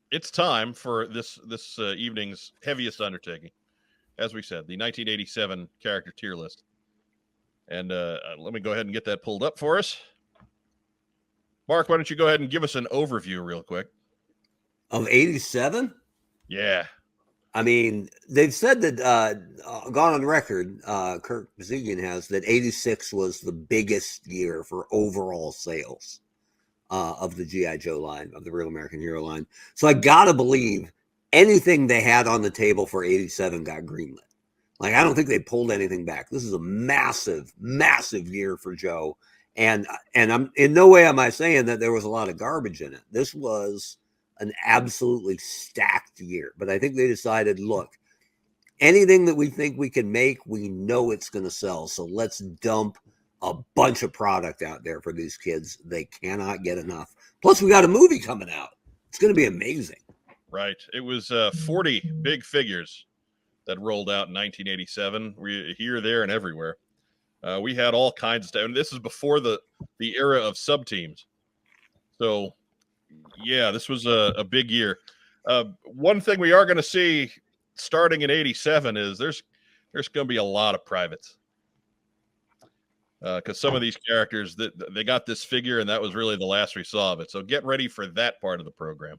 It's time for this evening's heaviest undertaking. As we said, the 1987 character tier list. And let me go ahead and get that pulled up for us. Mark, why don't you go ahead and give us an overview real quick? Of 87? Yeah. I mean, they've said that, gone on record, Kirk Bazigian has, that 86 was the biggest year for overall sales of the G.I. Joe line, of the Real American Hero line. So I got to believe anything they had on the table for 87 got greenlit. Like, I don't think they pulled anything back. This is a massive, massive year for Joe. And I'm in no way am I saying that there was a lot of garbage in it. This was an absolutely stacked year. But I think they decided, look, anything that we think we can make, we know it's going to sell. So let's dump a bunch of product out there for these kids. They cannot get enough. Plus, we got a movie coming out. It's going to be amazing. Right. It was 40 big figures that rolled out in 1987. We here, there, and everywhere. We had all kinds of stuff. And this is before the era of sub teams. So, yeah, this was a big year. One thing we are going to see starting in 87 is there's going to be a lot of privates. Because some of these characters, they got this figure, and that was really the last we saw of it. So get ready for that part of the program.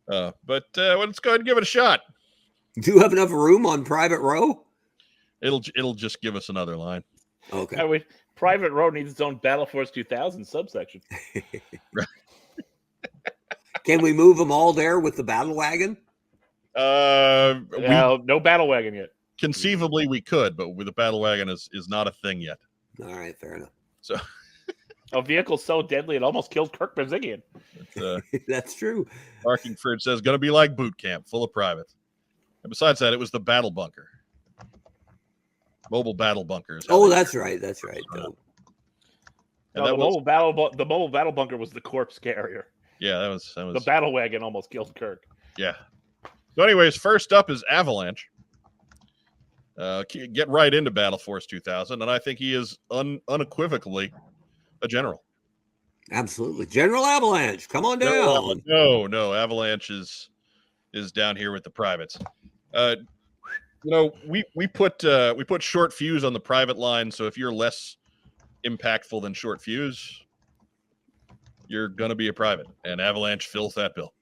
But let's go ahead and give it a shot. Do you have enough room on Private Row? It'll just give us another line. Okay. Private Row needs its own Battle Force 2000 subsection. Right. Can we move them all there with the battle wagon? No battle wagon yet. Conceivably, we could, but with the battle wagon is not a thing yet. All right, fair enough. So, a vehicle so deadly it almost killed Kirk Bazigian. That's true. Barking Fridge says going to be like boot camp, full of privates. And besides that, it was the battle bunker, mobile battle bunkers. Oh, that's right. That's right. No, the mobile battle bunker was the corpse carrier. Yeah, that was the battle wagon almost killed Kirk. Yeah. So, anyways, first up is Avalanche. Get right into Battle Force 2000, and I think he is unequivocally a general. Absolutely, General Avalanche. Come on down. No, Avalanche is down here with the privates. We put short fuse on the private line, so if you're less impactful than short fuse, you're gonna be a private, and Avalanche fills that bill.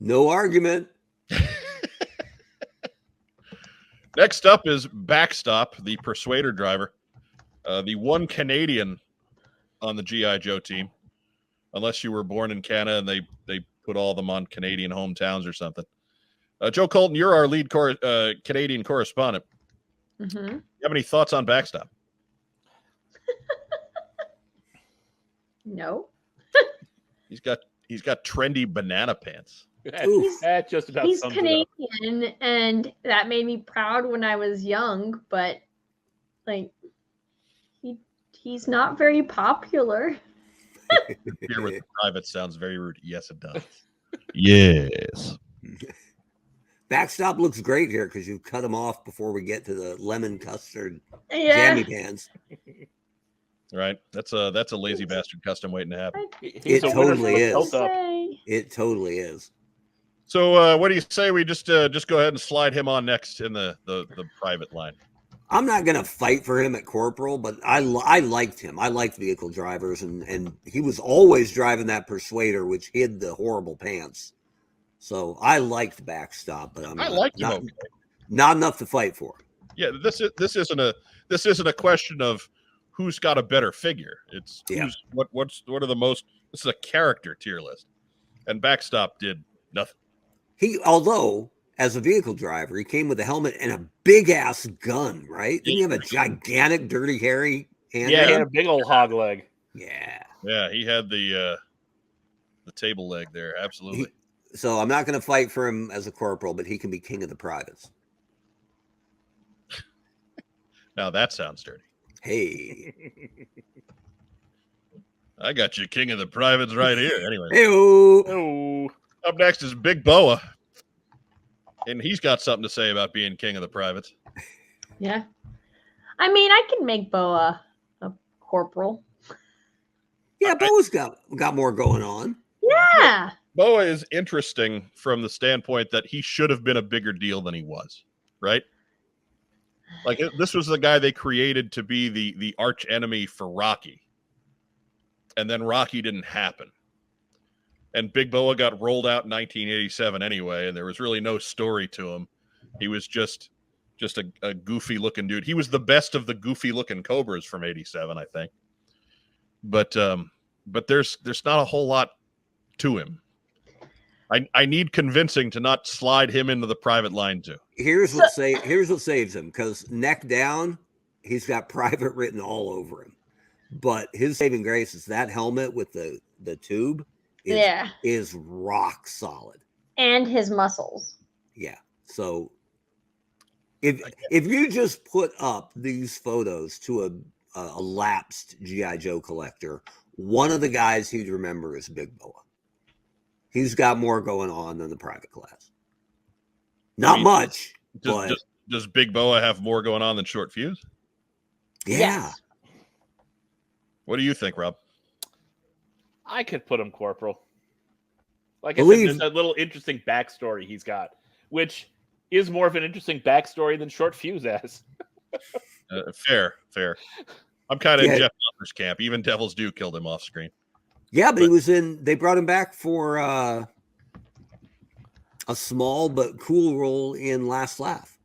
No argument. Next up is Backstop, the Persuader driver, the one Canadian on the G.I. Joe team, unless you were born in Canada and they put all of them on Canadian hometowns or something. Joe Colton, you're our lead Canadian correspondent. Mm-hmm. You have any thoughts on Backstop? No. He's got trendy banana pants. That just about he's sums Canadian, it up. and that made me proud when I was young. But like, he's not very popular. Here with the private sounds very rude. Yes, it does. Yes. Backstop looks great here because you cut them off before we get to the lemon custard jammy pants. Right. That's a lazy bastard custom waiting to happen. It totally is. Say. It totally is. So what do you say we just go ahead and slide him on next in the private line? I'm not going to fight for him at corporal, but I liked him. I liked vehicle drivers, and he was always driving that Persuader, which hid the horrible pants. So I liked Backstop, but I liked him. Okay. Not enough to fight for. Yeah, this isn't a question of who's got a better figure. It's what are the most. This is a character tier list, and Backstop did nothing. Although as a vehicle driver, he came with a helmet and a big ass gun, right? Didn't he have a gigantic Dirty Harry handgun? Yeah, he had a big old hog leg. Yeah. Yeah, he had the table leg there. Absolutely. So I'm not going to fight for him as a corporal, but he can be king of the privates. Now that sounds dirty. Hey. I got you, king of the privates, right here. Anyway. Hey-o. Up next is Big Boa. And he's got something to say about being king of the privates. Yeah. I mean, I can make Boa a Corporal. Yeah, Boa's got more going on. Yeah. Boa is interesting from the standpoint that he should have been a bigger deal than he was, right? Like this was the guy they created to be the arch enemy for Rocky. And then Rocky didn't happen. And Big Boa got rolled out in 1987 anyway, and there was really no story to him. He was just a goofy looking dude. He was the best of the goofy looking Cobras from 87, I think. But there's not a whole lot to him. I need convincing to not slide him into the private line too. Here's what saves him, because neck down, he's got private written all over him. But his saving grace is that helmet with the tube is rock solid. And his muscles. Yeah. So if you just put up these photos to a lapsed G.I. Joe collector, one of the guys he'd remember is Big Boa. He's got more going on than the private class. Not much. Does Big Boa have more going on than Short Fuse? Yeah. Yes. What do you think, Rob? I could put him Corporal. Like I said, there's a little interesting backstory he's got, which is more of an interesting backstory than Short Fuse has. Fair. I'm kind of in Jeff Butler's camp. Even Devil's Due killed him off screen. Yeah, but they brought him back for a small but cool role in Last Laugh.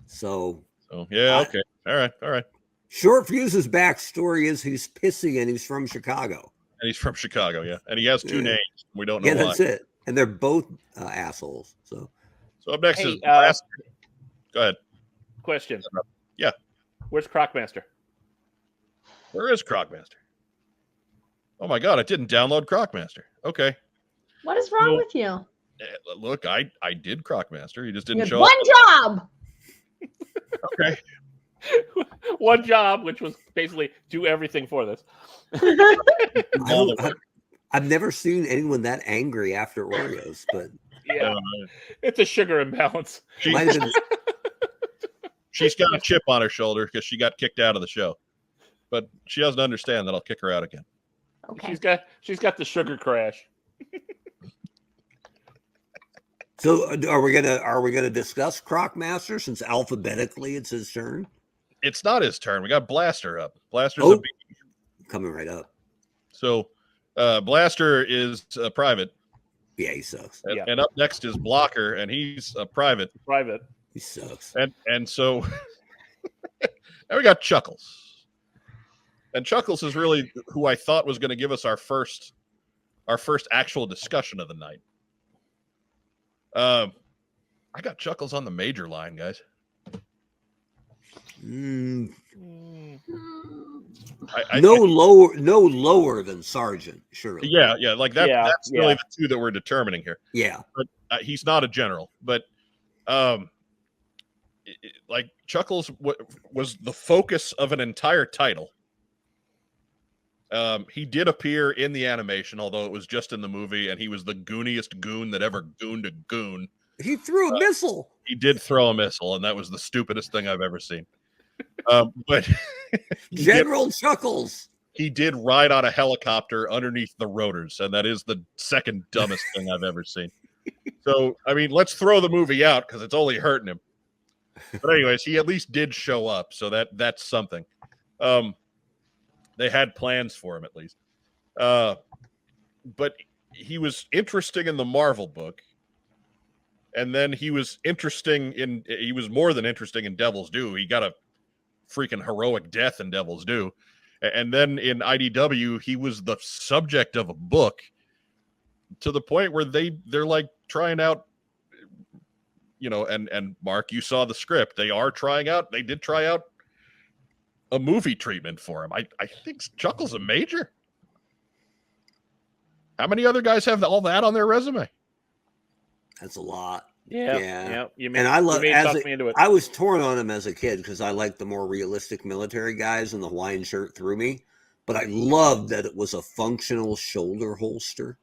So yeah, okay. All right. Short Fuse's backstory is he's pissy and he's from Chicago. And he's from Chicago, yeah. And he has two names. We don't know why. Yeah, that's it. And they're both assholes. So up next is Blaster. Go ahead. Question. Yeah. Where's Crocmaster? Where is Crocmaster? Oh my God, I didn't download Crocmaster. Okay. What is wrong with you? Look, I did Crocmaster. He just didn't show one up. Job. Okay. One job, which was basically do everything for this. I've never seen anyone that angry after Oreos, but yeah, it's a sugar imbalance. She's got a chip on her shoulder because she got kicked out of the show, but she doesn't understand that I'll kick her out again. Okay. She's got the sugar crash. So are we gonna discuss Crocmaster since alphabetically it's his turn? It's not his turn. We got Blaster up. Blaster's coming right up. So Blaster is a private. Yeah, he sucks. And up next is Blocker, and he's a private. Private. He sucks. And so and we got Chuckles. And Chuckles is really who I thought was going to give us our first actual discussion of the night. I got Chuckles on the major line, guys. No lower than Sergeant, surely. Yeah, like that. Yeah, that's really the two that we're determining here. Yeah, but he's not a general. But like Chuckles was the focus of an entire title. He did appear in the animation, although it was just in the movie, and he was the gooniest goon that ever gooned a goon. He threw a missile. He did throw a missile, and that was the stupidest thing I've ever seen. But General Chuckles. He did ride on a helicopter underneath the rotors, and that is the second dumbest thing I've ever seen. So, I mean, let's throw the movie out because it's only hurting him. But anyways, he at least did show up, so that's something. They had plans for him at least. But he was interesting in the Marvel book. And then he was more than interesting in Devil's Due. He got a freaking heroic death in Devil's Due. And then in IDW, he was the subject of a book to the point where they're like trying out, and Mark, you saw the script. They did try out a movie treatment for him. I think Chuckles a major. How many other guys have all that on their resume? That's a lot. Yeah. I was torn on him as a kid because I liked the more realistic military guys, and the Hawaiian shirt threw me. But I loved that it was a functional shoulder holster.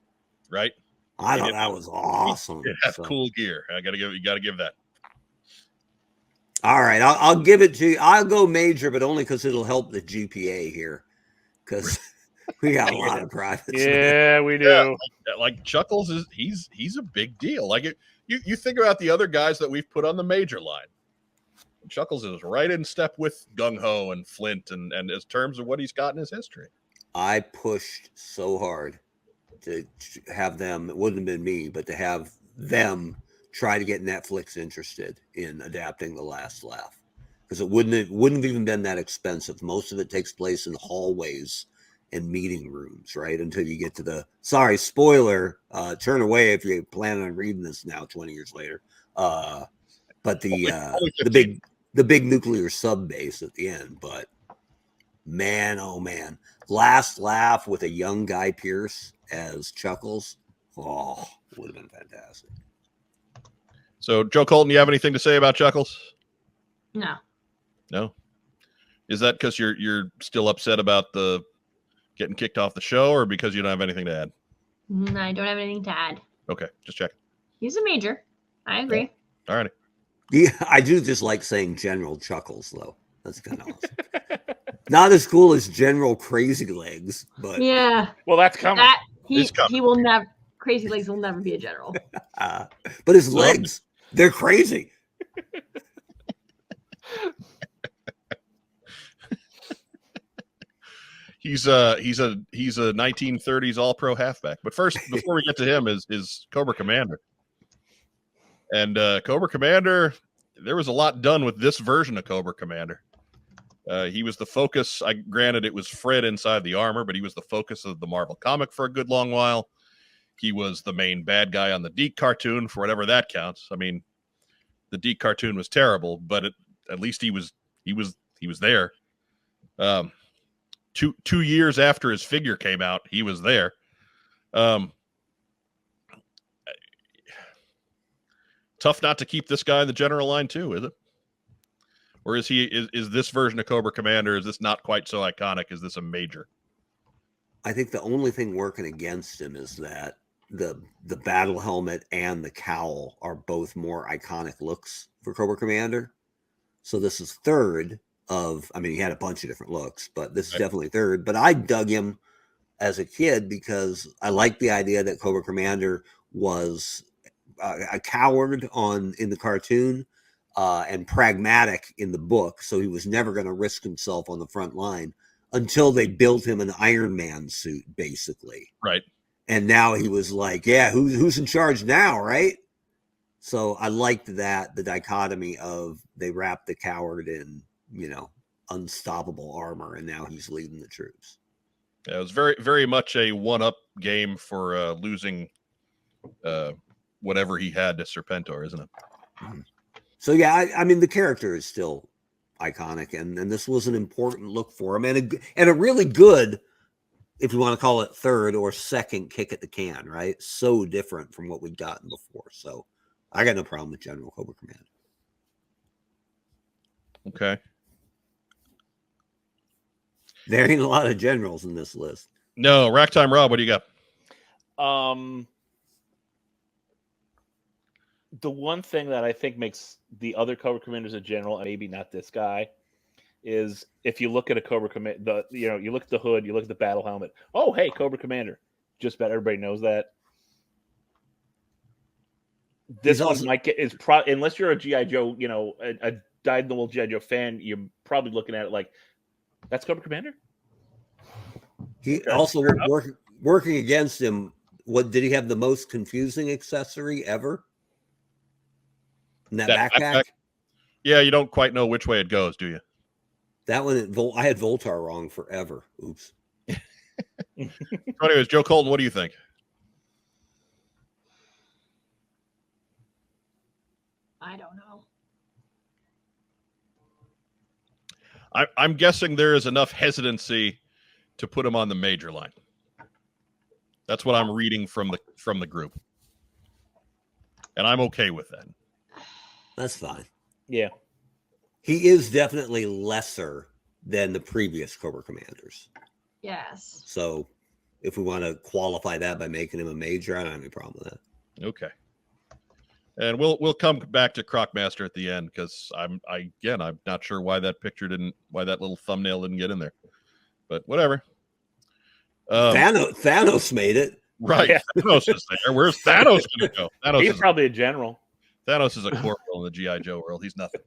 Right. I thought that was awesome. It had cool gear. You got to give that. All right, I'll give it to you. I'll go major, but only because it'll help the GPA here. Because we got a lot of privates. Yeah, we do. Like Chuckles is he's a big deal. Like you think about the other guys that we've put on the major line. Chuckles is right in step with Gung Ho and Flint and in terms of what he's got in his history. I pushed so hard to have them. It wouldn't have been me, but to have them try to get Netflix interested in adapting The Last Laugh, because it wouldn't have even been that expensive. Most of it takes place in hallways and meeting rooms, right? Until you get to the spoiler. Turn away if you're planning on reading this now, 20 years later. But the big nuclear sub base at the end. But man, oh man, Last Laugh with a young Guy Pearce as Chuckles. Oh, would have been fantastic. So, Joe Colton, you have anything to say about Chuckles? No. No. Is that because you're still upset about the getting kicked off the show, or because you don't have anything to add? No, I don't have anything to add. Okay, just checking. He's a major. I agree. All righty. Yeah, I do just like saying General Chuckles, though. That's kind of awesome. Not as cool as General Crazy Legs, but Yeah. Well, that's coming. He will never. Crazy Legs will never be a general. but his legs, they're crazy. He's a 1930s All-Pro halfback. But first, before we get to him, is Cobra Commander. And Cobra Commander, there was a lot done with this version of Cobra Commander. He was the focus. Granted, it was Fred inside the armor, but he was the focus of the Marvel comic for a good long while. He was the main bad guy on the Deke cartoon, for whatever that counts. I mean, the Deke cartoon was terrible, but at least he was there. 2 years after his figure came out, he was there. Tough not to keep this guy in the general line too, is it? Or is this version of Cobra Commander, is this not quite so iconic? Is this a major? I think the only thing working against him is that the battle helmet and the cowl are both more iconic looks for Cobra Commander. So this is third of, I mean, he had a bunch of different looks, but this is definitely third. But I dug him as a kid because I liked the idea that Cobra Commander was a coward in the cartoon and pragmatic in the book. So he was never going to risk himself on the front line until they built him an Iron Man suit, basically. Right. And now he was like, yeah, who's in charge now, right? So I liked the dichotomy of they wrapped the coward in, unstoppable armor, and now he's leading the troops. Yeah, it was very, very much a one-up game for losing whatever he had to Serpentor, isn't it? Mm-hmm. So, yeah, I mean, the character is still iconic, and this was an important look for him, and a really good, if you want to call it third or second kick at the can, right? So different from what we'd gotten before. So I got no problem with General Cobra Commander. Okay. There ain't a lot of generals in this list. No, Rack Time Rob, what do you got? The one thing that I think makes the other Cobra Commanders a general, and maybe not this guy, is if you look at a Cobra Commander, you look at the hood, you look at the battle helmet. Oh, hey, Cobra Commander. Just about everybody knows that. This one might get unless you're a G.I. Joe, a dyed-in-the-wool G.I. Joe fan, you're probably looking at it like, that's Cobra Commander? He also working against him. What did he have the most confusing accessory ever? In that backpack? Yeah, you don't quite know which way it goes, do you? That one, I had Voltar wrong forever. Oops. So anyways, Joe Colton, what do you think? I don't know. I'm guessing there is enough hesitancy to put him on the major line. That's what I'm reading from the group, and I'm okay with that. That's fine. Yeah, he is definitely lesser than the previous Cobra Commanders. Yes. So, if we want to qualify that by making him a major, I don't have any problem with that. Okay. And we'll come back to Crocmaster at the end because I'm not sure why that little thumbnail didn't get in there, but whatever. Thanos made it. Right, Yeah. Thanos is there. Where's Thanos going to go? He's probably a general. Thanos is a corporal in the GI Joe world. He's nothing.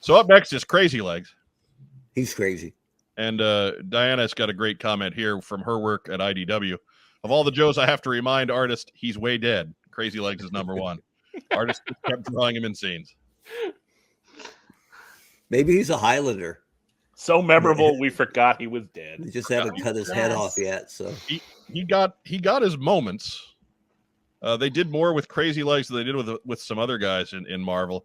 So up next is Crazy Legs. He's crazy. And Diana's got a great comment here from her work at IDW. Of all the Joes, I have to remind artist he's way dead. Crazy Legs is number one. Artist kept drawing him in scenes. Maybe he's a Highlander. So memorable, we forgot he was dead. They just haven't cut his head off yet. So he got his moments. They did more with Crazy Legs than they did with some other guys in Marvel,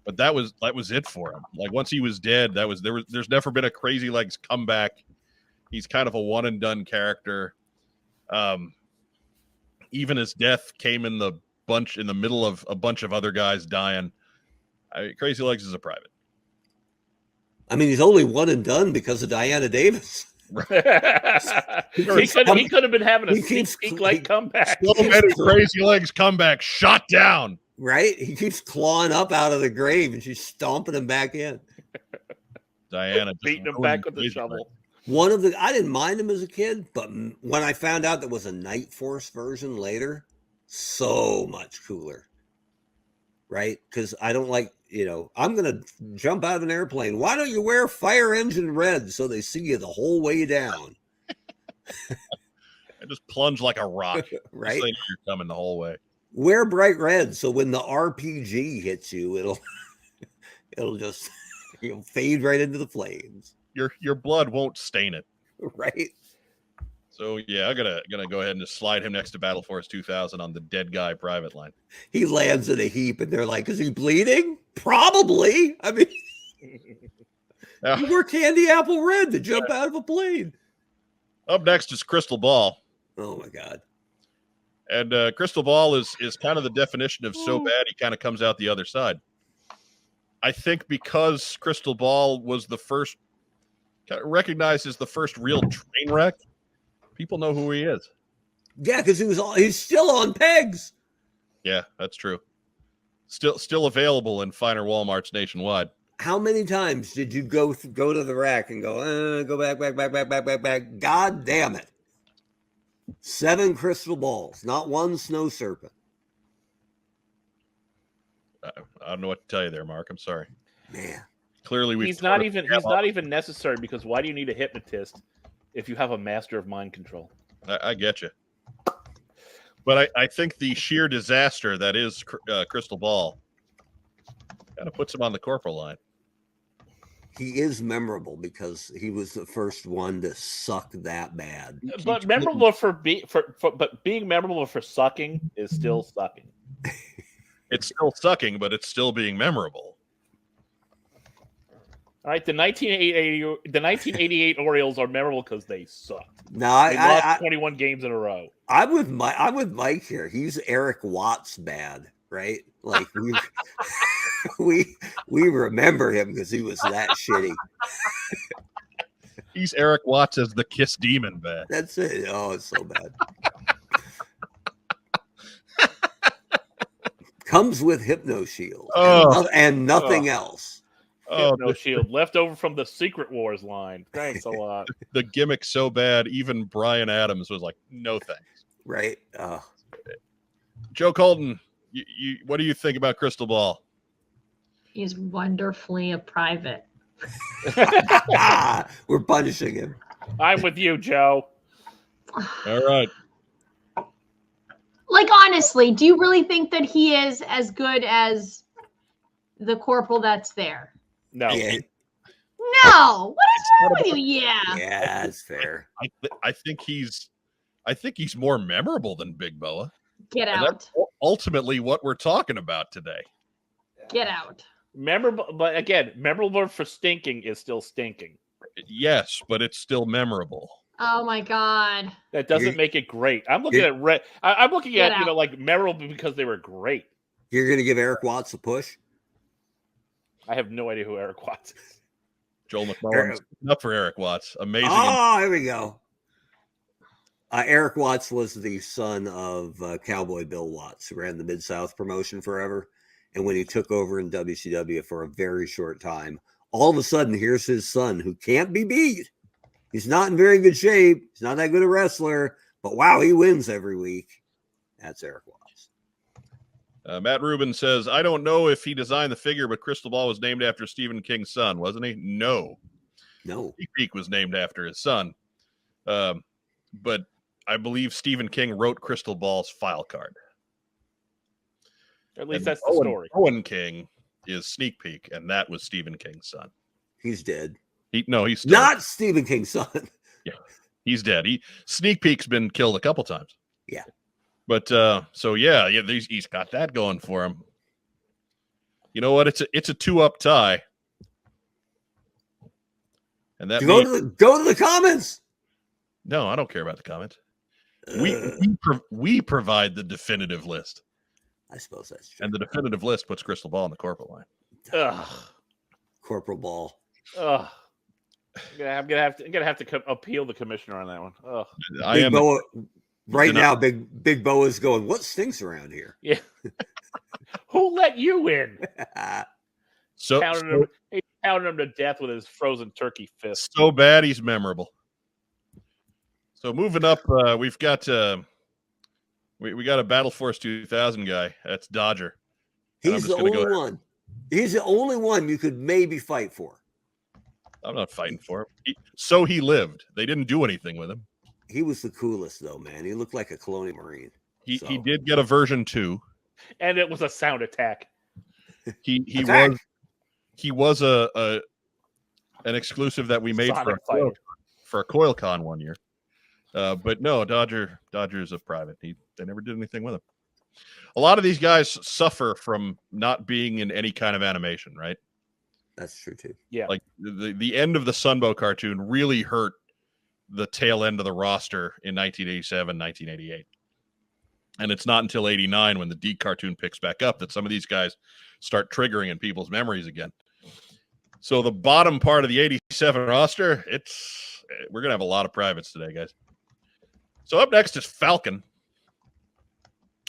but that was it for him. Like once he was dead, there's never been a Crazy Legs comeback. He's kind of a one and done character. Even his death came in the middle of a bunch of other guys dying. Crazy Legs is a private. I mean, he's only one and done because of Diana Davis. he could have been having a sneak comeback. So many Crazy Legs comeback shot down. Right? He keeps clawing up out of the grave and she's stomping him back in. Diana beating him back with the shovel. I didn't mind him as a kid, but when I found out there was a Night Force version later, so much cooler. Right? Because I don't like, I'm going to jump out of an airplane. Why don't you wear fire engine red so they see you the whole way down? I just plunge like a rock. Right? Just so you're coming the whole way. Wear bright red so when the RPG hits you, it'll just fade right into the flames. Your blood won't stain it. Right? So yeah, I'm gonna go ahead and just slide him next to Battle Force 2000 on the dead guy private line. He lands in a heap, and they're like, "Is he bleeding? Probably." I mean, you wear candy apple red to jump out of a plane. Up next is Crystal Ball. Oh my god! And Crystal Ball is kind of the definition of so bad he kind of comes out the other side. I think because Crystal Ball was the first, recognized as the first real train wreck. People know who he is. Yeah, because he's still on pegs. Yeah, that's true. Still available in finer Walmarts nationwide. How many times did you go to the rack and go back? God damn it. 7 crystal balls, not one snow serpent. I don't know what to tell you there, Mark. I'm sorry. Man. Clearly he's not even necessary because why do you need a hypnotist if you have a master of mind control? I get you. But I think the sheer disaster that is Crystal Ball kind of puts him on the corporal line. He is memorable because he was the first one to suck that bad. But memorable but being memorable for sucking is still sucking. It's still sucking, but it's still being memorable. All right, the 1988 Orioles are memorable because they sucked. No, they lost 21 games in a row. I'm with Mike here. He's Eric Watts bad, right? Like we remember him because he was that shitty. He's Eric Watts as the Kiss Demon bad. That's it. Oh, it's so bad. Comes with Hypno Shield and nothing else. No shield left over from the Secret Wars line. Thanks a lot. The gimmick so bad, even Bryan Adams was like, "No thanks." Right. Joe Colton, what do you think about Crystal Ball? He's wonderfully a private. We're punishing him. I'm with you, Joe. All right. Like, honestly, do you really think that he is as good as the corporal that's there? No. Yeah. No. What is wrong with you? Yeah. Yeah, that's fair. I think he's more memorable than Big Boa. Get And out. that's ultimately what we're talking about today. Get out. Memorable, but again, memorable for stinking is still stinking. Yes, but it's still memorable. Oh my god. That doesn't make it great. I'm looking at I'm looking Get at out. like memorable because they were great. You're gonna give Eric Watts a push? I have no idea who Eric Watts is. Joel McMullen up for Eric Watts. Amazing. Oh, here we go. Eric Watts was the son of Cowboy Bill Watts, who ran the Mid-South promotion forever. And when he took over in WCW for a very short time, all of a sudden, here's his son who can't be beat. He's not in very good shape. He's not that good a wrestler, but wow, he wins every week. That's Eric Watts. Matt Rubin says, I don't know if he designed the figure, but Crystal Ball was named after Stephen King's son, wasn't he? No. Sneak Peek was named after his son. But I believe Stephen King wrote Crystal Ball's file card. At least that's the story. Owen King is Sneak Peek, and that was Stephen King's son. He's dead. He's still not Stephen King's son. Yeah, he's dead. Sneak Peek's been killed a couple times. Yeah. But he's got that going for him. You know what? It's a 2-up tie. And that go to the comments. No, I don't care about the comments. We provide the definitive list. I suppose that's true. And the definitive list puts Crystal Ball in the corporate line. Ugh. Corporal Ball. Ugh. I'm gonna have to appeal the commissioner on that one. Ugh. Big Boa, right now, Big Boa is going, what stinks around here? Yeah. Who let you in? He pounded him to death with his frozen turkey fist. So bad he's memorable. So moving up, we've got we got a Battle Force 2000 guy. That's Dodger. He's the only one. He's the only one you could maybe fight for. I'm not fighting for him. He lived. They didn't do anything with him. He was the coolest, though, man. He looked like a Colonial Marine. He did get a version 2. And it was a sound attack. He was an exclusive that we made for a CoilCon one year. But no, Dodger's a private. They never did anything with him. A lot of these guys suffer from not being in any kind of animation, right? That's true too. Yeah. Like the end of the Sunbow cartoon really hurt the tail end of the roster in 1987, 1988. And it's not until 89 when the D cartoon picks back up that some of these guys start triggering in people's memories again. So the bottom part of the 87 roster, we're going to have a lot of privates today, guys. So up next is Falcon.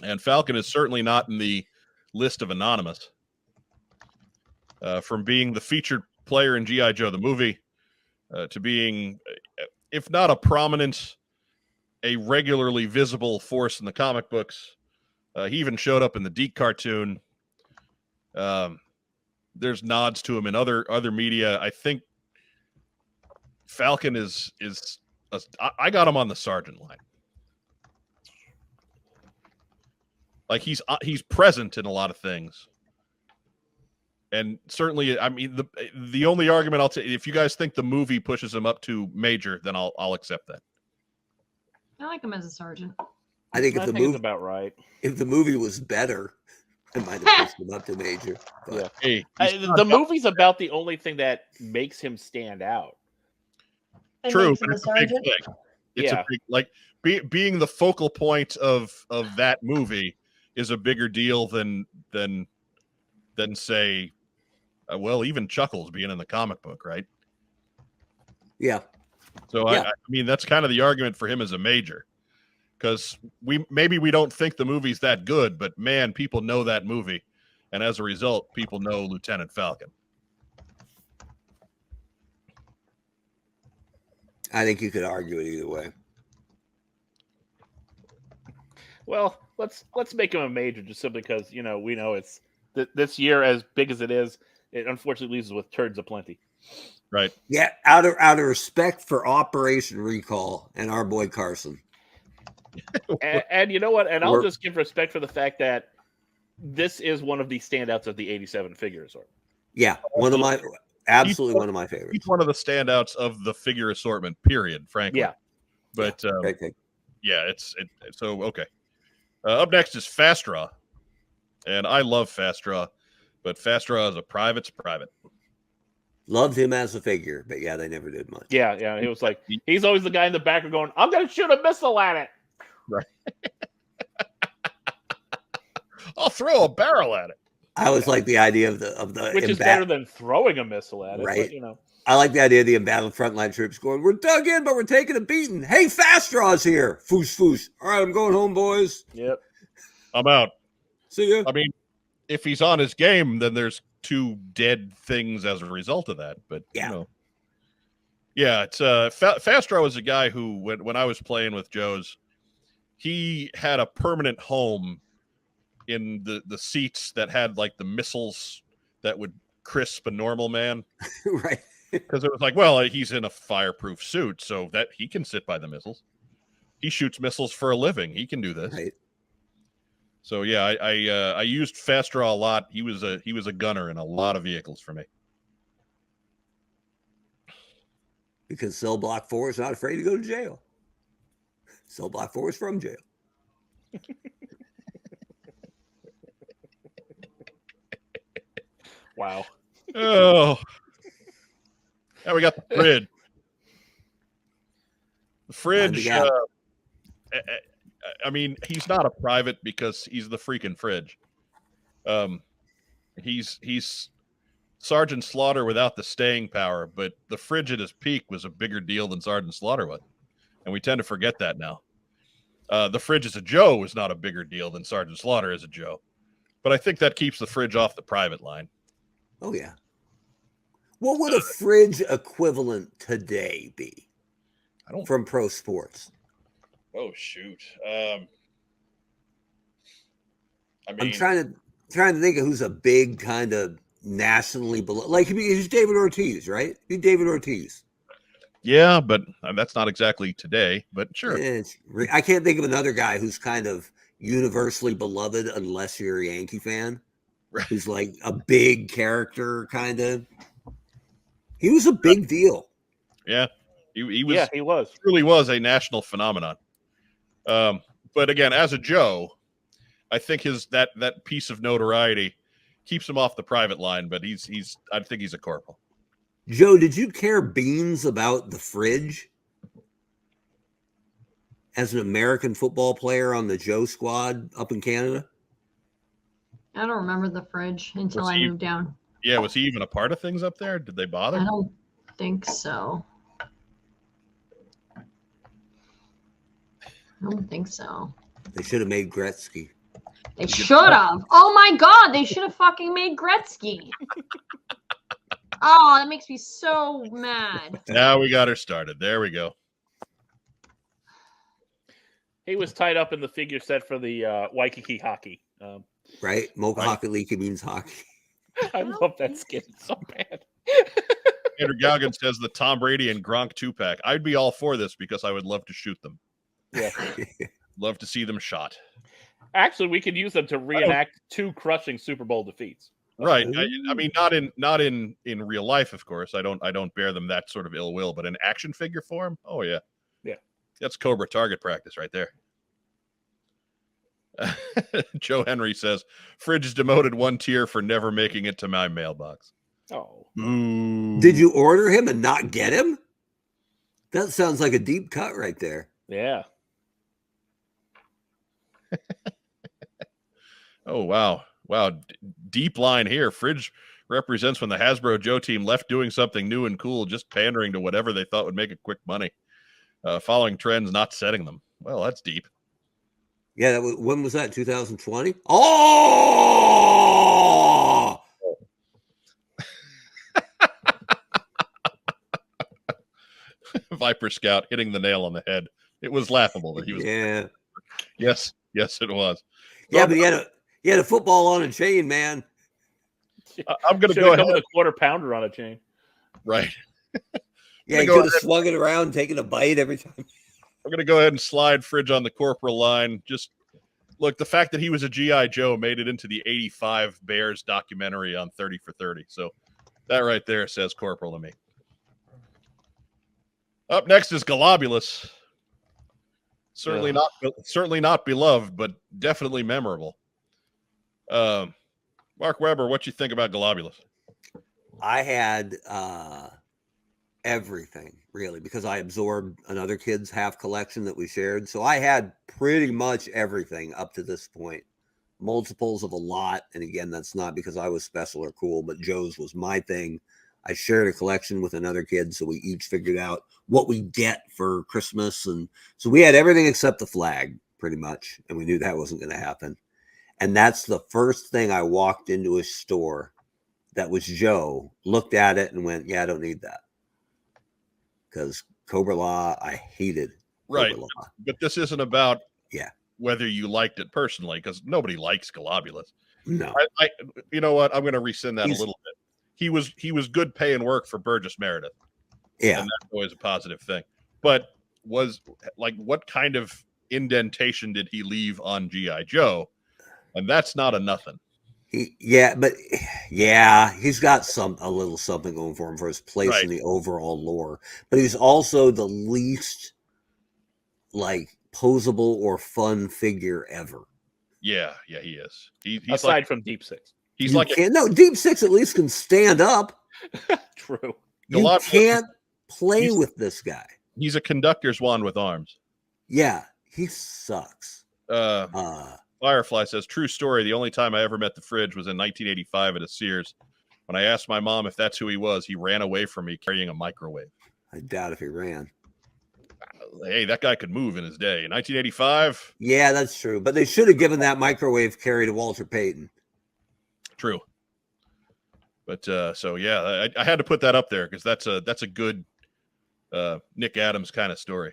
And Falcon is certainly not in the list of anonymous. From being the featured player in G.I. Joe the movie to being, if not a prominent, a regularly visible force in the comic books. He even showed up in the Deke cartoon. There's nods to him in other media. I think Falcon I got him on the Sergeant line. Like he's present in a lot of things. And certainly, I mean, the only argument I'll take, if you guys think the movie pushes him up to major, then I'll accept that. I like him as a sergeant. I think the movie about right. If the movie was better, I might have pushed him up to major. But. Yeah. Hey, the movie's about the only thing that makes him stand out. True, but it's a big thing. It's a big, being the focal point of that movie is a bigger deal than say, even Chuckles being in the comic book, right? Yeah. So yeah. I mean, that's kind of the argument for him as a major, because we don't think the movie's that good, but man, people know that movie, and as a result, people know Lieutenant Falcon. I think you could argue it either way. Well, let's make him a major just simply because we know it's this year, as big as it is, it unfortunately leaves us with turds aplenty. Right. Yeah, out of respect for Operation Recall and our boy Carson. and you know what? And I'll just give respect for the fact that this is one of the standouts of the 87 figure assortment. Yeah, one of my favorites. He's one of the standouts of the figure assortment, period, frankly. Yeah. But so okay. Up next is Fast Draw. And I love Fast Draw, but Fast Draw as a private's private. Loved him as a figure, but yeah, they never did much. Yeah. He was like, he's always the guy in the back going, I'm going to shoot a missile at it. Right. I'll throw a barrel at it. I always like the idea of the which is better than throwing a missile at it. Right. But, I like the idea of the embattled frontline troops going, we're dug in, but we're taking a beating. Hey, Fast Draw's here. Foos, foos. All right, I'm going home, boys. Yep. I'm out. See ya. I mean, if he's on his game, then there's 2 dead things as a result of that. But Yeah. you know, yeah, it's Fast Draw was a guy who, when I was playing with Joe's, he had a permanent home in the seats that had like the missiles that would crisp a normal man. Right. Because it was like, well, he's in a fireproof suit, so that he can sit by the missiles. He shoots missiles for a living. He can do this. Right. So yeah, I used Fast Draw a lot. He was a gunner in a lot of vehicles for me. Because Cell Block 4 is not afraid to go to jail. Cell Block 4 is from jail. Wow. Oh. Now we got the fridge. The fridge. I mean, he's not a private because he's the freaking fridge. He's Sergeant Slaughter without the staying power, but the fridge at his peak was a bigger deal than Sergeant Slaughter was, and we tend to forget that now. The fridge as a Joe is not a bigger deal than Sergeant Slaughter as a Joe, but I think that keeps the fridge off the private line. Oh, yeah. What would a fridge equivalent today be from pro sports? Oh, shoot. I mean, I'm trying to think of who's a big kind of nationally below. Like, he's David Ortiz, right? He's David Ortiz. Yeah, but that's not exactly today, but sure. I can't think of another guy who's kind of universally beloved unless you're a Yankee fan. Right. Who's like a big character, kind of. He was a big deal. Yeah, he was. Yeah, he was. Truly was a national phenomenon. But again, as a Joe, I think that piece of notoriety keeps him off the private line. But I think he's a corporal. Joe, did you care beans about the fridge as an American football player on the Joe squad up in Canada? I don't remember the fridge until I moved down. Yeah, was he even a part of things up there? Did they bother? I don't think so. I don't think so. They should have made Gretzky. They should have. Oh my God, they should have fucking made Gretzky. Oh, that makes me so mad. Now we got her started. There we go. He was tied up in the figure set for the Waikiki hockey. Right? Mokahakalika means hockey. I love that skin so bad. Andrew Galgan says the Tom Brady and Gronk 2-pack. I'd be all for this because I would love to shoot them. Yeah. Love to see them shot. Actually, we could use them to reenact 2 crushing Super Bowl defeats. Right. I mean, not in real life, of course. I don't bear them that sort of ill will, but in action figure form, oh yeah. Yeah. That's Cobra target practice right there. Joe Henry says, fridge is demoted 1 tier for never making it to my mailbox. Oh. Ooh. Did you order him and not get him? That sounds like a deep cut right there. Yeah. Oh, wow. Wow. Deep line here. Fridge represents when the Hasbro Joe team left doing something new and cool, just pandering to whatever they thought would make it quick money. Following trends, not setting them. Well, that's deep. Yeah, when was that? 2020? Oh! Viper Scout hitting the nail on the head. It was laughable that he was. Yeah. Yes, it was. Yeah, but he had a football on a chain, man. I'm going to Should go have come ahead. with a quarter pounder on a chain. Right. Yeah, he could have swung it around, taking a bite every time. I'm going to go ahead and slide Fridge on the corporal line. Just look, the fact that he was a G.I. Joe made it into the 85 Bears documentary on 30 for 30. So that right there says corporal to me. Up next is Globulus. Certainly not beloved, but definitely memorable. Mark Weber, what you think about Globulus? I had everything, really, because I absorbed another kid's half collection that we shared. So I had pretty much everything up to this point. Multiples of a lot. And again, that's not because I was special or cool, but Joe's was my thing. I shared a collection with another kid, so we each figured out what we get for Christmas, and so we had everything except the flag, pretty much, and we knew that wasn't going to happen. And that's the first thing I walked into a store that was Joe, looked at it, and went, "Yeah, I don't need that," because Cobra Law, I hated. Right, Cobra Law. but this isn't about Yeah. whether you liked it personally, because nobody likes Globulus. No, I you know what? I'm going to rescind that He's- a little bit. He was good pay and work for Burgess Meredith, yeah, and that's always a positive thing. But was like, what kind of indentation did he leave on GI Joe? And that's not a nothing. he's got a little something going for him for his place Right. in the overall lore, but he's also the least like posable or fun figure ever. Yeah, he is. He's Aside like from Deep Six. he's You like a, can't, no, Deep Six at least can stand up. True. You Galactus- can't play he's- with this guy. he's a conductor's wand with arms. Yeah, he sucks. Firefly says, true story. The only time I ever met the Fridge was in 1985 at a Sears. When I asked my mom if that's who he was, he ran away from me carrying a microwave. I doubt if he ran. Hey, that guy could move in his day. In 1985, Yeah, that's true. But they should have given that microwave carry to Walter Payton. true. But so yeah, I had to put that up there because that's a good Nick Adams kind of story.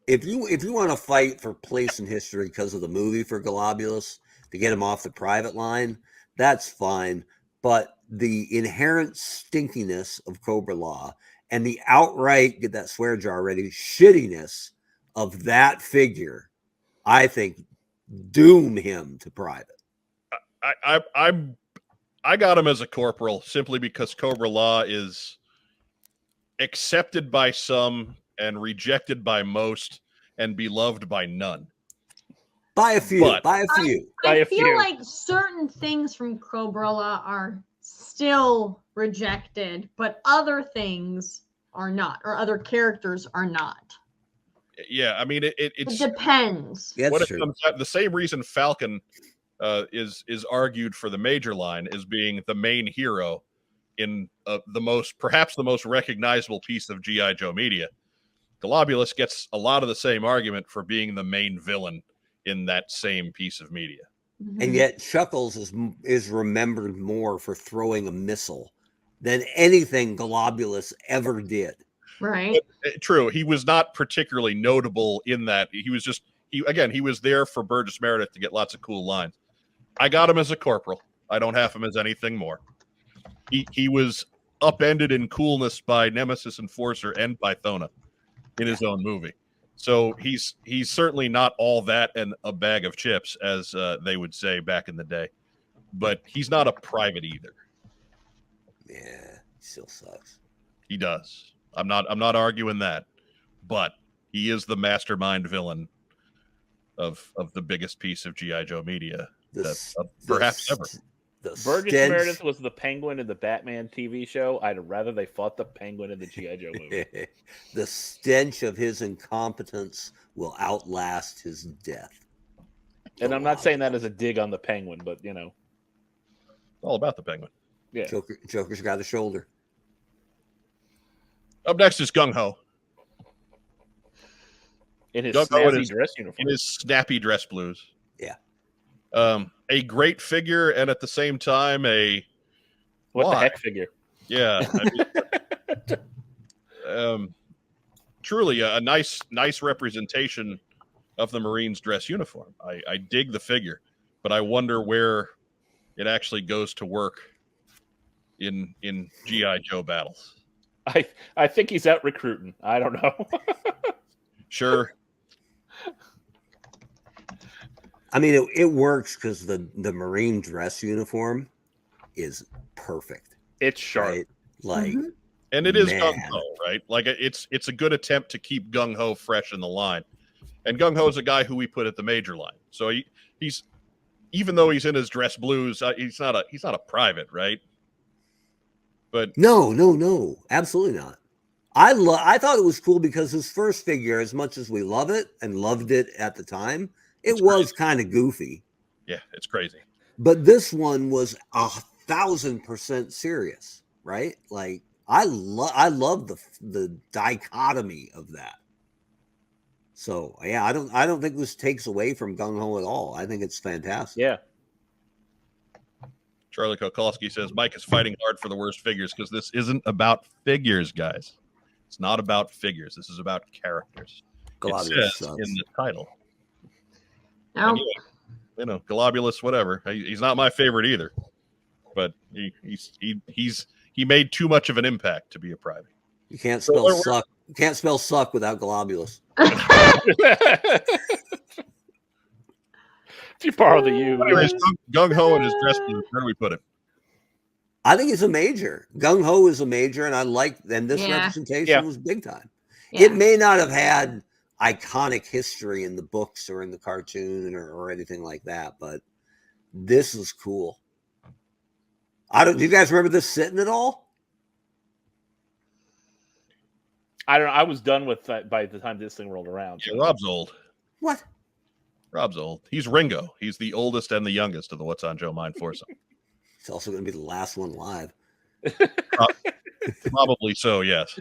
If you want to fight for place in history because of the movie for Globulus to get him off the private line, that's fine. But the inherent stinkiness of Cobra Law and the outright, get that swear jar ready, shittiness of that figure, I think doom him to private. I got him as a corporal simply because Cobra Law is accepted by some and rejected by most and beloved by none. By a few. But- by a few. By I a feel few. like certain things from Cobra Law are still rejected, but other things are not, or other characters are not. Yeah, I mean It it's depends. Yeah, what that's it true. comes out, the same reason Falcon is argued for the major line as being the main hero in perhaps the most recognizable piece of GI Joe media. Globulus gets a lot of the same argument for being the main villain in that same piece of media. And yet Chuckles is remembered more for throwing a missile than anything Globulus ever did. Right. True, he was not particularly notable in that. He was just he was there for Burgess Meredith to get lots of cool lines. I got him as a corporal. I don't have him as anything more. He was upended in coolness by Nemesis Enforcer and Pythona in his own movie. So he's certainly not all that and a bag of chips, as they would say back in the day. But he's not a private either. Yeah, he still sucks. He does. I'm not arguing that, but he is the mastermind villain of the biggest piece of GI Joe media perhaps ever. Burgess stench- Meredith was the Penguin in the Batman TV show. I'd rather they fought the Penguin in the G.I. Joe movie. The stench of his incompetence will outlast his death. And I'm not saying that as a dig on the Penguin, but All about the Penguin. yeah. Joker's got a shoulder. Up next is Gung Ho In his Gung Ho snazzy is- dress uniform. in his snappy dress blues. Yeah. A great figure, and at the same time, What the why? heck figure? Yeah. Truly a nice representation of the Marines dress uniform. I dig the figure, but I wonder where it actually goes to work in GI Joe battles. I think he's out recruiting. I don't know. Sure. I mean, it works because the Marine dress uniform is perfect. It's sharp. Right? Like, Mhm. And it is Man. Gung Ho, right? Like it's a good attempt to keep Gung Ho fresh in the line. And Gung Ho is a guy who we put at the major line. So he's even though he's in his dress blues, he's not a private, right? But no, absolutely not. I thought it was cool because his first figure, as much as we love it and loved it at the time, it was kind of goofy. yeah, it's crazy. But this one was 1,000% serious, right? Like I love the dichotomy of that. So yeah, I don't think this takes away from Gung Ho at all. I think it's fantastic. Yeah. Charlie Kokolski says Mike is fighting hard for the worst figures because this isn't about figures, guys. It's not about figures. This is about characters. Globulus It says sucks. in the title. No. Anyway, you know, Globulus, whatever. He's not my favorite either, but he made too much of an impact to be a private. You can't spell suck. You can't spell suck without Globulus. If you borrow the U. Anyways, Gung Ho and his dress blues. Where do we put him? I think he's a major. Gung Ho is a major, and this Yeah. representation was big time. Yeah. It may not have had iconic history in the books or in the cartoon or anything like that, but this is cool. Do you guys remember this sitting at all? I don't know. I was done with that by the time this thing rolled around. Yeah, Rob's old. What? Rob's old. He's Ringo. He's the oldest and the youngest of the What's on Joe Mind foursome. It's also going to be the last one live. Probably so, yes.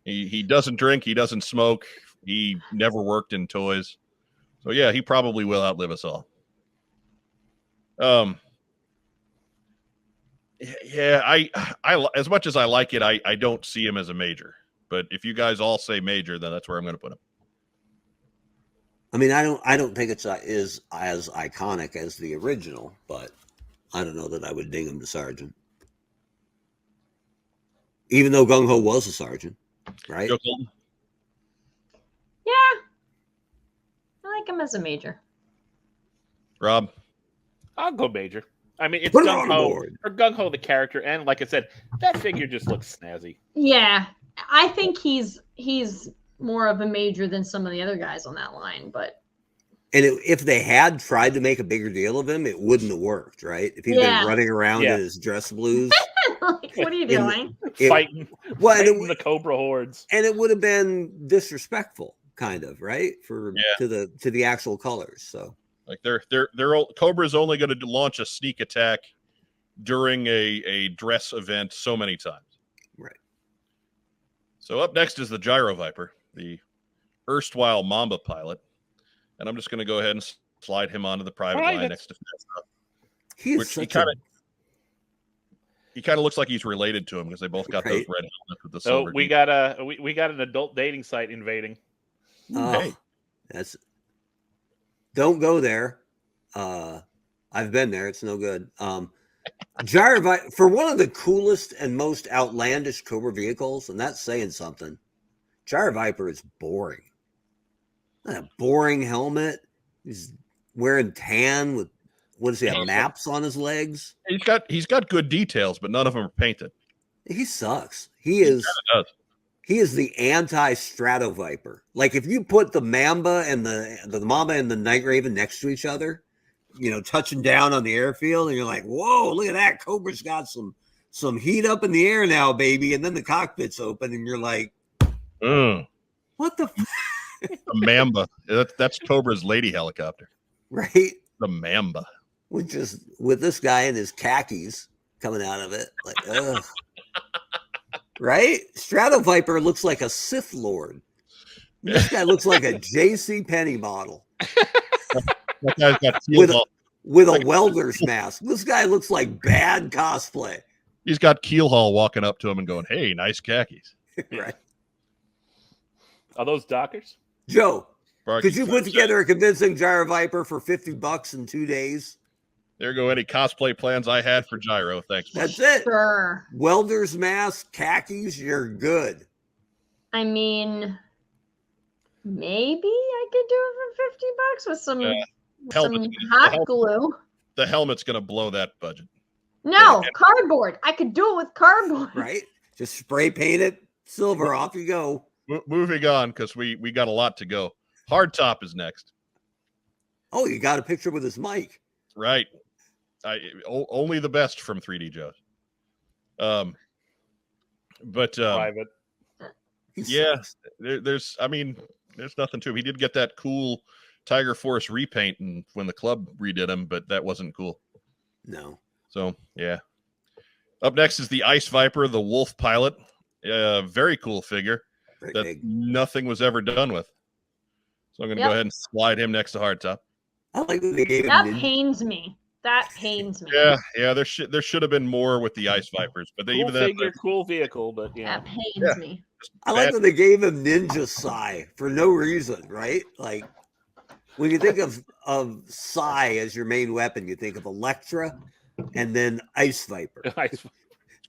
He doesn't drink. He doesn't smoke. He never worked in toys. So, yeah, he probably will outlive us all. Yeah, I as much as I like it, I don't see him as a major. But if you guys all say major, then that's where I'm going to put him. I mean, I don't think it's is as iconic as the original, but I don't know that I would ding him to sergeant. Even though Gung Ho was a sergeant, right? Joe Colton? Yeah. I like him as a major. Rob? I'll go major. I mean, it's Put it Gung on the Ho board. or Gung Ho the character, and like I said, that figure just looks snazzy. Yeah. I think he's more of a major than some of the other guys on that line, but And if they had tried to make a bigger deal of him, it wouldn't have worked, right? If he'd Yeah. been running around Yeah. in his dress blues, like, what are you doing? Fighting the Cobra hordes. and it would have been disrespectful, kind of, right? To the actual colors. So Like Cobra's only going to launch a sneak attack during a dress event so many times. Right. So up next is the Gyro Viper, the erstwhile Mamba pilot. And I'm just going to go ahead and slide him onto the private line next to Festa. he is Which such he kind of looks like he's related to him because they both got those Right. red helmets with the So silver. we got we got an adult dating site invading. Hey. that's don't go there. I've been there. It's no good. Gyro Viper, for one of the coolest and most outlandish Cobra vehicles, and that's saying something. Gyro Viper is boring. Not a boring helmet. He's wearing tan with what does he have? Maps on his legs. He's got good details, but none of them are painted. He sucks. He is the anti-Strato Viper. Like if you put the Mamba and the Mamba and the Night Raven next to each other, touching down on the airfield, and you're like, whoa, look at that. Cobra's got some heat up in the air now, baby. And then the cockpit's open, and you're like, what the The Mamba. That's Cobra's lady helicopter. right? The Mamba. With this guy in his khakis coming out of it, like, ugh. Right? Strato Viper looks like a Sith Lord. This guy looks like a J.C. Penney model That guy's got with a welder's mask. This guy looks like bad cosplay. He's got Keelhaul walking up to him and going, "Hey, nice khakis." Right? Are those Dockers? Joe, Barky could you put together a convincing Gyro Viper for $50 in 2 days? There go any cosplay plans I had for Gyro. Thanks. That's it. Sure. Welder's mask, khakis, you're good. I mean, maybe I could do it for $50 with some helmet's hot gonna- glue. The helmet's going to blow that budget. No, cardboard. I could do it with cardboard. Right? Just spray paint it silver. Off you go. Moving on, because we got a lot to go. Hardtop is next. Oh, you got a picture with his mic. Right. Only the best from 3D Joe's. Private. He Yeah, sucks. there's nothing to him. He did get that cool Tiger Force repaint when the club redid him, but that wasn't cool. No. So yeah. Up next is the Ice Viper, the Wolf Pilot. Very cool figure Very that big. nothing was ever done with. So I'm going to Yep. go ahead and slide him next to Hardtop. I like that they gave him That ninja. pains me. That pains me. Yeah. There should have been more with the Ice Vipers, but they Cool even that figure, cool vehicle, but you know. That pains Yeah. me. I like bad- that they gave him Ninja Psy for no reason, right? Like when you think of Psy as your main weapon, you think of Elektra and then Ice Viper. It's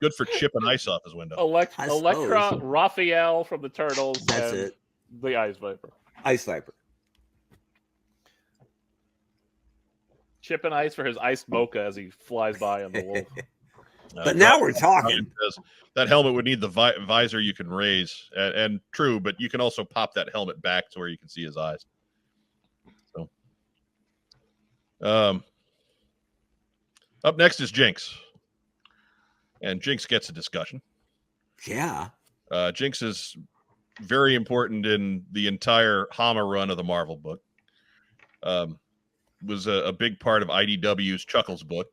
good for chipping ice off his window. I Electra, suppose. Raphael from the Turtles, That's and it. the Ice Viper. Ice Viper. Chipping ice for his iced mocha as he flies by on the wolf. But now we're talking. That helmet would need the visor you can raise, and true, but you can also pop that helmet back to where you can see his eyes. So, up next is Jinx, and Jinx gets a discussion. Yeah. Jinx is very important in the entire Hama run of the Marvel book. Was a big part of IDW's Chuckles book,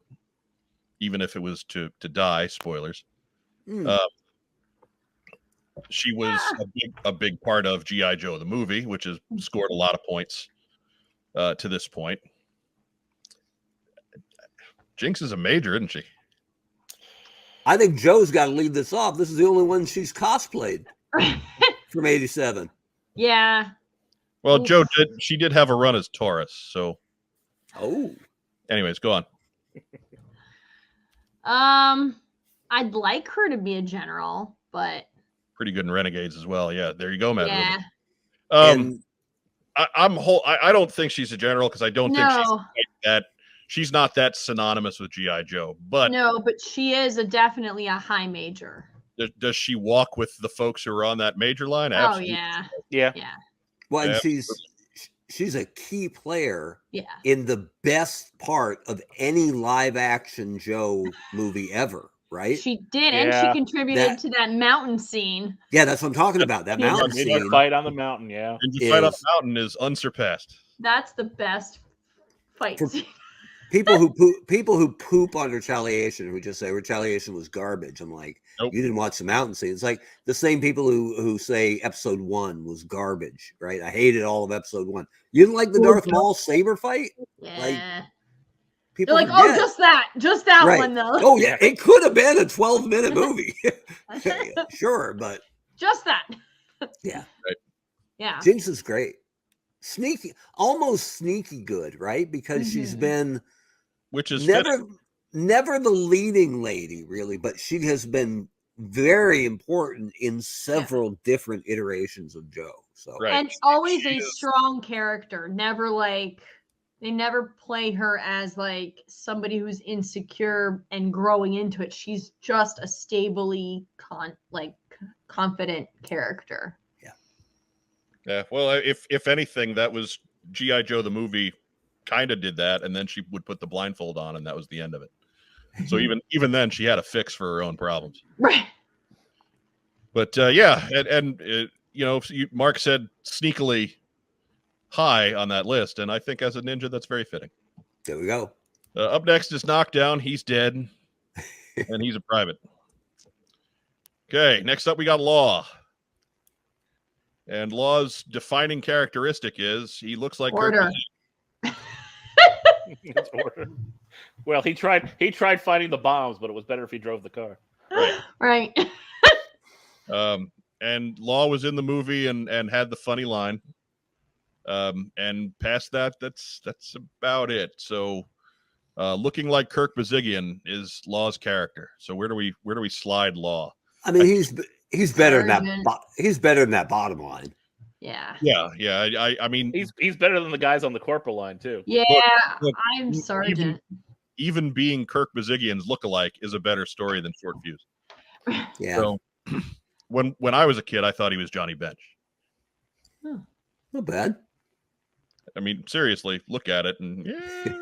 even if it was to die. Spoilers. She was a big part of G.I. Joe the movie, which has scored a lot of points to this point. Jinx is a major, isn't she? I think Joe's got to lead this off. This is the only one she's cosplayed from '87. Yeah. Well, Oof. Joe did have a run as Taurus. So, Oh, anyways, go on. I'd like her to be a general, but Pretty good in Renegades as well. Yeah, there you go, Matt. yeah. and I don't think she's a general because I don't think she's No, like that. She's not that synonymous with G.I. Joe. But no, but she is definitely a high major. does she walk with the folks who are on that major line? Oh Absolutely. yeah, Yeah. yeah, well, and Yeah. she's a key player yeah. in the best part of any live action Joe movie ever, right? She did, and Yeah. she contributed to that mountain scene. Yeah, that's what I'm talking about. That Yeah, mountain Ninja scene. fight on the mountain, yeah. And you fight on Is- the mountain is unsurpassed. That's the best fight For- scene. People who poop on Retaliation, who just say Retaliation was garbage. I'm like, Nope. you didn't watch the mountain scene. It's like the same people who say episode 1 was garbage, right? I hated all of episode 1. You didn't like the Darth Maul saber fight? Yeah. People They're like, forget. oh, just that Right. one though. Oh yeah, it could have been a 12-minute movie. Sure, but Just that. yeah. Yeah. Jinx is great. Sneaky, almost sneaky good, right? Because she's Mhm. been Which is fitting. never the leading lady, really, but she has been very important in several different iterations of Joe. So Right. And always She a is- strong character. Never like they never play her as like somebody who's insecure and growing into it. She's just a stably confident character. Yeah. Well, if anything, that was G.I. Joe the movie kind of did that, and then she would put the blindfold on, and that was the end of it. So even then, she had a fix for her own problems. Right. But yeah, and you know, Mark said sneakily high on that list, and I think as a ninja, that's very fitting. there we go. Up next is Knockdown. He's dead, and he's a private. Okay, next up we got Law. And Law's defining characteristic is he looks like Kirk Order. It's order. Well, he tried finding the bombs, but it was better if he drove the car. Right. Right. And Law was in the movie and had the funny line. And past that, that's about it. So looking like Kirk Bazigian is Law's character. So where do we slide Law? I mean, he's better than that. Sergeant. He's better than that bottom line. Yeah. Yeah. I mean, He's better than the guys on the corporal line too. Yeah. look, I'm Sergeant. even being Kirk Bazigian's lookalike is a better story than Short Fuse. Yeah, So when I was a kid, I thought he was Johnny Bench. not bad. I mean, seriously, look at it, and yeah,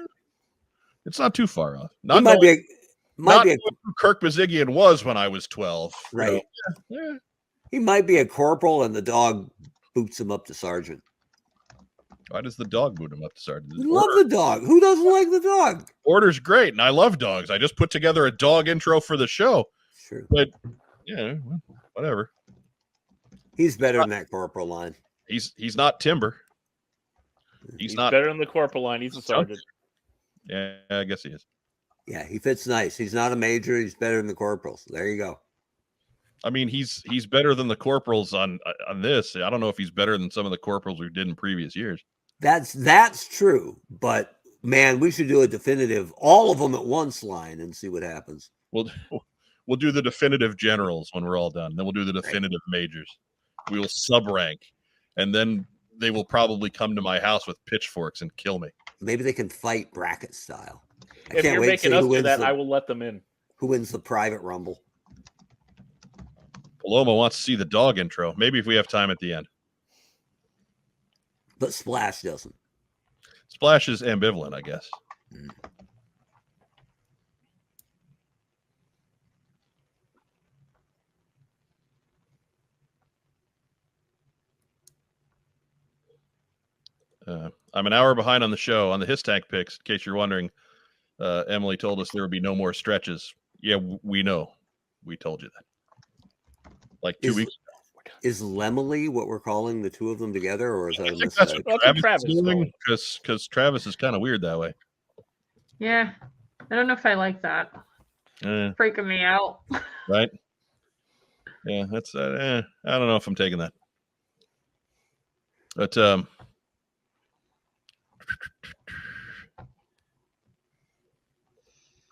it's not too far off. He Not might be knowing a who Kirk Bazigian was when I was 12. you right. know. Yeah. He might be a corporal, and the dog boots him up to sergeant. Why does the dog boot him up to start? We love the dog. Who doesn't like the dog? Order's great, and I love dogs. I just put together a dog intro for the show. Sure. But yeah, well, whatever. He's better than that corporal line. He's not timber. He's not better than the corporal line. He's a sergeant. Yeah, I guess he is. Yeah, he fits nice. He's not a major. He's better than the corporals. There you go. I mean, he's better than the corporals on this. I don't know if he's better than some of the corporals we did in previous years. That's true. But man, we should do a definitive, all of them at once line and see what happens. We'll do the definitive generals when we're all done. Then we'll do the definitive majors. We will sub rank, and then they will probably come to my house with pitchforks and kill me. Maybe they can fight bracket style. If you're making us do that, I will let them in. Who wins the private rumble? Paloma wants to see the dog intro. Maybe if we have time at the end. But Splash doesn't. Splash is ambivalent, I guess. I'm an hour behind on the show on the His Tank picks. In case you're wondering, Emily told us there would be no more stretches. Yeah, we know. We told you that. Like 2 weeks ago. Is Lemley what we're calling the two of them together, or is that I a think that's mistake? what Travis is doing, because Travis is kind of weird that way. Yeah. I don't know if I like that. Freaking me out. Right? Yeah, that's I don't know if I'm taking that. But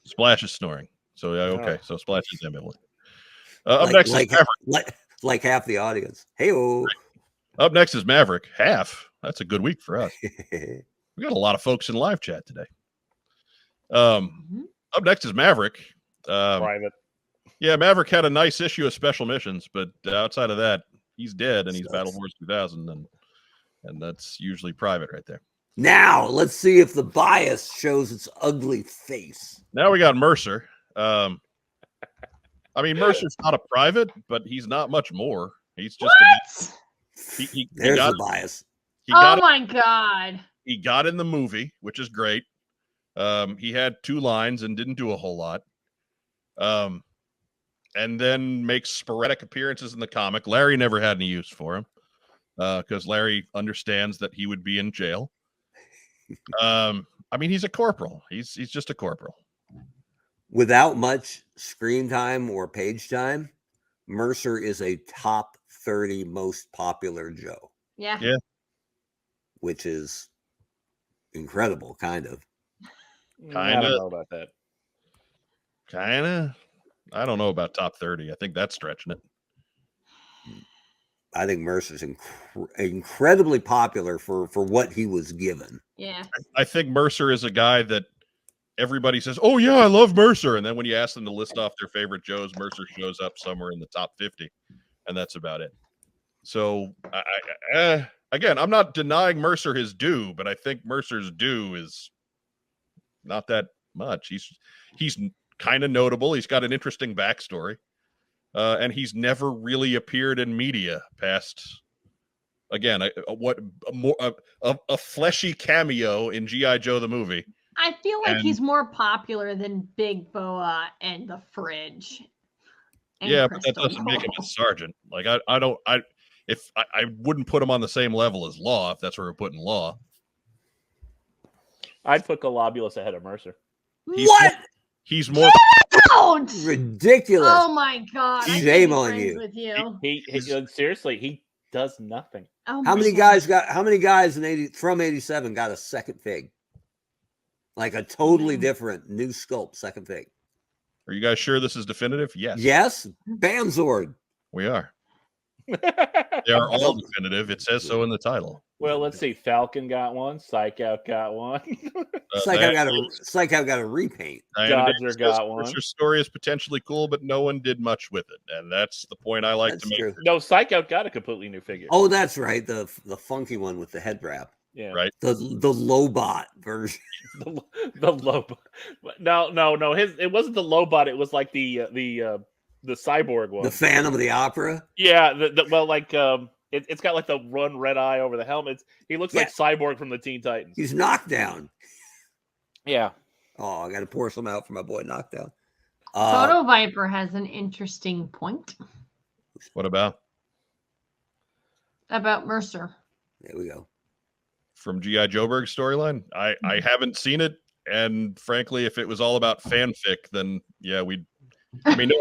Splash is snoring. So yeah, okay. So Splash is ambivalent. Up next is Maverick. Like half the audience. Hey-o. Up next is Maverick. Half. That's a good week for us. We got a lot of folks in live chat today. Up next is Maverick. Private. Yeah, Maverick had a nice issue of special missions, but outside of that, he's dead, and he's Battle Wars 2000, and that's usually private right there. Now, let's see if the bias shows its ugly face. Now we got Mercer. I mean, Mercer's not a private, but he's not much more. He's just There's the bias. My God. He got in the movie, which is great. He had 2 lines and didn't do a whole lot. And then makes sporadic appearances in the comic. Larry never had any use for him because Larry understands that he would be in jail. I mean, he's a corporal. He's just a corporal. Without much screen time or page time, Mercer is a top 30 most popular Joe. Yeah. Which is incredible, kind of. I don't know about that. Kind of. I don't know about top 30. I think that's stretching it. I think Mercer's incredibly popular for what he was given. Yeah. I think Mercer is a guy that everybody says, "Oh yeah, I love Mercer," and then when you ask them to list off their favorite Joes, Mercer shows up somewhere in the top 50, and that's about it. So, again, I'm not denying Mercer his due, but I think Mercer's due is not that much. He's kind of notable. He's got an interesting backstory, and he's never really appeared in media past. Again, a fleshy cameo in G.I. Joe the movie. I feel like he's more popular than Big Boa and the Fridge. Yeah, but that doesn't make him a sergeant. Like I wouldn't put him on the same level as Law if that's where we're putting Law. I'd put Globulus ahead of Mercer. He's more ridiculous. Oh my God! Shame on you. With you. He seriously, he does nothing. Oh how many guys from 87 got a second fig? Like a totally different new sculpt second fig. Are you guys sure this is definitive? Yes. Yes. Bamzord. We are. They are all definitive. It says so in the title. Well, let's see. Falcon got one. Psych Out got one. Psych Out got a repaint. Dodger got one. Your story is potentially cool, but no one did much with it, and that's the point I like to make. True. No, Psych Out got a completely new figure. Oh, that's right. The funky one with the head wrap. Yeah. Right. The Lobot version. the Lobot. No. It wasn't the Lobot. It was like the cyborg one. The Phantom of the Opera. Yeah. It's got like the run red eye over the helmet. He looks Yeah. like Cyborg from the Teen Titans. He's Knockdown. Yeah. Oh, I got to pour some out for my boy Knockdown. Photo Viper has an interesting point What about Mercer. There we go. from G.I. Joeberg's storyline? I haven't seen it, and frankly, if it was all about fanfic, then yeah, we'd. I mean,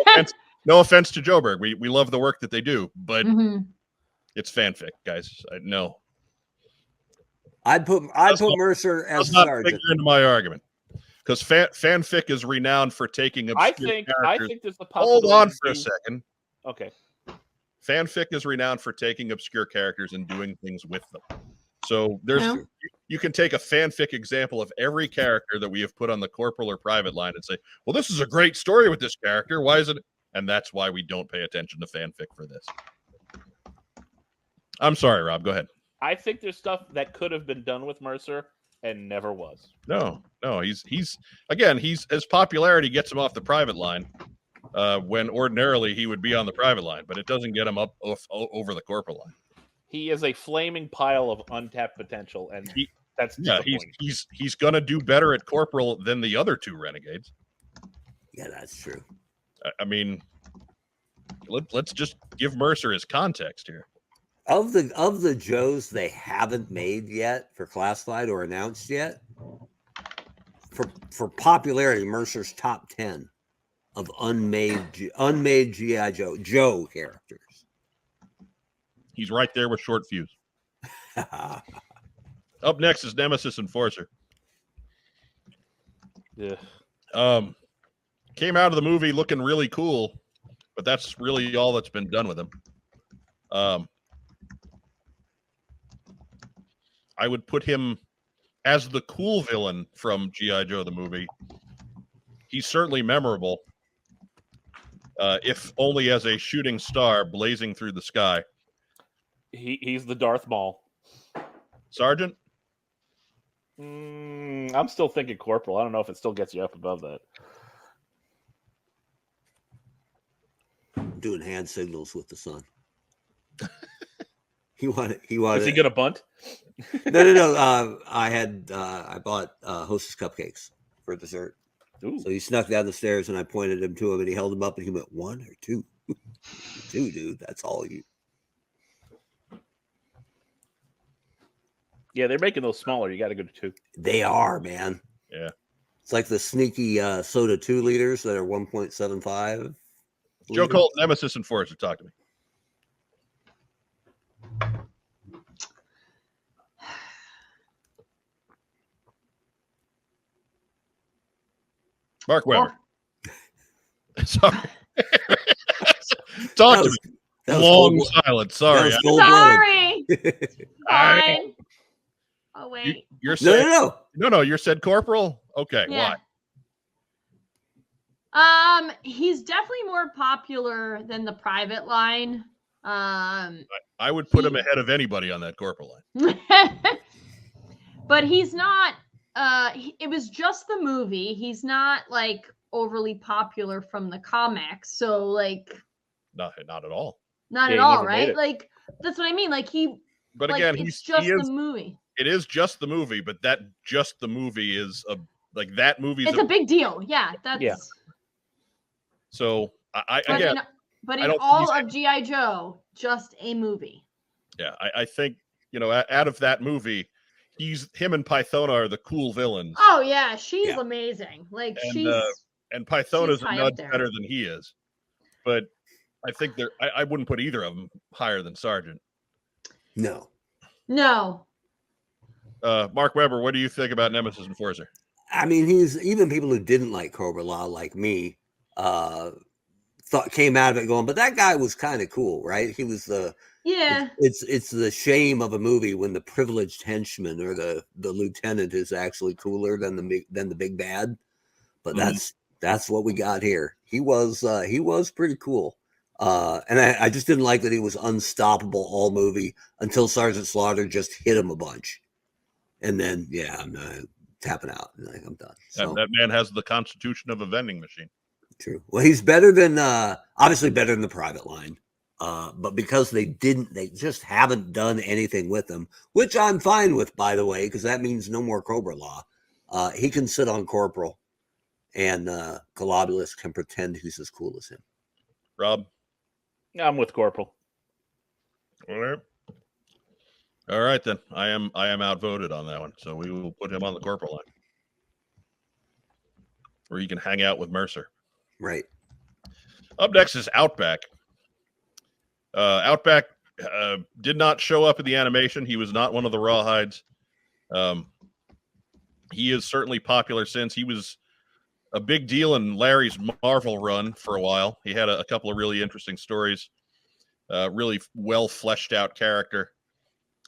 no offense to Joeberg, we love the work that they do, but it's fanfic, guys. No, I'd put Mercer as does not sergeant. figure into my argument because fanfic is renowned for taking obscure I characters. think there's the Hold possibility. on for a second. Okay. Fanfic is renowned for taking obscure characters and doing things with them. So you can take a fanfic example of every character that we have put on the corporal or private line and say, well, this is a great story with this character. Why is it? And that's why we don't pay attention to fanfic for this. I'm sorry, Rob. Go ahead. I think there's stuff that could have been done with Mercer and never was. No. He's his popularity gets him off the private line when ordinarily he would be on the private line, but it doesn't get him up over the corporal line. He is a flaming pile of untapped potential, and that's disappointing. He's gonna do better at corporal than the other two renegades. Yeah, that's true. I mean, let's just give Mercer his context here. Of the Joes they haven't made yet for classified or announced yet, for popularity, Mercer's top 10 of unmade G.I. Joe characters. He's right there with Short Fuse. Up next is Nemesis Enforcer. Yeah. Came out of the movie looking really cool, but that's really all that's been done with him. I would put him as the cool villain from G.I. Joe the movie. He's certainly memorable, if only as a shooting star blazing through the sky. He's the Darth Maul. Sergeant? I'm still thinking Corporal. I don't know if it still gets you up above that. Doing hand signals with the sun. He wanted. Is he gonna bunt? No. I bought Hostess cupcakes for dessert. Ooh. So he snuck down the stairs, and I pointed him to him, and he held them up, and he went, 1 or 2? 2, dude. That's all you. Yeah, they're making those smaller. You got to go to 2. They are, man. Yeah. It's like the sneaky soda 2 liters that are 1.75. Joe Colt, Nemesis Enforcer, talk to me. Mark Webber. Sorry. Talk to me. Long silence. Sorry. Sorry. Fine. Oh wait. You're saying No. You said Corporal. Okay. Yeah. Why? He's definitely more popular than the private line. I would put him ahead of anybody on that Corporal line. But he's not. It was just the movie. He's not like overly popular from the comics. So like. Not at all. Not at all, right? Like that's what I mean. Like he. But like, again, it's just the movie. It is just the movie, but that just the movie is that movie. It's a big deal. Yeah, that's. Yeah. So but in all of G.I. Joe, just a movie. Yeah, I think out of that movie, him and Pythona are the cool villains. Oh yeah, she's amazing. Like and Pythona's a nudge better than he is, but I think I wouldn't put either of them higher than Sergeant. No. Mark Webber, what do you think about Nemesis Enforcer? I mean, even people who didn't like Cobra Law, like me, came out of it going, but that guy was kind of cool, right? He was it's the shame of a movie when the privileged henchman or the lieutenant is actually cooler than the big bad. But that's what we got here. He was pretty cool. And I just didn't like that he was unstoppable all movie until Sergeant Slaughter just hit him a bunch. And then, I'm tapping out. Like, I'm done. So, that man has the constitution of a vending machine. True. Well, he's better than, obviously better than the private line. But because they just haven't done anything with him, which I'm fine with, by the way, because that means no more Cobra Law. He can sit on Corporal, and Globulus can pretend he's as cool as him. Rob? I'm with Corporal. All right, then. I am outvoted on that one, so we will put him on the Corporal line, where he can hang out with Mercer. Right. Up next is Outback. Outback did not show up in the animation. He was not one of the Rawhides. He is certainly popular since. He was a big deal in Larry's Marvel run for a while. He had a couple of really interesting stories, really well fleshed out character.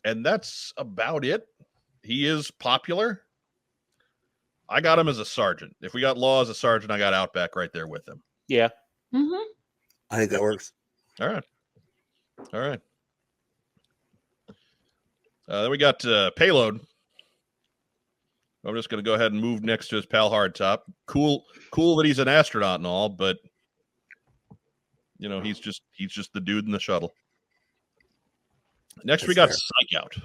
And that's about it. He is popular. I got him as a sergeant. If we got Law as a sergeant, I got Outback right there with him. Yeah. Mm-hmm. I think that works. All right. Then we got Payload. I'm just going to go ahead and move next to his pal Hardtop. Cool that he's an astronaut and all, but he's just the dude in the shuttle. Next, we got Psych Out.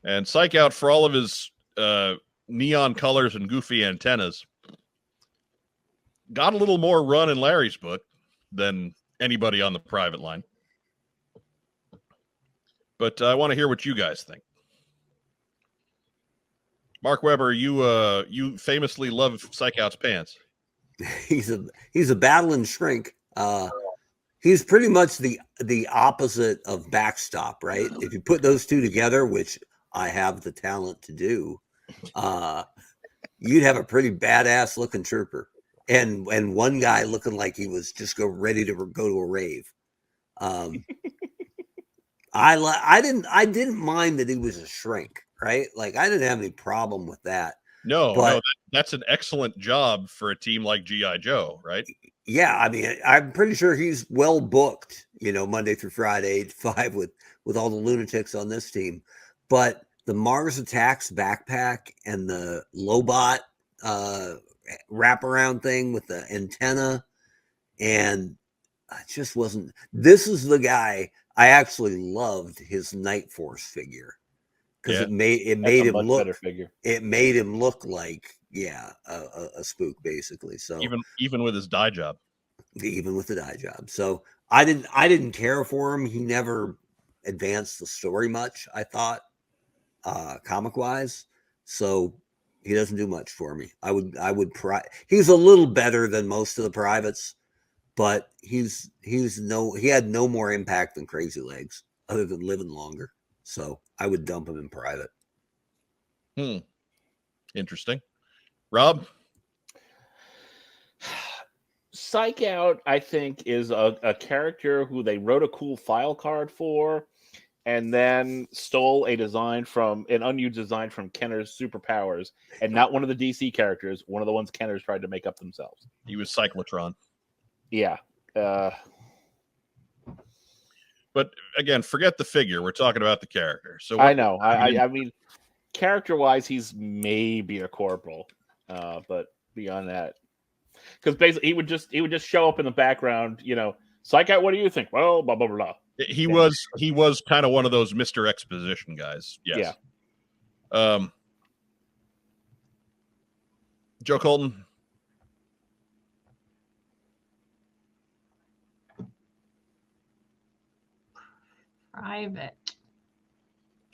And Psych Out, for all of his neon colors and goofy antennas, got a little more run in Larry's book than anybody on the private line. But I want to hear what you guys think. Mark Weber, you famously love Psych Out's pants. He's a battling shrink. He's pretty much the opposite of Backstop, right? If you put those two together, which I have the talent to do, you'd have a pretty badass looking trooper, and one guy looking like he was just ready to go to a rave. I didn't mind that he was a shrink, right? Like I didn't have any problem with that. No, that's an excellent job for a team like G.I. Joe, right? Yeah, I mean, I'm pretty sure he's well booked, Monday through Friday, 8 to 5 with all the lunatics on this team. But the Mars Attacks backpack and the Lobot wraparound thing with the antenna, and it just wasn't. This is the guy I actually loved his Night Force figure because it made him look better figure. It made him look like a spook basically. So even with his dye job, even with the dye job. So I didn't care for him. He never advanced the story much, I thought, comic wise. So he doesn't do much for me. He's a little better than most of the privates, but he had no more impact than Crazy Legs other than living longer. So I would dump him in private. Interesting. Rob? Psych Out, I think, is a character who they wrote a cool file card for and then stole an unused design from Kenner's Superpowers, and not one of the DC characters, one of the ones Kenner's tried to make up themselves. He was Cyclotron. Yeah. But again, forget the figure. We're talking about the character. So I know. I mean, character-wise, he's maybe a Corporal, but beyond that, because basically he would just show up in the background. Psych Out. What do you think? Well, blah blah blah. He was kind of one of those Mr. Exposition guys. Yes. Yeah. Joe Colton. Private.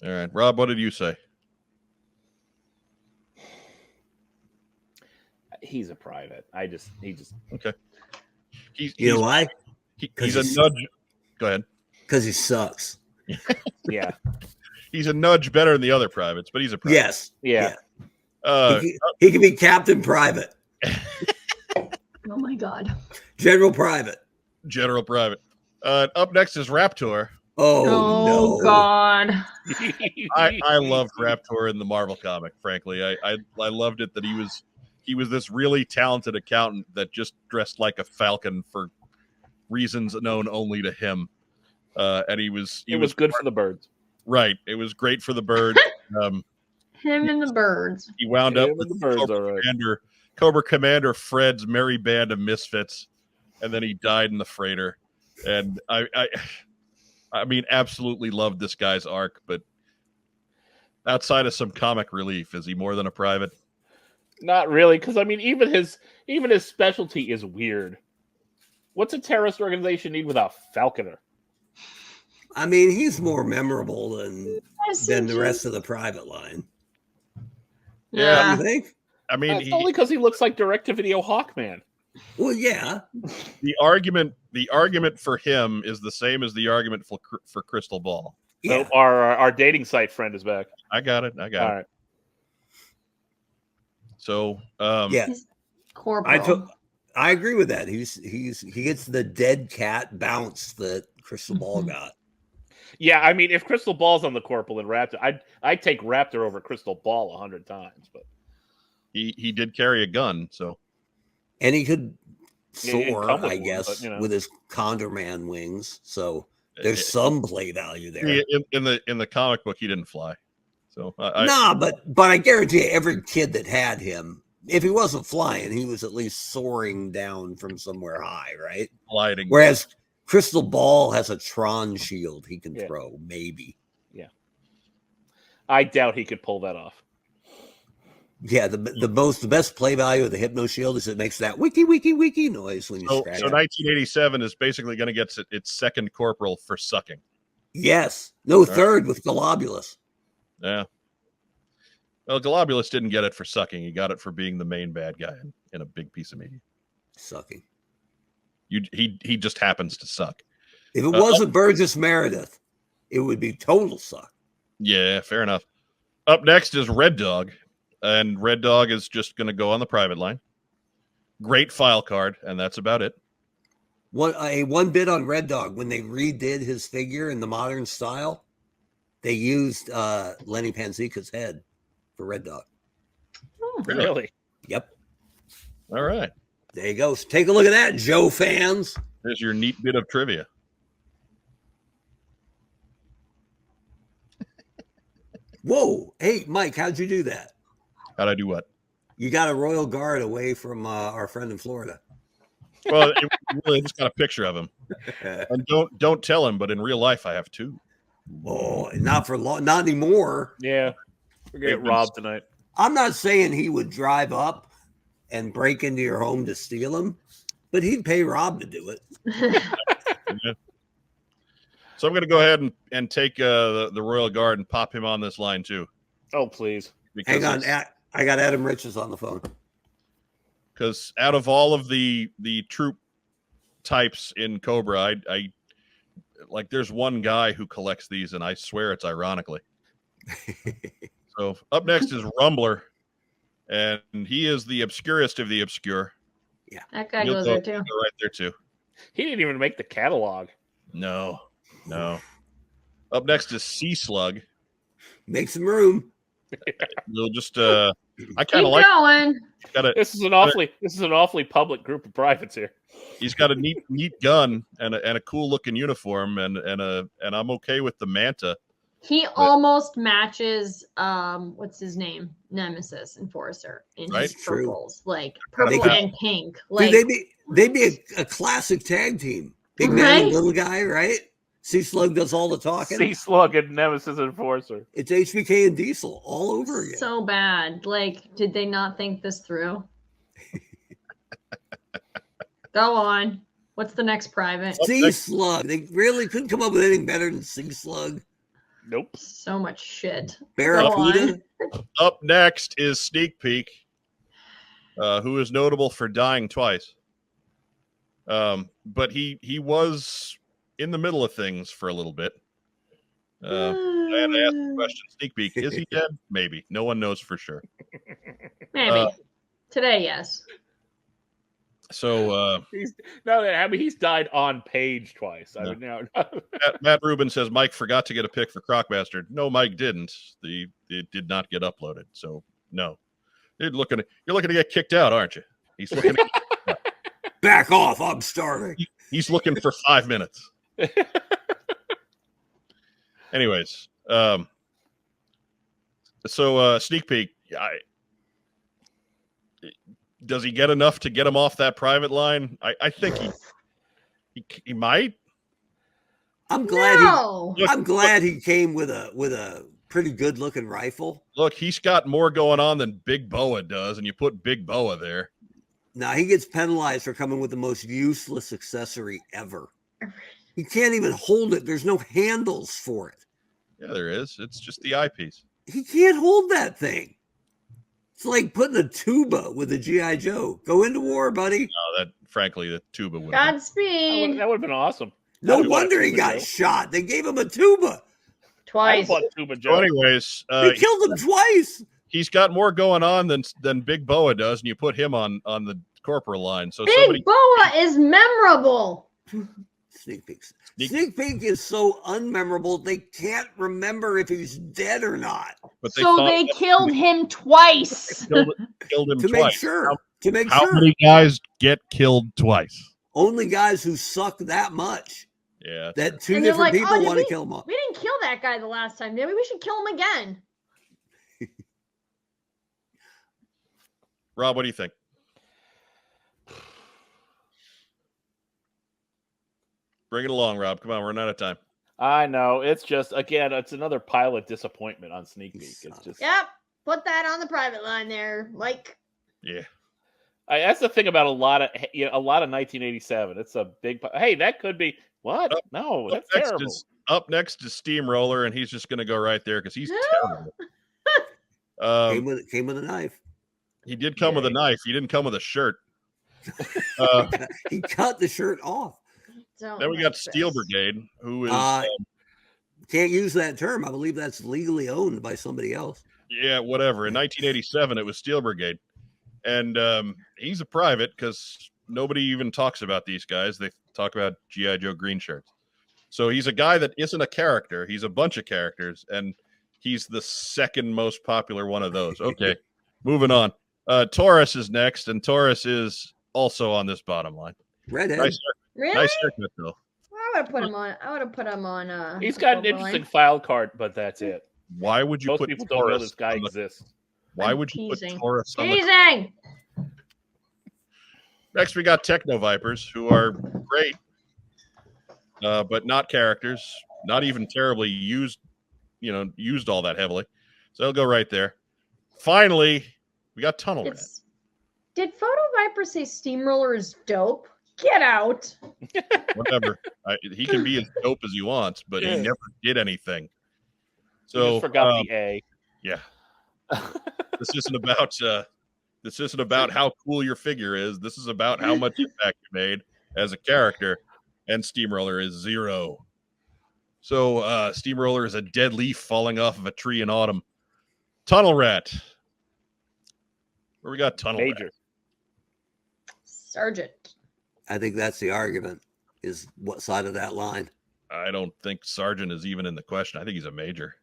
All right, Rob. What did you say? He's a private. He just okay. You know why? He's a nudge. Go ahead. Because he sucks. Yeah. He's a nudge better than the other privates, but he's a private. Yes. Yeah. He can be Captain Private. Oh my God. General Private. Up next is Raptor. Oh no. God. I loved Raptor in the Marvel comic, frankly. I loved it that he was this really talented accountant that just dressed like a falcon for reasons known only to him. And he was good for the birds. Right. It was great for the birds. Him and the birds. He wound up with the birds, Cobra Commander Fred's merry band of misfits, and then he died in the freighter. And I mean, absolutely loved this guy's arc, but outside of some comic relief, is he more than a private? Not really, because I mean, even his specialty is weird. What's a terrorist organization need without Falconer? I mean, he's more memorable than the rest of the private line. Yeah. What do you think? I mean, It's only because he looks like direct-to-video Hawkman. Well, yeah. The argument for him is the same as the argument for Crystal Ball. Yeah. Oh, our dating site friend is back. I got it. All it. right. So, Yeah. Corporal. I agree with that. He gets the dead cat bounce that Crystal Ball got. Yeah, I mean, if Crystal Ball's on the Corporal and Raptor, I'd take Raptor over Crystal Ball 100 times. But he did carry a gun, so. And he could Yeah, soar, come with I one, guess, but, you know. with his Condor Man wings. So there's some play value there. In the comic book, he didn't fly. So but I guarantee you, every kid that had him, if he wasn't flying, he was at least soaring down from somewhere high, right? gliding. Whereas Crystal Ball has a Tron shield he can Yeah. throw, maybe. I doubt he could pull that off. Yeah, the best play value of the Hypno Shield is it makes that wiki noise when you So scratch it. 1987 is basically going to get its second Corporal for sucking. Yes. No, third with Globulus. Yeah. Well, Globulus didn't get it for sucking. He got it for being the main bad guy in a big piece of media. Sucking. He just happens to suck. If it wasn't Burgess Meredith, it would be total suck. Yeah, fair enough. Up next is Red Dog, and Red Dog is just going to go on the private line. Great file card, and that's about it. One bit on Red Dog, when they redid his figure in the modern style, they used Lenny Panzica's head for Red Dog. Oh, Really? Yep. All right. There you go. Take a look at that, Joe fans. There's your neat bit of trivia. Whoa. Hey, Mike, how'd you do that? How'd I do what? You got a Royal Guard away from our friend in Florida. Well, it really just got a picture of him. And don't tell him, but in real life, I have two. Oh, not for long, not anymore. Yeah. We're going to get robbed tonight. I'm not saying he would drive up and break into your home to steal them, but he'd pay Rob to do it. Yeah. So I'm going to go ahead and take the Royal Guard and pop him on this line too. Oh, please. Because Hang on, I got Adam Riches on the phone. Because out of all of the troop types in Cobra, I like there's one guy who collects these, and I swear it's ironically. So up next is Rumbler, and he is the obscurest of the obscure. that guy He'll goes go- there too. he'll go right there too. He didn't even make the catalog. No. Up next is Sea Slug. Make some room. We'll just I kind Keep of like going. This is an awfully public group of privates here. he's got a neat gun and a cool looking uniform and I'm okay with the manta. He almost matches what's his name? Nemesis Enforcer in Right? his True. purples. Like purple could- and pink. Like Dude, they'd be a classic tag team. Big man and Right? little guy, right? Sea Slug does all the talking. Sea Slug and Nemesis Enforcer. It's HBK and Diesel all over again. so bad. Like, did they not think this through? Go on. What's the next private? Sea Slug. They really couldn't come up with anything better than Sea Slug. Nope. So much shit. Barracuda. Up next is Sneak Peek, who is notable for dying twice. But he was in the middle of things for a little bit. I had to ask the question, Sneak Peek, is he dead? Maybe. No one knows for sure. Maybe. Today, yes. So he's died on page twice. I mean, no. Matt Rubin says Mike forgot to get a pick for Crockbastard. No, Mike didn't. It did not get uploaded. So no. You're looking to get kicked out, aren't you? He's looking Back off. I'm starving. he's looking for 5 minutes. Anyways, so Sneak Peek, does he get enough to get him off that private line? I think he might. I'm glad No. I'm glad he came with a pretty good looking rifle. Look, he's got more going on than Big Boa does, and you put Big Boa there. Now he gets penalized for coming with the most useless accessory ever. He can't even hold it. There's no handles for it. Yeah, there is. It's just the eyepiece. He can't hold that thing. It's like putting a tuba with a GI Joe. Go into war, buddy. No, that frankly, the tuba would. Godspeed. That would have been awesome. No I would've bought a wonder he tuba got Joe. shot. They gave him a tuba. I Twice. bought Tuba So Joe. anyways, They killed him twice. he's got more going on than Big Boa does, and you put him on the corporal line. So Big somebody Boa is memorable. Sneak peeks. Sneak peek is so unmemorable. They can't remember if he's dead or not. but So thought they that killed him twice. killed him To make twice. sure. To make How sure. many guys get killed twice? Only guys who suck that much Yeah. that two And they're different like, people "Oh, did want to we- kill him off. We didn't kill that guy the last time. Maybe we should kill him again. Rob, what do you think? Bring it along, Rob. Come on, we're running out of time. I know. It's just, again, it's another pilot disappointment on Sneak Peek. It's just, Yep. Put that on the private line there. Like, Yeah. that's the thing about a lot of 1987. It's a big. Hey, that could be what? No, that's terrible. Up next is Steamroller, and he's just going to go right there because he's terrible. Came with a knife. He did come with a knife. He didn't come with a shirt. Uh, He cut the shirt off. don't then we like got this. Steel Brigade, who is Can't use that term. I believe that's legally owned by somebody else. yeah, whatever. In 1987, it was Steel Brigade, and he's a private because nobody even talks about these guys. They talk about GI Joe green shirts. So he's a guy that isn't a character. He's a bunch of characters, and he's the second most popular one of those. Okay, moving on. Taurus is next, and Taurus is also on this bottom line. Redhead. Really? Nice haircut, though. I would have put him on. I would have put him on. He's got an Purple interesting Line. file card, but that's it. Why would you Most put people don't know Taurus this guy on the- exists. Why I'm would you put teasing. Taurus on the Teasing. Next, we got Techno Vipers, who are great, but not characters, not even terribly used all that heavily. So they'll go right there. Finally, we got Tunnel Rat. Did Photo Viper say Steamroller is dope? Get out. Whatever. He can be as dope as he wants, but he Yeah. never did anything. You So just forgot the A. yeah, this isn't about how cool your figure is. This is about how much impact you made as a character, and Steamroller is 0. So Steamroller is a dead leaf falling off of a tree in autumn. Tunnel Rat. Where we got Tunnel Major. Rat? Sergeant. I think that's the argument, is what side of that line. I don't think Sergeant is even in the question. I think he's a major.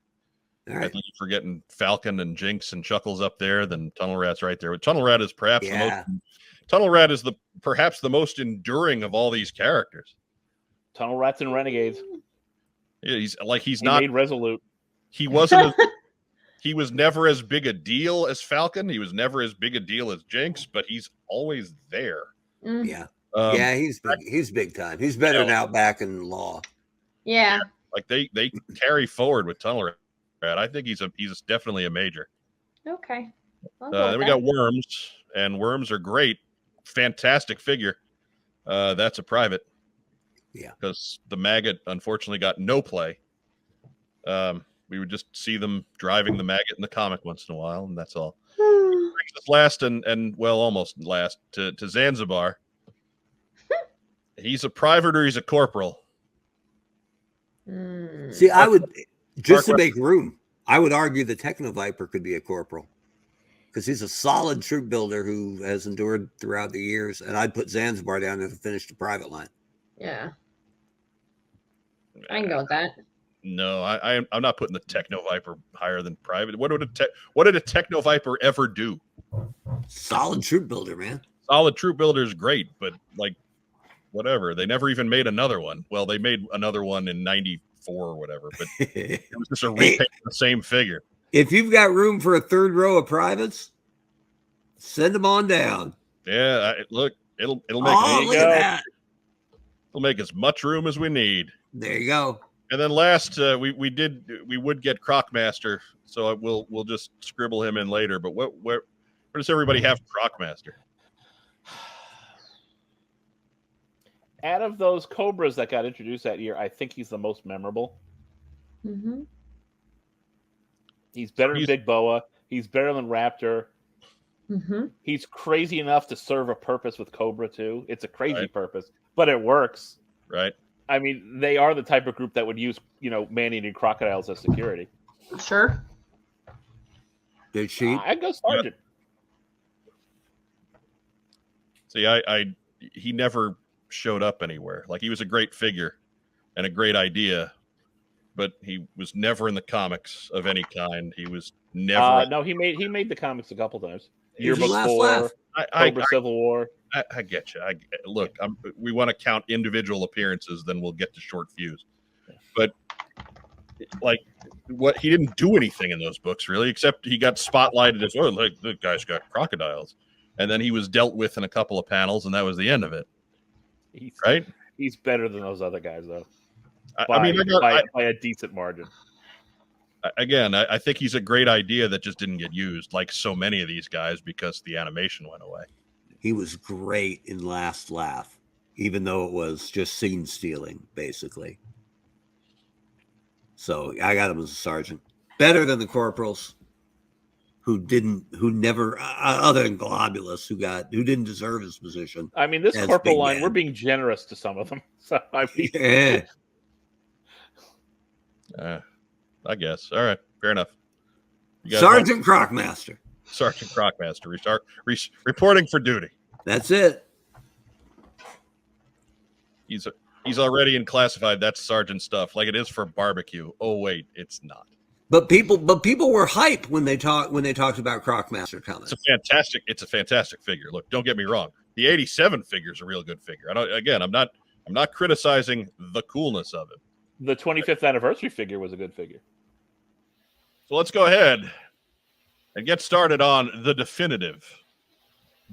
All I right. think if we're getting Falcon and Jinx and Chuckles up there, then Tunnel Rat's right there. But Tunnel Rat is perhaps Yeah. Tunnel Rat is perhaps the most enduring of all these characters. Tunnel Rats and Renegades. Yeah, he's He not. made Resolute. He wasn't. He was never as big a deal as Falcon. He was never as big a deal as Jinx, but he's always there. Mm, Yeah. Um, Yeah, he's big time. He's better than Outback and Law. yeah. Like they carry forward with Tunnel Rat. I think he's definitely a major. Okay. I'll go Then with we that. got Worms, and Worms are great, fantastic figure. That's a private. Yeah. Because the Maggot unfortunately got no play. We would just see them driving the Maggot in the comic once in a while, and that's all. Brings us last and well, almost last to Zanzibar. He's a private or he's a corporal. Mm. See, I would, just to Mark- make room, I would argue the Techno Viper could be a corporal because he's a solid troop builder who has endured throughout the years. And I'd put Zanzibar down there to finish the private line. Yeah. I can go with that. No, I'm not putting the Techno Viper higher than private. What did a Techno Viper ever do? Solid troop builder, man. Solid troop builder is great, but like whatever. They never even made another one. Well, they made another one in '94 or whatever, but it was just a repaint of the same figure. If you've got room for a third row of privates, send them on down. Yeah, look, it'll make Oh, you look go. at that. it'll make as much room as we need. There you go. And then last, we would get Crocmaster, so we'll just scribble him in later. But where does everybody have Crocmaster? Out of those Cobras that got introduced that year, I think he's the most memorable. Mm-hmm. He's better than Big Boa. He's better than Raptor. Mm-hmm. He's crazy enough to serve a purpose with Cobra too. It's a crazy purpose, but it works. Right. I mean, they are the type of group that would use, man-eating crocodiles as security. Sure. Did she? I'd go Sergeant. See, he never showed up anywhere. Like, he was a great figure and a great idea, but he was never in the comics of any kind. He was never. No, he made the comics a couple times. He was Yearbook last 4, laugh. Cobra Civil War. I get you. Look, we want to count individual appearances, then we'll get to short fuse. But like, he didn't do anything in those books really, except he got spotlighted as, like, the guy's got crocodiles, and then he was dealt with in a couple of panels, and that was the end of it. Right? He's better than those other guys, though. By a decent margin. Again, I think he's a great idea that just didn't get used, like so many of these guys, because the animation went away. He was great in Last Laugh, even though it was just scene stealing, basically. So I got him as a sergeant. Better than the corporals, who never, other than Globulus, who didn't deserve his position. I mean, this corporal line, we're being generous to some of them. So I mean, I guess. All right, fair enough. Sergeant Crocmaster. Sergeant Crocmaster, reporting for duty. That's it. He's already in classified. That's sergeant stuff, like it is for barbecue. Oh wait, it's not. But people were hype when they talked about Crocmaster coming. It's a fantastic figure. Look, don't get me wrong. The 87 figure is a real good figure. I'm not criticizing the coolness of it. The 25th anniversary figure was a good figure. So let's go ahead and get started on the definitive.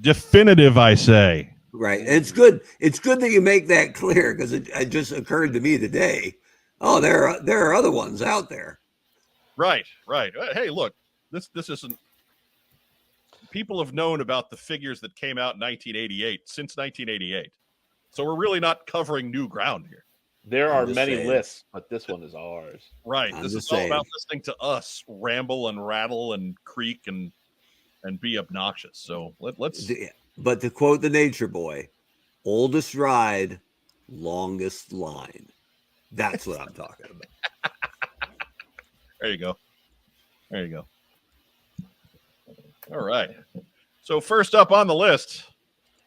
Definitive, I say. Right. It's good. It's good that you make that clear, because it just occurred to me today. Oh, there are other ones out there. Right. Hey, look, this isn't. People have known about the figures that came out in 1988 since 1988, so we're really not covering new ground here. There are many lists, but this one is ours. Right. This is all about listening to us ramble and rattle and creak and be obnoxious. So let's. But to quote the Nature Boy, oldest ride, longest line. That's what I'm talking about. There you go. All right. So first up on the list.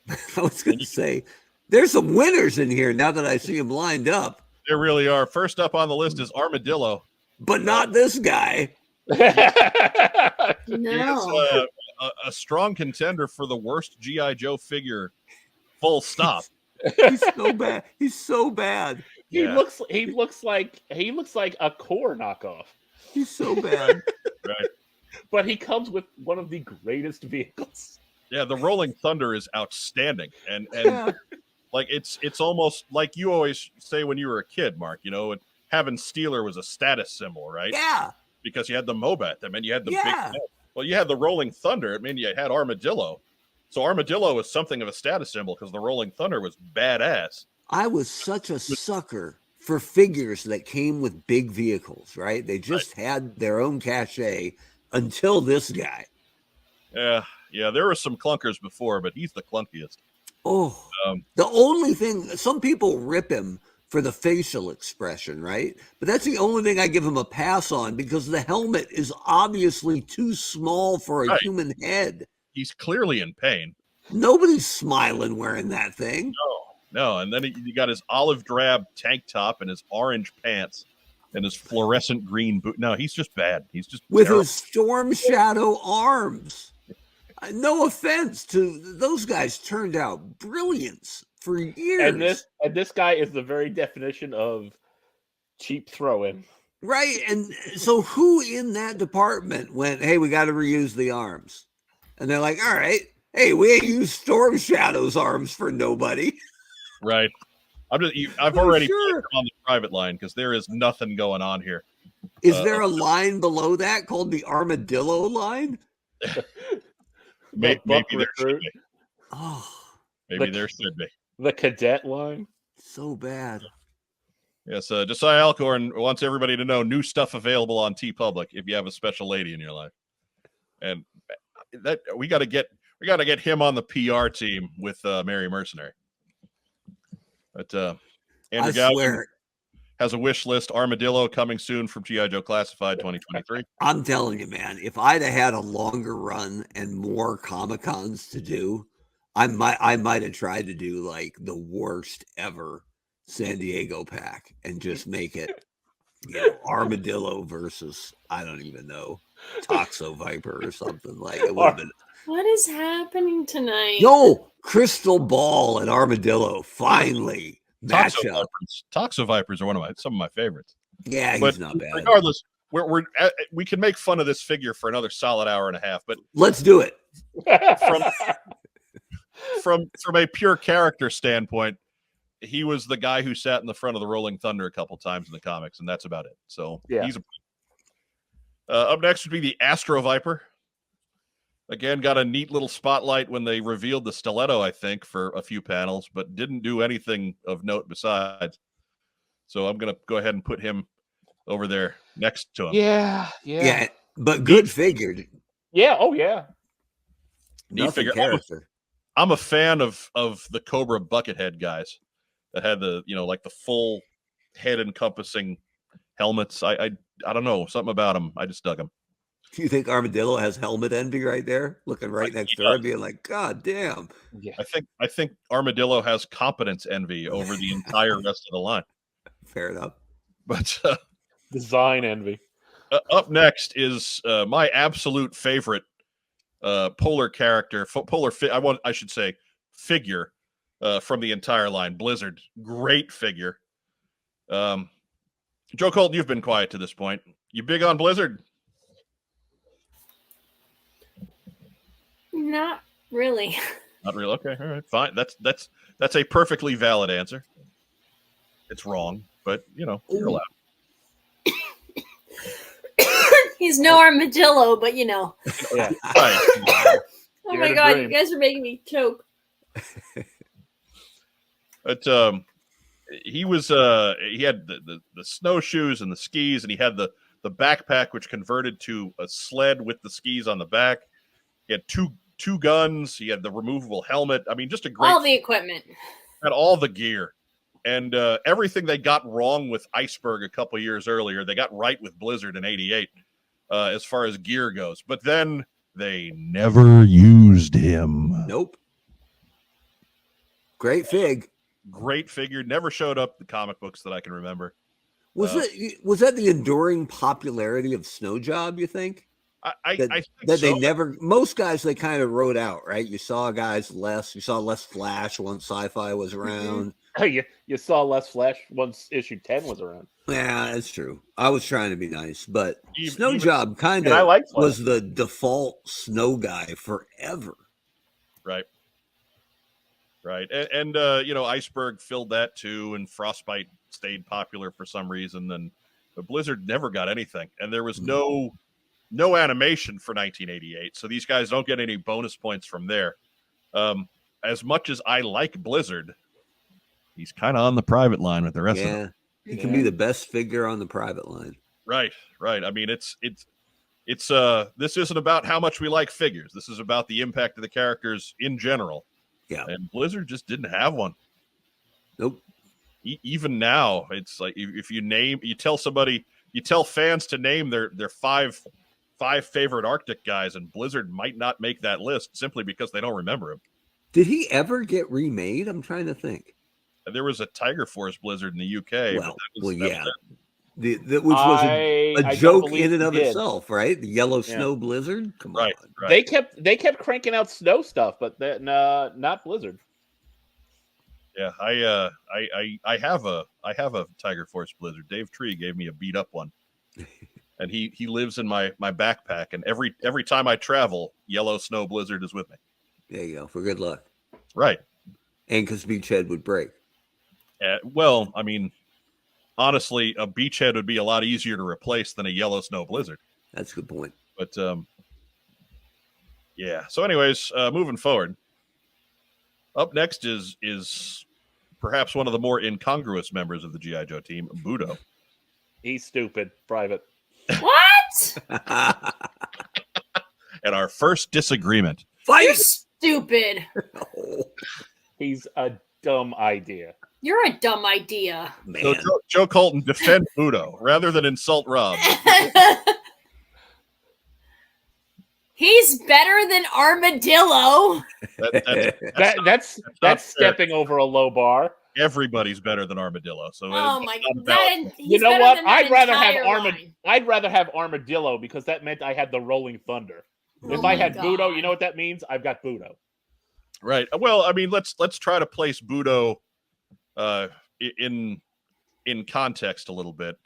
I was going to say, there's some winners in here now that I see them lined up. There really are. First up on the list is Armadillo. But not this guy. No. A strong contender for the worst G.I. Joe figure, full stop. He's so bad. He's so bad. He looks like a core knockoff. He's so bad. Right. But he comes with one of the greatest vehicles. Yeah, the Rolling Thunder is outstanding. And like it's almost like you always say when you were a kid, Mark, and having Steeler was a status symbol, right? Yeah. Because you had the Mobat, that meant you had the big head. Well, you had the Rolling Thunder, it meant you had Armadillo. So Armadillo was something of a status symbol because the Rolling Thunder was badass. I was such a sucker for figures that came with big vehicles, right? They just had their own cachet until this guy. Yeah, there were some clunkers before, but he's the clunkiest. Oh, the only thing, some people rip him for the facial expression, right? But that's the only thing I give him a pass on, because the helmet is obviously too small for a human head. He's clearly in pain. Nobody's smiling wearing that thing. No. And then he got his olive drab tank top and his orange pants and his fluorescent green boot. No, he's just bad. He's just with terrible. His Storm Shadow arms. No offense to those guys, turned out brilliance for years. And this guy is the very definition of cheap throw-in. Right. And so who in that department went, hey, we got to reuse the arms? And they're like, all right, hey, we ain't used Storm Shadow's arms for nobody. Right. I've Oh, already sure. put him on the private line because there is nothing going on here. Is there a line below that called the armadillo line? Maybe buck there should recruit. be. Oh, Maybe there should be. The cadet line. so bad. Yes, Josiah Alcorn wants everybody to know new stuff available on TeePublic if you have a special lady in your life, and that we got to get him on the PR team with Mary Mercenary. But Andrew I Gowan swear, has a wish list: Armadillo coming soon from G.I. Joe Classified 2023. I'm telling you, man, if I'd have had a longer run and more Comic-Cons to do, I might have tried to do like the worst ever San Diego pack and just make it, Armadillo versus, I don't even know, Toxo Viper or something. Like it would have been. What is happening tonight? Yo, Crystal Ball and Armadillo finally match up. Toxo Vipers are some of my favorites. Yeah, But he's not bad. regardless, we can make fun of this figure for another solid hour and a half. But Let's do it. from a pure character standpoint, he was the guy who sat in the front of the Rolling Thunder a couple times in the comics, and that's about it. So Yeah. he's up next would be the Astro Viper. Again, got a neat little spotlight when they revealed the stiletto, I think, for a few panels, but didn't do anything of note besides. So I'm going to go ahead and put him over there next to him. Yeah, but good figured. Yeah. Oh, yeah. Neat Nothing figure. character. I'm a fan of the Cobra Buckethead guys that had the like the full head encompassing helmets. I don't know, something about them. I just dug them. You think Armadillo has helmet envy right there, looking right next to her, being like, "God damn." Yeah. I think Armadillo has competence envy over the entire rest of the line. Fair enough. But Design envy. up next is my absolute favorite polar character, figure from the entire line. Blizzard, great figure. Joe Colton, you've been quiet to this point. You big on Blizzard? Not really. Not really. Okay, all right, fine. That's a perfectly valid answer. It's wrong, but you're allowed. He's no armadillo, but Yeah. Right. Oh You're my in a god, dream. you guys are making me choke. But he was he had the snowshoes and the skis, and he had the backpack which converted to a sled with the skis on the back. He had two guns. He had the removable helmet. I mean, just a great. All the equipment. Had all the gear, and everything they got wrong with Iceberg a couple years earlier, they got right with Blizzard in '88 as far as gear goes. But then they never used him. Nope. Great fig. Great figure. Never showed up in the comic books that I can remember. Was that the enduring popularity of Snow Job, you think? I think That so. they never, most guys they kind of wrote out, right? You saw less Flash once Sci-Fi was around. You saw less Flash once issue 10 was around. Yeah, that's true. I was trying to be nice, but Even- Snow Job kind And I of like Flash. was the default snow guy forever. Right. And Iceberg filled that too, and Frostbite stayed popular for some reason, but Blizzard never got anything, and there was no animation for 1988, so these guys don't get any bonus points from there. As much as I like Blizzard, he's kind of on the private line with the rest of them. Yeah, he can be the best figure on the private line. Right. I mean, it's this isn't about how much we like figures. This is about the impact of the characters in general. Yeah. And Blizzard just didn't have one. Nope. Even now, it's like if you tell fans to name their five favorite Arctic guys, and Blizzard might not make that list simply because they don't remember him. Did he ever get remade? I'm trying to think. There was a Tiger Force Blizzard in the UK. Well, but that was yeah. it. Which was I a don't joke believe in and he of did. itself, right? The Yellow Snow Blizzard. Come Right. on. They kept cranking out snow stuff, but not Blizzard. Yeah, I have a Tiger Force Blizzard. Dave Tree gave me a beat up one, and he lives in my backpack. And every time I travel, Yellow Snow Blizzard is with me. There you go. For good luck. Right. And because Beachhead would break. Well, I mean, honestly, a beachhead would be a lot easier to replace than a yellow snow blizzard. That's a good point. But yeah. So, anyways, moving forward, up next is perhaps one of the more incongruous members of the GI Joe team, Budo. He's stupid. Private. What? And our first disagreement. You're stupid. He's a dumb idea. You're a dumb idea. Man. So Joe Colton, defend Budo rather than insult Rob. He's better than Armadillo. That's stepping over a low bar. Everybody's better than Armadillo. So Oh my god! You know what? I'd rather have Armadillo because that meant I had the Rolling Thunder. If I had Budo, you know what that means? I've got Budo. Right. Well, I mean, let's try to place Budo in context a little bit.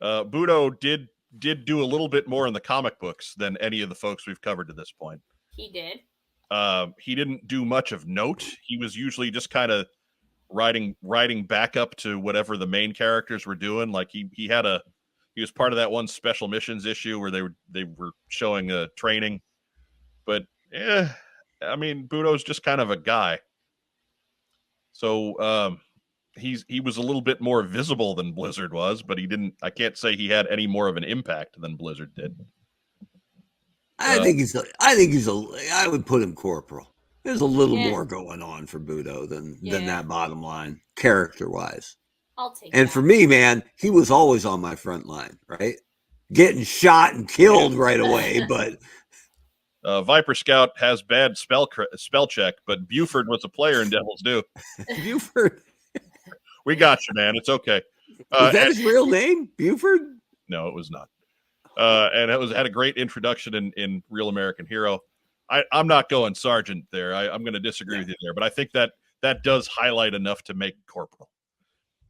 Budo did do a little bit more in the comic books than any of the folks we've covered to this point. He did. He didn't do much of note. He was usually just kind of riding back up to whatever the main characters were doing. Like he was part of that one special missions issue where they were showing training. But I mean, Budo's just kind of a guy. So he was a little bit more visible than Blizzard was, but I can't say he had any more of an impact than Blizzard did. I would put him corporal. There's a little more going on for Budo than that bottom line, character-wise. I'll take And that. for me, man, he was always on my front line, right? Getting shot and killed right away, but Viper Scout has bad spell check, but Buford was a player in Devil's Due. Buford. We got you, man. It's okay. Is that his real name, Buford? No, it was not. And it had a great introduction in Real American Hero. I'm not going sergeant there. I'm going to disagree with you there, but I think that does highlight enough to make corporal.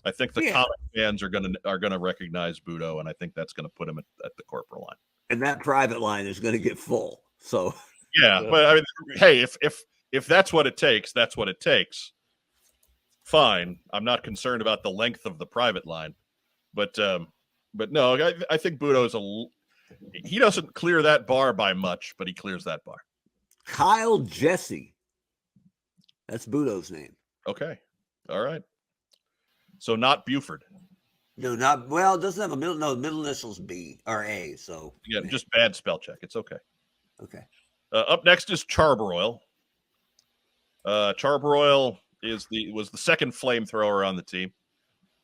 I think the comic fans are going to recognize Budo, and I think that's going to put him at the corporal line. And that private line is going to get full. So yeah, but I mean, hey, if that's what it takes, that's what it takes. Fine. I'm not concerned about the length of the private line, but no, I think Budo's he doesn't clear that bar by much, but he clears that bar. Kyle Jesse. That's Budo's name. Okay. All right. So not Buford. No, it doesn't have a middle. No, middle initials B or A. So yeah, just bad spell check. It's okay. Okay. Up next is Charbroil. Charbroil was the second flamethrower on the team.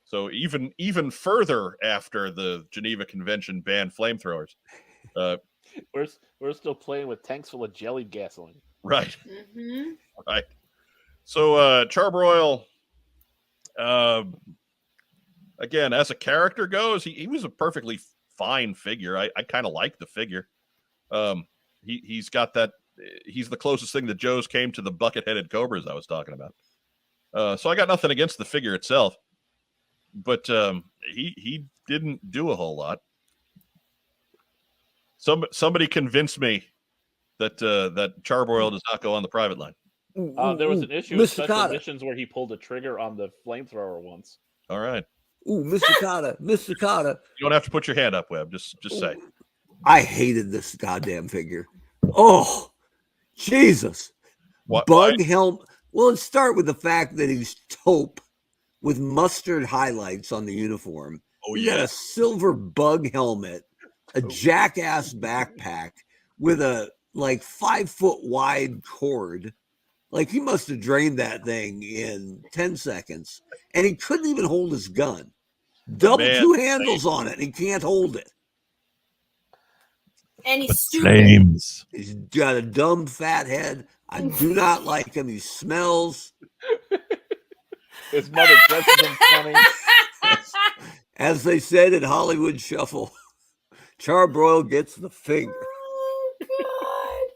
So even further after the Geneva Convention banned flamethrowers. We're still playing with tanks full of jellied gasoline. Right. Mm-hmm. Right. So Charbroil, again, as a character goes, he was a perfectly fine figure. I kind of like the figure. He's got that. He's the closest thing that Joe's came to the bucket-headed cobras I was talking about. So I got nothing against the figure itself, but he didn't do a whole lot. Somebody convinced me that Charbroil does not go on the private line. There was an issue with special missions where he pulled a trigger on the flamethrower once. All right. Ooh, Mr. Cotta. Mr. Cotta. You don't have to put your hand up, Webb. Just say. I hated this goddamn figure. Oh, Jesus. What? Bug helmet. Well, let's start with the fact that he's taupe with mustard highlights on the uniform. Oh, He got a silver bug helmet, a jackass backpack with a 5-foot wide cord. Like he must have drained that thing in 10 seconds. And he couldn't even hold his gun. Double two handles on it. And he can't hold it. And he's stupid. Flames. He's got a dumb fat head. I do not like him. He smells. His mother dresses him funny. As they said in Hollywood Shuffle, Charbroil gets the finger. Oh, God.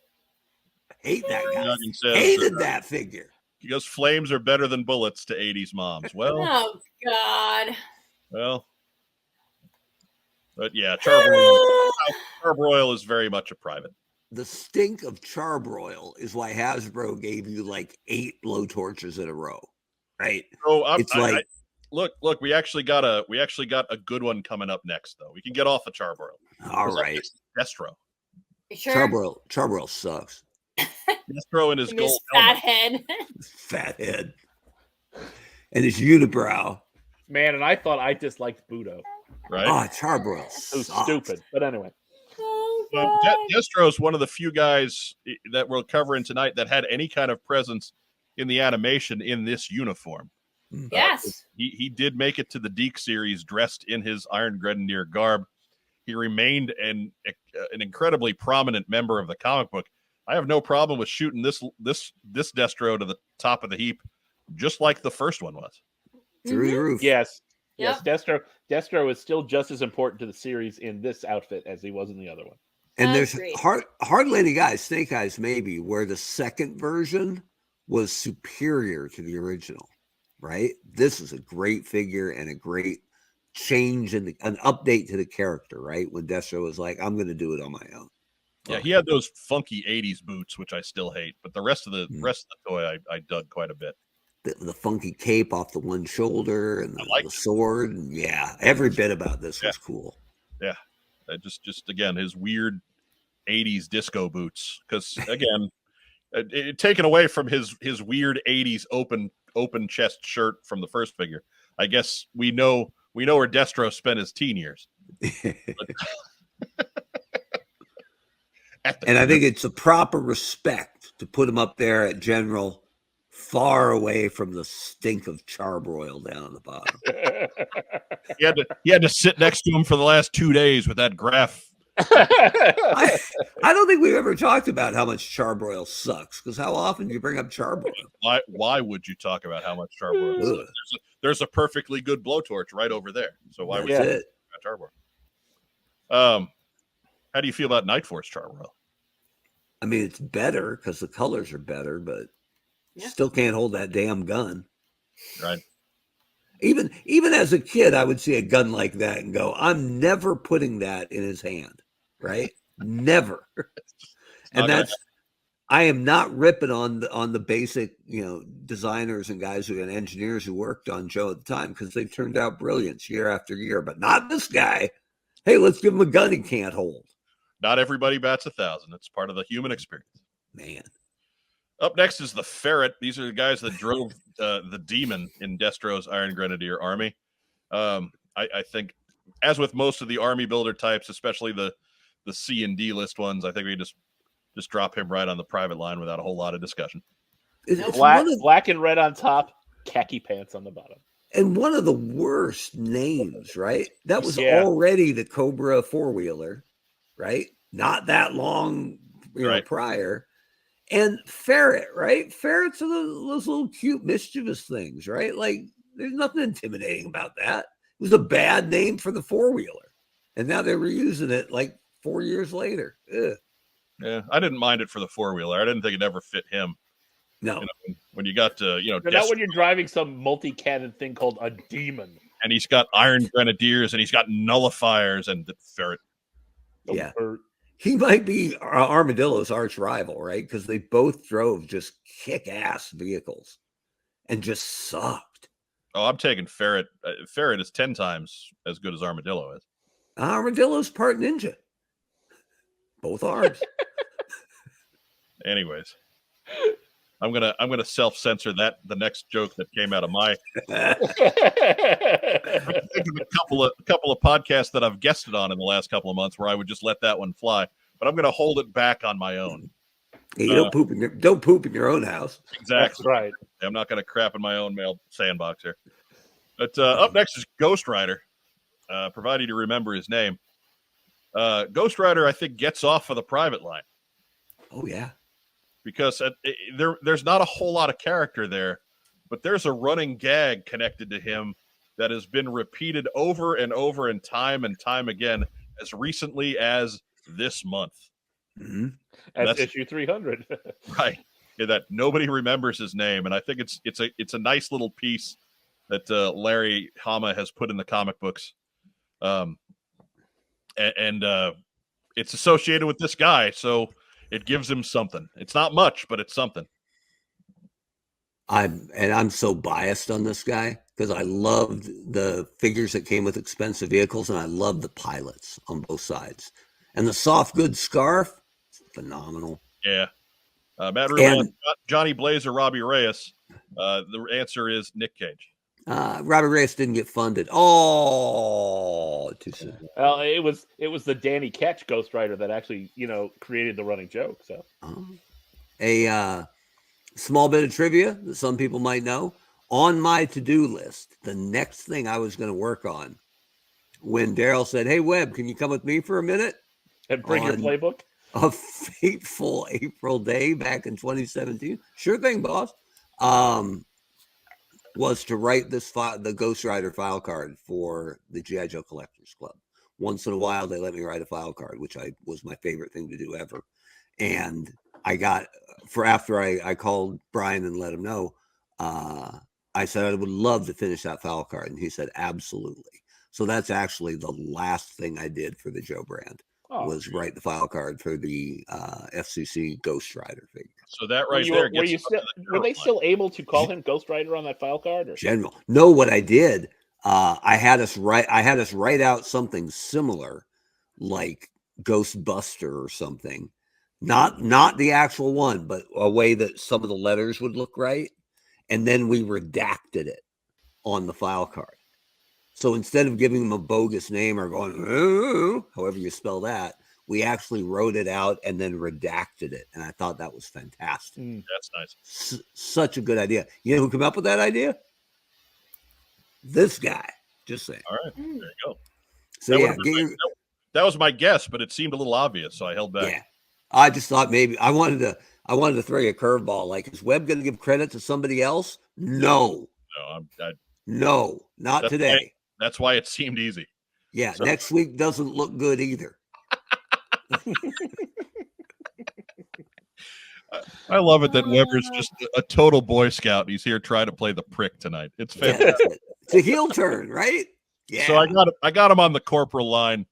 Hate that guy. Duggan says, Hated that figure. because flames are better than bullets to 80s moms. Well, Oh, God. But yeah, Charbroil is very much a private. The stink of Charbroil is why Hasbro gave you 8 blow torches in a row, right? So Look, we actually got a good one coming up next, though. We can get off of Charbroil. All right. Destro. Sure. Charbroil sucks. Destro and his And his gold fat helmet. head. Fat head. And his unibrow. Man, and I thought I disliked Budo. Right? Oh, Charbroil So sucks. stupid. But anyway. Oh, So God. Destro is one of the few guys that we're covering tonight that had any kind of presence in the animation in this uniform. Yes. He did make it to the Deke series dressed in his Iron Grenadier garb. He remained an incredibly prominent member of the comic book. I have no problem with shooting this Destro to the top of the heap, just like the first one was. Through the roof. Yes. Yep. Yes. Destro is still just as important to the series in this outfit as he was in the other one. And there's Agreed. hardly any guys, Snake Eyes maybe, where the second version was superior to the original, right? This is a great figure and a great change in an update to the character, right? When Destro was like, I'm going to do it on my own. Yeah, he had those funky 80s boots, which I still hate, but the rest of the toy I dug quite a bit. The funky cape off the one shoulder and the sword. And yeah, every bit about this was cool. Yeah. Just again, his weird 80s disco boots. Because again, taken away from his weird 80s open chest shirt from the first figure. I guess we know where Destro spent his teen years. And I think it's a proper respect to put him up there at General, far away from the stink of Charbroil down at the bottom. He had to sit next to him for the last 2 days with that graph. I don't think we've ever talked about how much Charbroil sucks, because how often do you bring up Charbroil? Why would you talk about how much Charbroil sucks? There's a perfectly good blowtorch right over there. So why would you talk about Charbroil? How do you feel about Night Force Charbroil? I mean, it's better because the colors are better, but still can't hold that damn gun. Right. Even as a kid, I would see a gun like that and go, I'm never putting that in his hand. Right? Never. And I am not ripping on the basic, designers and guys and engineers who worked on Joe at the time, because they've turned out brilliant year after year, but not this guy. Hey, let's give him a gun he can't hold. Not everybody bats 1,000. It's part of the human experience. Man. Up next is the Ferret. These are the guys that drove the Demon in Destro's Iron Grenadier army. I think, as with most of the army builder types, especially the C and D list ones, I think we just drop him right on the private line without a whole lot of discussion. Black and red on top, khaki pants on the bottom. And one of the worst names, right? That was already the Cobra four-wheeler, right? Not that long prior. And Ferret, right? Ferrets are those little cute, mischievous things, right? Like, there's nothing intimidating about that. It was a bad name for the four-wheeler. And now they're reusing it like 4 years later. Ugh. Yeah, I didn't mind it for the four-wheeler. I didn't think it ever fit him. No. When you got to, not when you're driving some multi-cannon thing called a Demon. And he's got Iron Grenadiers and he's got nullifiers and the Ferret. Yeah. He might be Armadillo's arch rival, right? Because they both drove just kick-ass vehicles and just sucked. Oh, I'm taking Ferret. Ferret is 10 times as good as Armadillo is. Armadillo's part ninja. Both arms. Anyways, I'm gonna self-censor the next joke that came out of my a couple of podcasts that I've guested on in the last couple of months where I would just let that one fly, but I'm gonna hold it back on my own. You don't poop in your own house. Exactly. That's right. I'm not gonna crap in my own mail sandbox here. But up next is Ghost Rider, provided you remember his name. Ghost Rider, I think, gets off of the private line. Oh yeah. Because there's not a whole lot of character there, but there's a running gag connected to him that has been repeated over and over and time again as recently as this month. Mm-hmm. That's issue 300. Right. Yeah, that nobody remembers his name, and I think it's a nice little piece that Larry Hama has put in the comic books, and it's associated with this guy, so it gives him something. It's not much, but it's something. I'm so biased on this guy because I loved the figures that came with expensive vehicles, and I loved the pilots on both sides. And the soft goods scarf, phenomenal. Yeah. Matt Ruban, Johnny Blaze or Robbie Reyes? The answer is Nick Cage. Robbie Reyes didn't get funded. Oh, too soon. Well, it was the Danny Ketch Ghost Rider that actually, created the running joke. So a small bit of trivia that some people might know. On my to-do list, the next thing I was going to work on, when Daryl said, "Hey, Webb, can you come with me for a minute?" and bring your playbook. A fateful April day back in 2017. Sure thing, boss. Was to write the Ghost Rider file card for the G.I. Joe Collectors Club. Once in a while, they let me write a file card, which was my favorite thing to do ever. And I got, after I called Brian and let him know, I said I would love to finish that file card. And he said, absolutely. So that's actually the last thing I did for the Joe brand. Was write the file card for the FCC Ghost Rider figure. So that there. Were they still able to call him Ghost Rider on that file card? Or? General. No, what I did, I had us write out something similar, like Ghostbuster or something. Not the actual one, but a way that some of the letters would look right, and then we redacted it on the file card. So instead of giving them a bogus name or going, "Oh," however you spell that, we actually wrote it out and then redacted it. And I thought that was fantastic. That's nice. Such a good idea. You know who came up with that idea? This guy. Just saying. All right. There you go. So that was my guess, but it seemed a little obvious, so I held back. Yeah. I just thought maybe I wanted to throw you a curveball. Like, is Webb going to give credit to somebody else? No. No, not today. That's why it seemed easy. Yeah, so. Next week doesn't look good either. I love it that Weber's just a total Boy Scout. And he's here trying to play the prick tonight. It's fantastic. Yeah, it's a heel turn, right? Yeah. So I got him on the corporal line.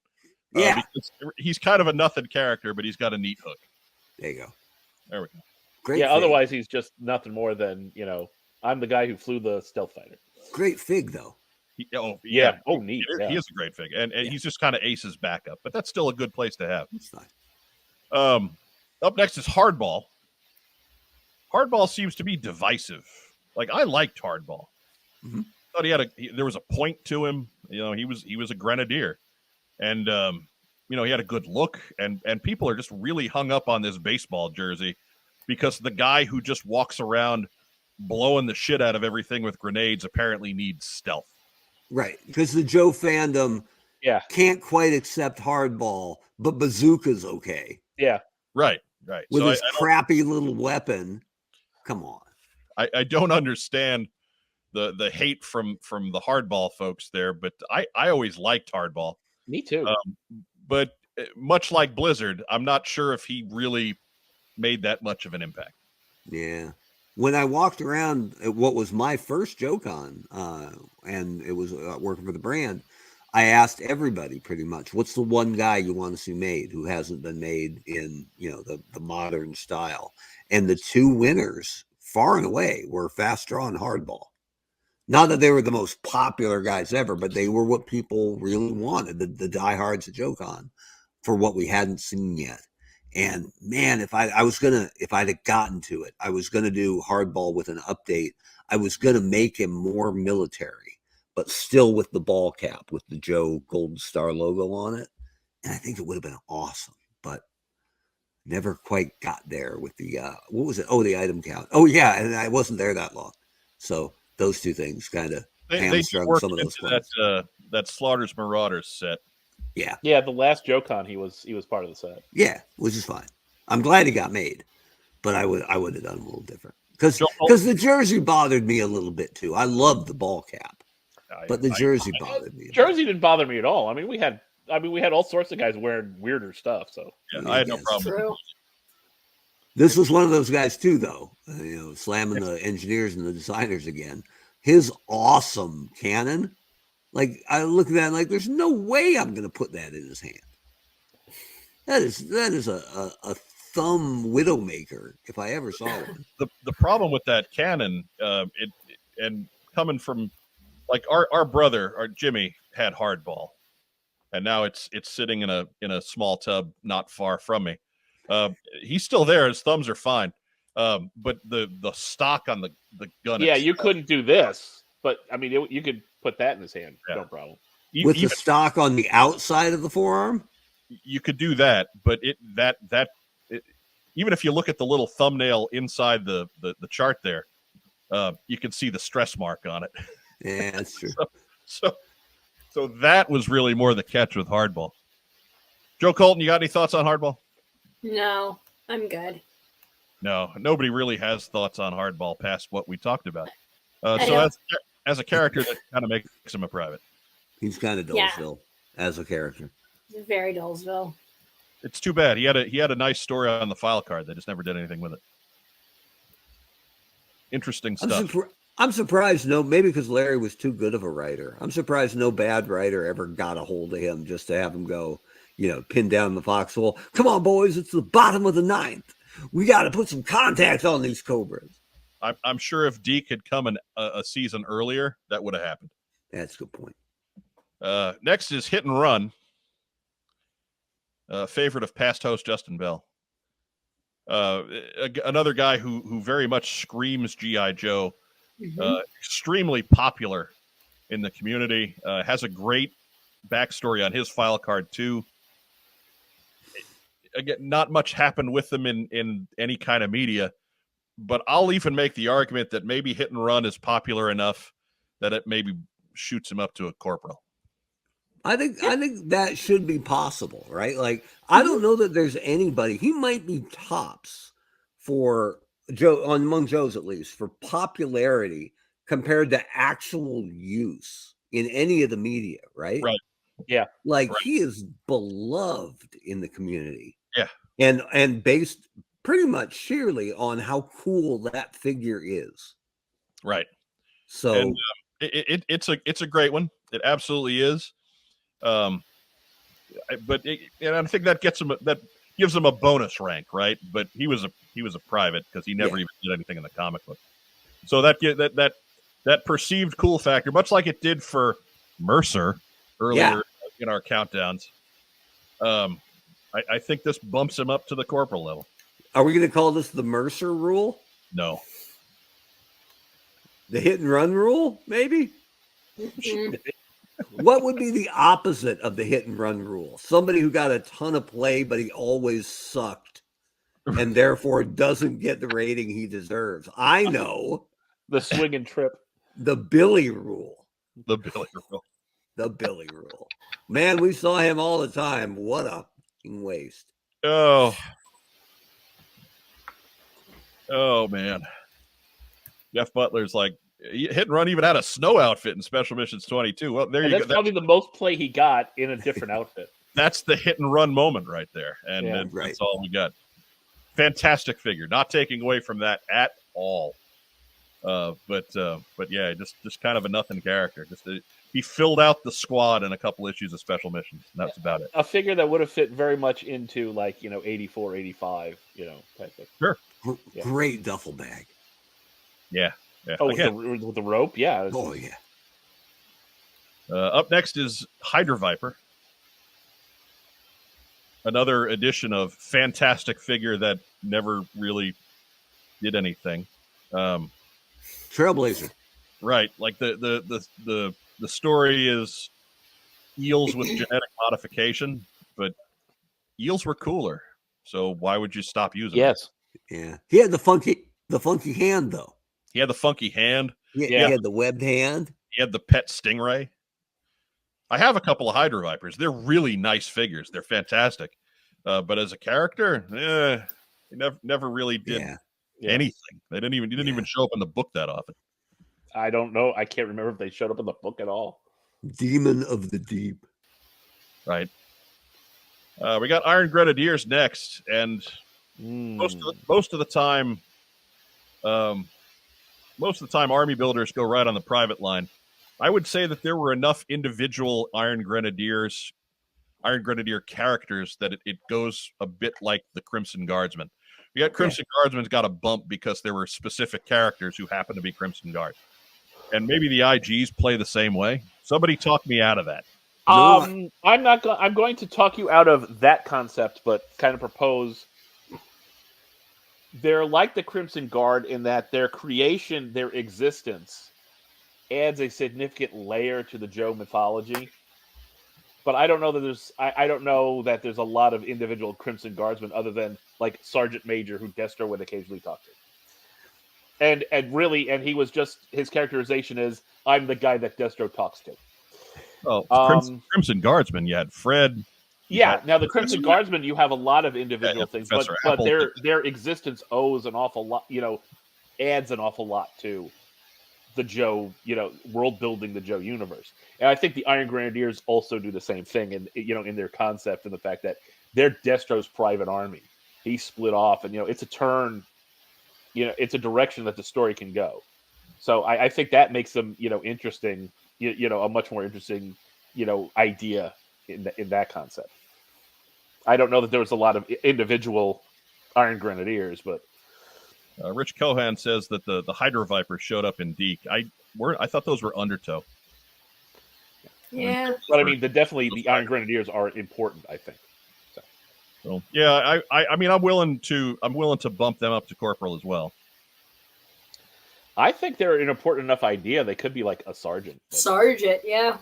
Yeah. Because he's kind of a nothing character, but he's got a neat hook. There you go. There we go. Great. Yeah. Fig. Otherwise, he's just nothing more than I'm the guy who flew the stealth fighter. Great fig, though. Neat. He is a great fig, and he's just kind of Ace's backup, but that's still a good place to have. That's fine. Up next is Hardball. Hardball seems to be divisive. Like, I liked Hardball. Mm-hmm. Thought there was a point to him. He was a grenadier, and he had a good look, and people are just really hung up on this baseball jersey because the guy who just walks around blowing the shit out of everything with grenades apparently needs stealth. Right, because the Joe fandom can't quite accept Hardball, but Bazooka's okay. Yeah. Right. With his crappy little weapon. Come on. I don't understand the hate from the Hardball folks there, but I always liked Hardball. Me too. But much like Blizzard, I'm not sure if he really made that much of an impact. Yeah. When I walked around at what was my first JoeCon, and it was working for the brand, I asked everybody pretty much, what's the one guy you want to see made who hasn't been made in, the modern style? And the two winners, far and away, were Fast Draw and Hardball. Not that they were the most popular guys ever, but they were what people really wanted, the diehards at JoeCon, for what we hadn't seen yet. And man, if I'd have gotten to it, I was going to do Hardball with an update. I was going to make him more military, but still with the ball cap, with the Joe Golden Star logo on it. And I think it would have been awesome, but never quite got there with the, what was it? Oh, the item count. Oh yeah. And I wasn't there that long. So those two things kind of hamstrung some of those plans. That Slaughter's Marauders set. Yeah. Yeah, the last JoeCon he was part of the set. Yeah, which is fine. I'm glad he got made, but I would have done a little different. Because the jersey bothered me a little bit too. I love the ball cap. But the jersey bothered me. Jersey didn't bother me at all. I mean, we had all sorts of guys wearing weirder stuff, so yeah, I had no problem with it. This was one of those guys too, though. Slamming the engineers and the designers again. His awesome cannon. Like, I look at that and like, there's no way I'm going to put that in his hand. That is a thumb Widowmaker if I ever saw one. The problem with that cannon, and coming from like our brother, our Jimmy, had hardball, and now it's sitting in a small tub not far from me. He's still there. His thumbs are fine. But the stock on the gun. Yeah, itself, you couldn't do this, but I mean, you could put that in his hand, Yeah. no problem. With even the stock on the outside of the forearm? you could do that, but even if you look at the little thumbnail inside the chart there, you can see the stress mark on it. Yeah, that's true. So that was really more the catch with hardball. Joe Colton, you got any thoughts on hardball? No, I'm good. No, nobody really has thoughts on hardball past what we talked about. I So know. as a character, that kind of makes him a private. He's kind of Yeah. Dolesville as a character. Very Dolesville. It's too bad. He had a nice story on the file card. They just never did anything with it. Interesting stuff. I'm surprised maybe because Larry was too good of a writer. I'm surprised no bad writer ever got a hold of him just to have him go, pin down the foxhole. Come on, boys, it's the bottom of the ninth. We got to put some contact on these Cobras. I'm sure if Deke had come a season earlier, that would have happened. That's a good point. Next is Hit and Run. Favorite of past host Justin Bell. Another guy who very much screams G.I. Joe. Extremely popular in the community. Has a great backstory on his file card too. Again, not much happened with him in any kind of media, but I'll even make the argument that maybe Hit and Run is popular enough that it maybe shoots him up to a corporal. I think that should be possible, right? Like, I don't know that there's anybody. He might be tops for Joe, among Joes at least, for popularity compared to actual use in any of the media, right? Right. Yeah. Like, Right. he is beloved in the community. Yeah. And based pretty much sheerly on how cool that figure is. Right. So and, it's a great one. It absolutely is. And I think that gives him a bonus rank, right? But he was a private because he never even did anything in the comic book. So that perceived cool factor, much like it did for Mercer earlier in our countdowns. I think this bumps him up to the corporal level. Are we going to call this the Mercer rule? No. The Hit and Run rule, maybe? Mhm. What would be the opposite of the Hit and Run rule? Somebody who got a ton of play, but he always sucked and therefore doesn't get the rating he deserves. I know. The swing and trip. The Billy rule. The Billy rule. The Billy rule. Man, we saw him all the time. What a waste. Oh man. Jeff Butler's like, Hit and Run even had a snow outfit in Special Missions 22. Well, there you go. That's probably the most play he got in a different outfit. That's the Hit and Run moment right there. And right. That's all we got. Fantastic figure. Not taking away from that at all. But yeah, just kind of a nothing character. He filled out the squad in a couple issues of Special Missions. And that's about it. A figure that would have fit very much into 84, 85, type of. Sure. Yeah. Great duffel bag. Yeah. Oh, Again, with the rope? Yeah. Oh, yeah. Up next is Hydra Viper. Another edition of fantastic figure that never really did anything. Trailblazer. Right. Like the story is eels with genetic modification, but eels were cooler. So why would you stop using them? Yes. Yeah. He had the funky hand, though. He had the funky hand. He Yeah. had the webbed hand. He had the pet stingray. I have a couple of Hydra Vipers. They're really nice figures. They're fantastic. But as a character, he never really did anything. He didn't even show up in the book that often. I don't know. I can't remember if they showed up in the book at all. Demon of the Deep. Right. We got Iron Grenadiers next, and most of the time, army builders go right on the private line. I would say that there were enough individual Iron Grenadier characters that it goes a bit like the Crimson Guardsmen. You got Crimson Guardsmen's got a bump because there were specific characters who happened to be Crimson Guard. and maybe the IGs play the same way. Somebody talk me out of that. No, I'm not. I'm going to talk you out of that concept, but kind of propose. They're like the Crimson Guard in that their creation, their existence, adds a significant layer to the Joe mythology. But I don't know that there's. I don't know that there's a lot of individual Crimson Guardsmen other than like Sergeant Major, who Destro would occasionally talk to. And really, and he was just his characterization is I'm the guy that Destro talks to. Oh, Crimson Guardsman. You had Fred. Yeah. Now the Crimson Guardsmen, you have a lot of individual things, but Apple. their existence owes an awful lot. Adds an awful lot to the Joe. World building the Joe universe, and I think the Iron Grenadiers also do the same thing. In in their concept and the fact that they're Destro's private army. He split off, and it's a turn. It's a direction that the story can go. So I think that makes them, interesting. A much more interesting, idea in that concept. I don't know that there was a lot of individual Iron Grenadiers, but Rich Cohan says that the Hydro Vipers showed up in Deke. I thought those were Undertow. Yeah. But I mean, the Iron Grenadiers are important. I think. So yeah, I mean, I'm willing to bump them up to corporal as well. I think they're an important enough idea. They could be like a sergeant. Sergeant, yeah.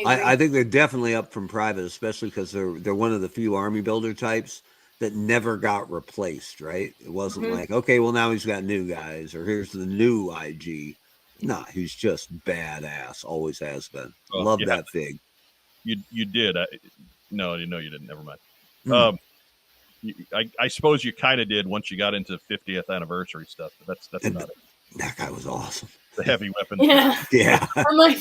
I think they're definitely up from private, especially because they're one of the few army builder types that never got replaced, right? It wasn't like, okay, well, now he's got new guys, or here's the new IG. Nah, he's just badass. Always has been. Love that fig. You did. No, you didn't. Never mind. I suppose you kind of did once you got into 50th anniversary stuff. But that's about it. That guy was awesome. The heavy weapons. Yeah. I'm like,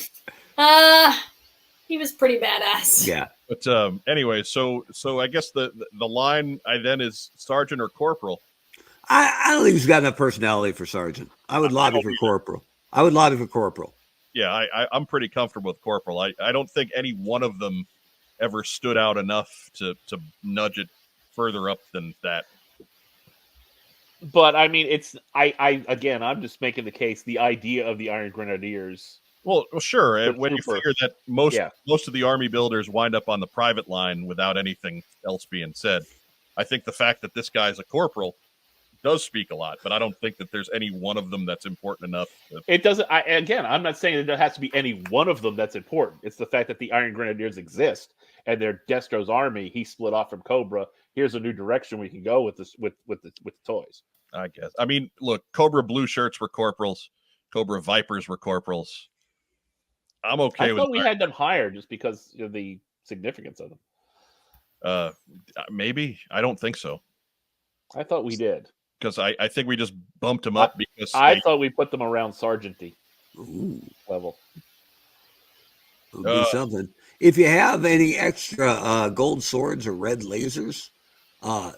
he was pretty badass. Yeah. But anyway, so I guess the line then is sergeant or corporal. I don't think he's got enough personality for sergeant. I would lobby for corporal. I would lobby for corporal. Yeah, I'm pretty comfortable with corporal. I don't think any one of them ever stood out enough to nudge it further up than that. But I mean, I'm just making the case. The idea of the Iron Grenadiers. Well, sure. When you figure that most of the army builders wind up on the private line without anything else being said, I think the fact that this guy's a corporal does speak a lot. But I don't think that there's any one of them that's important enough. It doesn't. I'm not saying that there has to be any one of them that's important. It's the fact that the Iron Grenadiers exist and they're Destro's army. He split off from Cobra. Here's a new direction we can go with this with the toys. I guess. I mean, look, Cobra blue shirts were corporals. Cobra Vipers were corporals. I'm okay with. I thought we had them higher just because of the significance of them. Maybe. I don't think so. I thought we did. Because I think we just bumped them up because I thought we put them around sergeanty level. Would be something. If you have any extra gold swords or red lasers,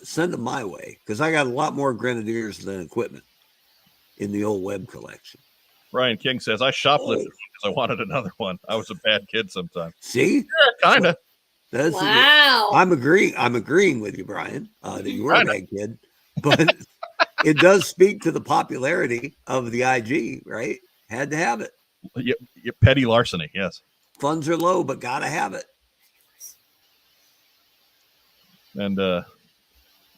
send them my way because I got a lot more grenadiers than equipment in the old web collection. Ryan King says I shoplifted because I wanted another one. I was a bad kid sometimes. See, kind of. Wow. I'm agreeing with you, Brian, that you were a bad kid, but it does speak to the popularity of the IG, right? Had to have it. Petty larceny, yes. Funds are low, but gotta have it. And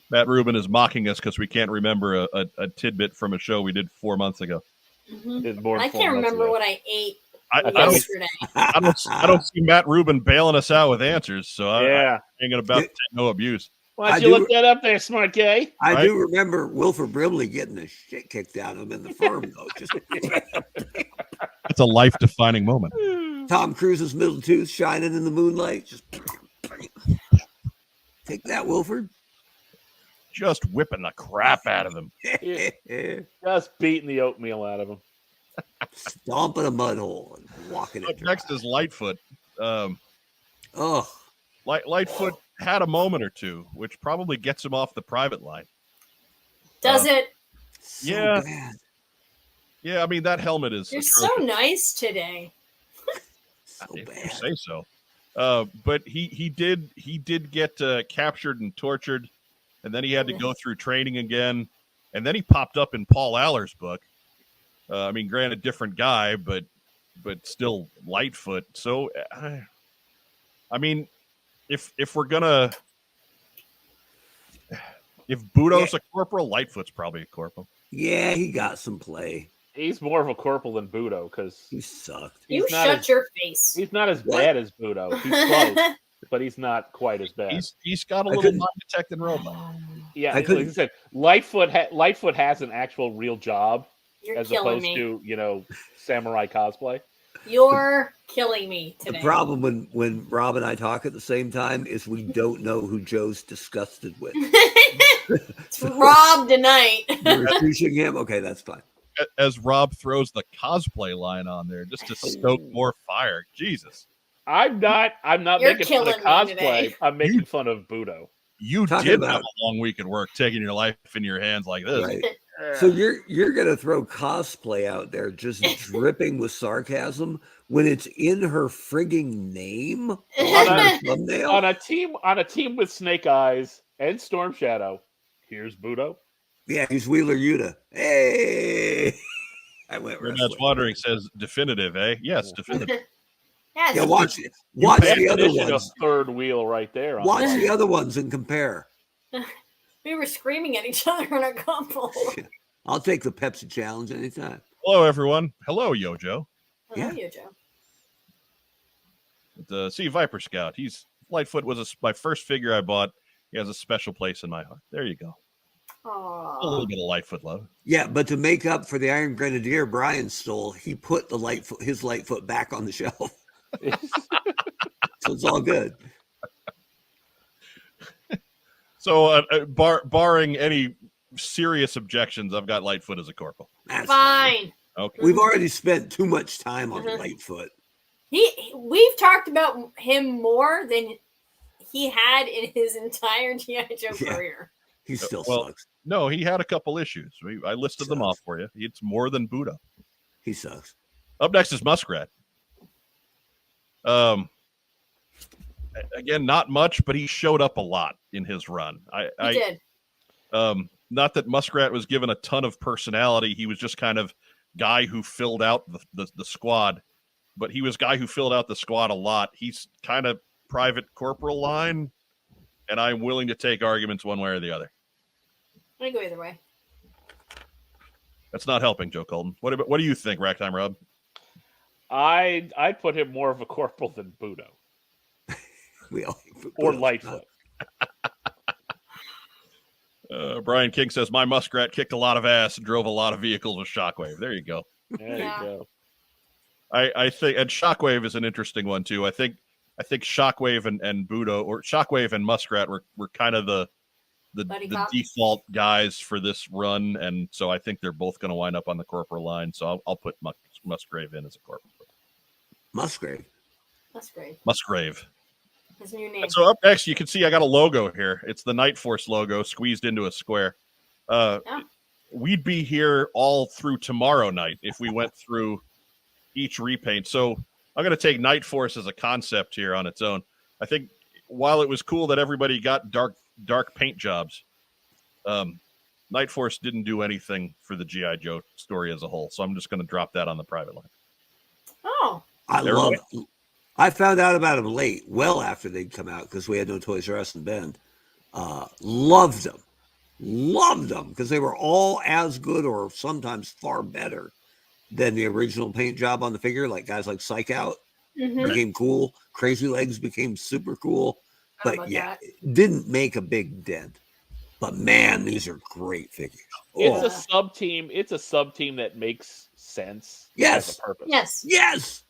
Matt Rubin is mocking us because we can't remember a tidbit from a show we did 4 months ago. I can't remember what I ate yesterday. I don't see Matt Rubin bailing us out with answers, so I ain't about to take no abuse. Why don't you look that up there, smart guy? I do remember Wilford Brimley getting the shit kicked out of him in the firm, though. Just it's a life-defining moment. Tom Cruise's middle tooth shining in the moonlight. Just take that, Wilford. Just whipping the crap out of him. Just beating the oatmeal out of him. Stomping a mud hole and walking it. Next is Lightfoot. Lightfoot had a moment or two, which probably gets him off the private line. Does it? So bad. Yeah, I mean, that helmet is... You're so nice today. So if bad. you say so. But he did get captured and tortured, and then he had to go through training again, and then he popped up in Paul Aller's book, I mean, granted, different guy, but still Lightfoot. So, I mean, if we're gonna, if Budo's a corporal, Lightfoot's probably a corporal. Yeah, he got some play. He's more of a corporal than Budo because He sucked. You he's not shut as- your face. he's not as What? bad as Budo. He's close, but he's not quite as bad. He's got a I little couldn't- non-detected robot. Yeah, I like couldn't- I said, Lightfoot has an actual real job You're as killing opposed me. to samurai cosplay. You're killing me The today. problem when Rob and I talk at the same time is we don't know who Joe's disgusted with. It's Rob tonight. You're accusing him? Okay, that's fine. As Rob throws the cosplay line on there just to stoke more fire. Jesus. I'm not You're making fun of killing me today. cosplay. I'm making fun of Budo. You Talking did about- have a long week at work, taking your life in your hands like this. Right. So you're gonna throw cosplay out there just dripping with sarcasm when it's in her frigging name on her thumbnail? On a team with Snake Eyes and Storm Shadow. Here's Budo. Yeah, he's Wheeler Yuta. Hey, I went Red Match wrestling. Wandering says definitive, eh? Yes, definitive. Yes. Yeah, watch the other Definition of ones. third wheel right there. On Watch the the other ones and compare. We were screaming at each other in our couple. I'll take the Pepsi challenge anytime. Hello, everyone. Hello, Yojo. Hello, you, Joe. See, Viper Scout. Lightfoot was my first figure I bought. He has a special place in my heart. There you go. A little Aww. bit of Lightfoot love. Yeah, but to make up for the Iron Grenadier Brian stole, he put his Lightfoot back on the shelf. So it's all good. So, barring any serious objections, I've got Lightfoot as a corporal. That's Fine. Okay. We've already spent too much time on Mhm. Lightfoot. We've talked about him more than he had in his entire G.I. Joe Yeah. career. He still Well, sucks. No, he had a couple issues. I listed them Sucks. off for you. It's more than Budo. He sucks. Up next is Muskrat. Again, not much, but he showed up a lot in his run. He did. Not that Muskrat was given a ton of personality. He was just kind of guy who filled out the squad, but he was guy who filled out the squad a lot. He's kind of private corporal line, and I'm willing to take arguments one way or the other. I go either way. That's not helping, Joe Colton. What do you think, Racktime Rob? I'd put him more of a corporal than Budo We all, or Lightfoot. Brian King says, my Muskrat kicked a lot of ass and drove a lot of vehicles with Shockwave. There you go. There Yeah. you go. I think, and Shockwave is an interesting one too. I think Shockwave and Budo, or Shockwave and Muskrat were kind of the Buddy cop. default guys for this run, and so I think they're both going to wind up on the corporal line. So I'll put Musgrave in as a corporal. Musgrave. That's great. Musgrave. His new name. And so up next, you can see I got a logo here. It's the Night Force logo squeezed into a square. We'd be here all through tomorrow night if we went through each repaint. So I'm going to take Night Force as a concept here on its own. I think while it was cool that everybody got dark paint jobs, Night Force didn't do anything for the G.I. Joe story as a whole. So I'm just going to drop that on the private line. Oh. I found out about them late, well after they'd come out because we had no Toys R Us in Bend. Loved them because they were all as good or sometimes far better than the original paint job on the figure. Like guys like Psych Out Mhm. became cool, Crazy Legs became super cool, How but about yeah, that? it didn't make a big dent. But man, these are great figures. It's Oh, a sub team. It's a sub team that makes sense. Yes. As a purpose. Yes. yes,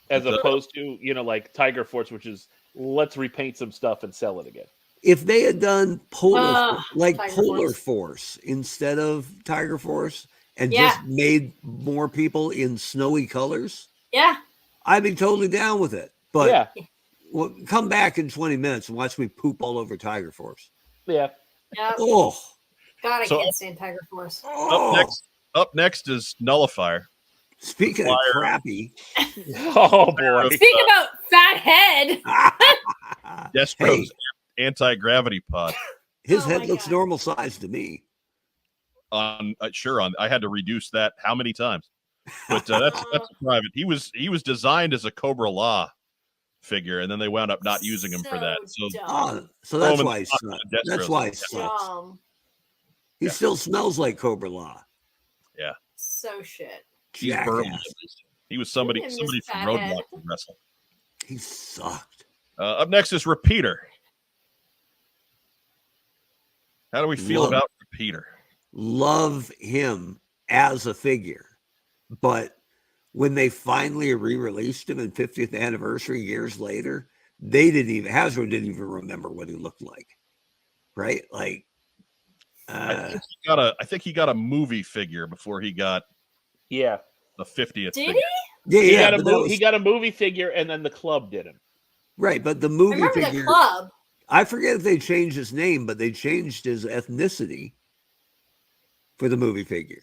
As opposed to like Tiger Force, which is let's repaint some stuff and sell it again. if they had done Polar Tiger Polar Force. Force instead of Tiger Force and Yeah. just made more people in snowy colors, Yeah. I'd be totally down with it. But yeah, well, come back in 20 minutes and watch me poop all over Tiger Force. yeah. Yeah. Oh, God, I So- can't stand Tiger Force. oh. Up next is Nullifier. Speaking Flyer. of crappy, Oh boy. Speak about fat head. Destro's anti-gravity pod. his Oh head my looks God. normal size to me. on sure on. I had to reduce that how many times, but that's private. He was designed as a Cobra Law figure, and then they wound up not using him for that. So so that's Roman's why he not sucks. Destros. That's why he sucks. He still smells like Cobra Law. Yeah. So shit. He's burly, Jackass. at least. He was somebody Him, from this Roadblock fathead. to wrestle. He sucked. Up next is Repeater. How do we feel about Repeater? Love him as a figure, but when they finally re-released him in 50th anniversary years later, Hasbro didn't even remember what he looked like, right? Like, I think he got a movie figure before he got the 50th. Did figure. he? Yeah, He got a movie figure, and then the club did him. Right, but the I movie remember figure. the club. I forget if they changed his name, but they changed his ethnicity for the movie figure,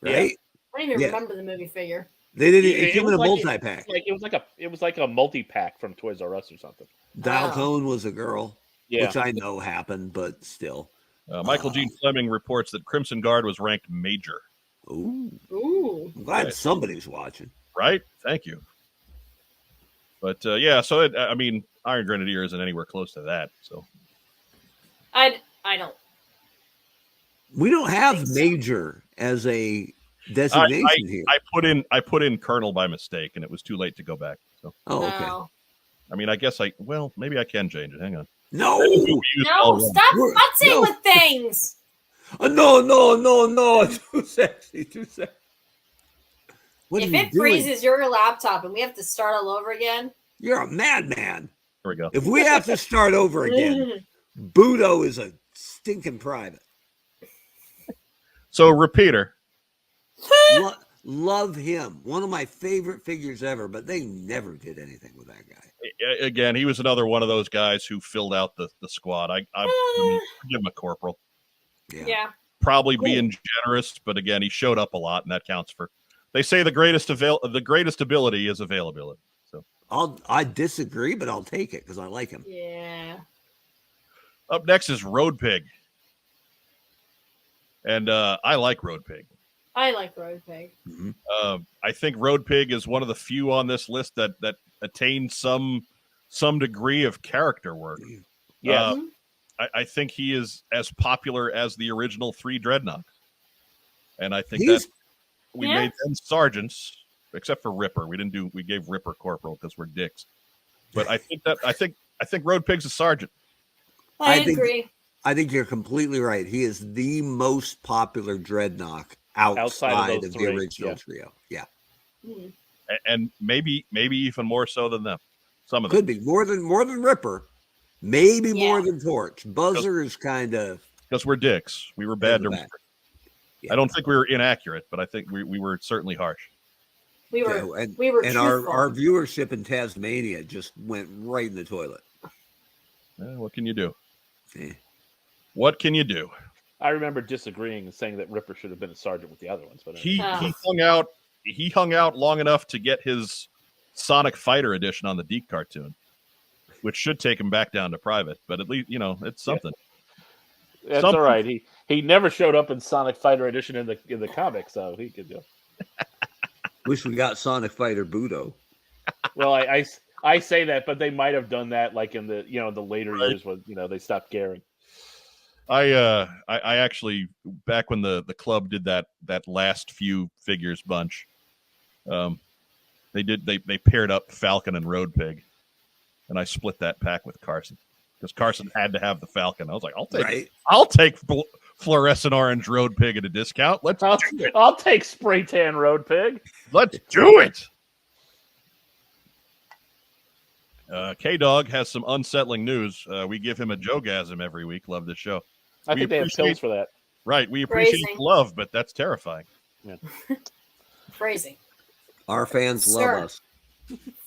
right? I don't even remember the movie figure. They didn't. It It came was in a like- multi-pack. It was like a multi-pack from Toys R Us or something. Dial Wow. Tone was a girl, Yeah. which I know happened, but still. Michael Gene Fleming reports that Crimson Guard was ranked major. Ooh, Ooh. I'm glad Right. somebody's watching. Right? Thank you. But so Iron Grenadier isn't anywhere close to that. So I don't. We don't have think so. major as a designation here. I put in Colonel by mistake, and it was too late to go back. So Oh, okay. No. I mean, I guess maybe I can change it. Hang on. No, No, stop We're- futzing no. with things. no. Too sexy. What If are you it doing? freezes your laptop and we have to start all over again, You're a madman. Here we go. If we have to start over again, Budo is a stinking private. So Repeater. Love him. One of my favorite figures ever, but they never did anything with that guy. Again, he was another one of those guys who filled out the squad. I give him a corporal. yeah. Probably being generous, but again, he showed up a lot, and that counts for. They say the greatest ability is availability. So I disagree, but I'll take it because I like him. Yeah. up next is Road Pig, and I like Road Pig. I like Road Pig. I think Road Pig is one of the few on this list that attains some degree of character work. Yeah. I think he is as popular as the original 3 Dreadnoks, and I think He's- that we made them sergeants, except for Ripper. We gave Ripper corporal because we're dicks. But I think Road Pig's a sergeant. I think- agree. I think you're completely right. He is the most popular Dreadnought outside those of three, the original yeah. trio. Yeah, Mhm. And maybe even more so than them. Some of them. could be more than Ripper, maybe more Yeah. than Torch. Buzzer is kind of Because we're dicks. We were bad to back. Ripper. Yeah. I don't think we were inaccurate, but I think we were certainly harsh. We were and truthful. our viewership in Tasmania just went right in the toilet. What can you do? Eh. What can you do? I remember disagreeing and saying that Ripper should have been a sergeant with the other ones, but He Oh. hung out long enough to get his Sonic Fighter edition on the Deke cartoon, which should take him back down to private. But at least it's something. that's something- all right. He never showed up in Sonic Fighter Edition in the comics, so he could do. Wish we got Sonic Fighter Budo. Well, I say that, but they might have done that like in the the later Right. years when they stopped caring. I actually, back when the club did that last few figures bunch, they paired up Falcon and Road Pig, and I split that pack with Carson because Carson had to have the Falcon. I was like, I'll take fluorescent orange Road Pig at a discount. Let's do it. I'll take spray tan Road Pig. Let's do it. K Dog has some unsettling news. We give him a Jogasm every week. Love this show. I We think they have appreciate- pills for that. Right. We appreciate Phrasing. the love, but that's terrifying. Phrasing. Our fans Sir. love us.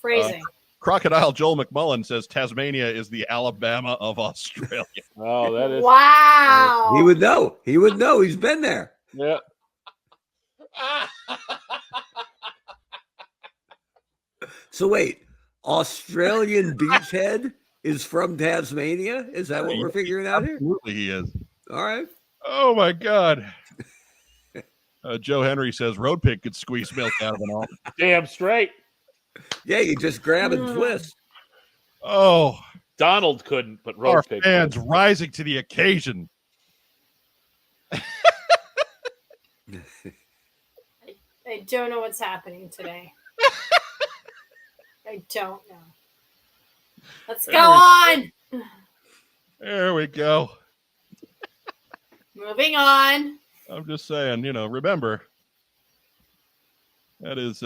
Phrasing. Crocodile Joel McMullen says Tasmania is the Alabama of Australia. Oh, that is Wow. He would know. He would know. He's been there. yeah. So wait, Australian Beachhead is from Tasmania? Is that what we're figuring out here? Absolutely, he is. All right. Oh my God. Joe Henry says Road Pig could squeeze milk out of an almond. Damn straight. Yeah, you just grab and twist. Oh, Donald couldn't, but our Road Pig fans could. rising to the occasion. I don't know what's happening today. I don't know. Let's go on. There we go. Moving on. I'm just saying, remember, that is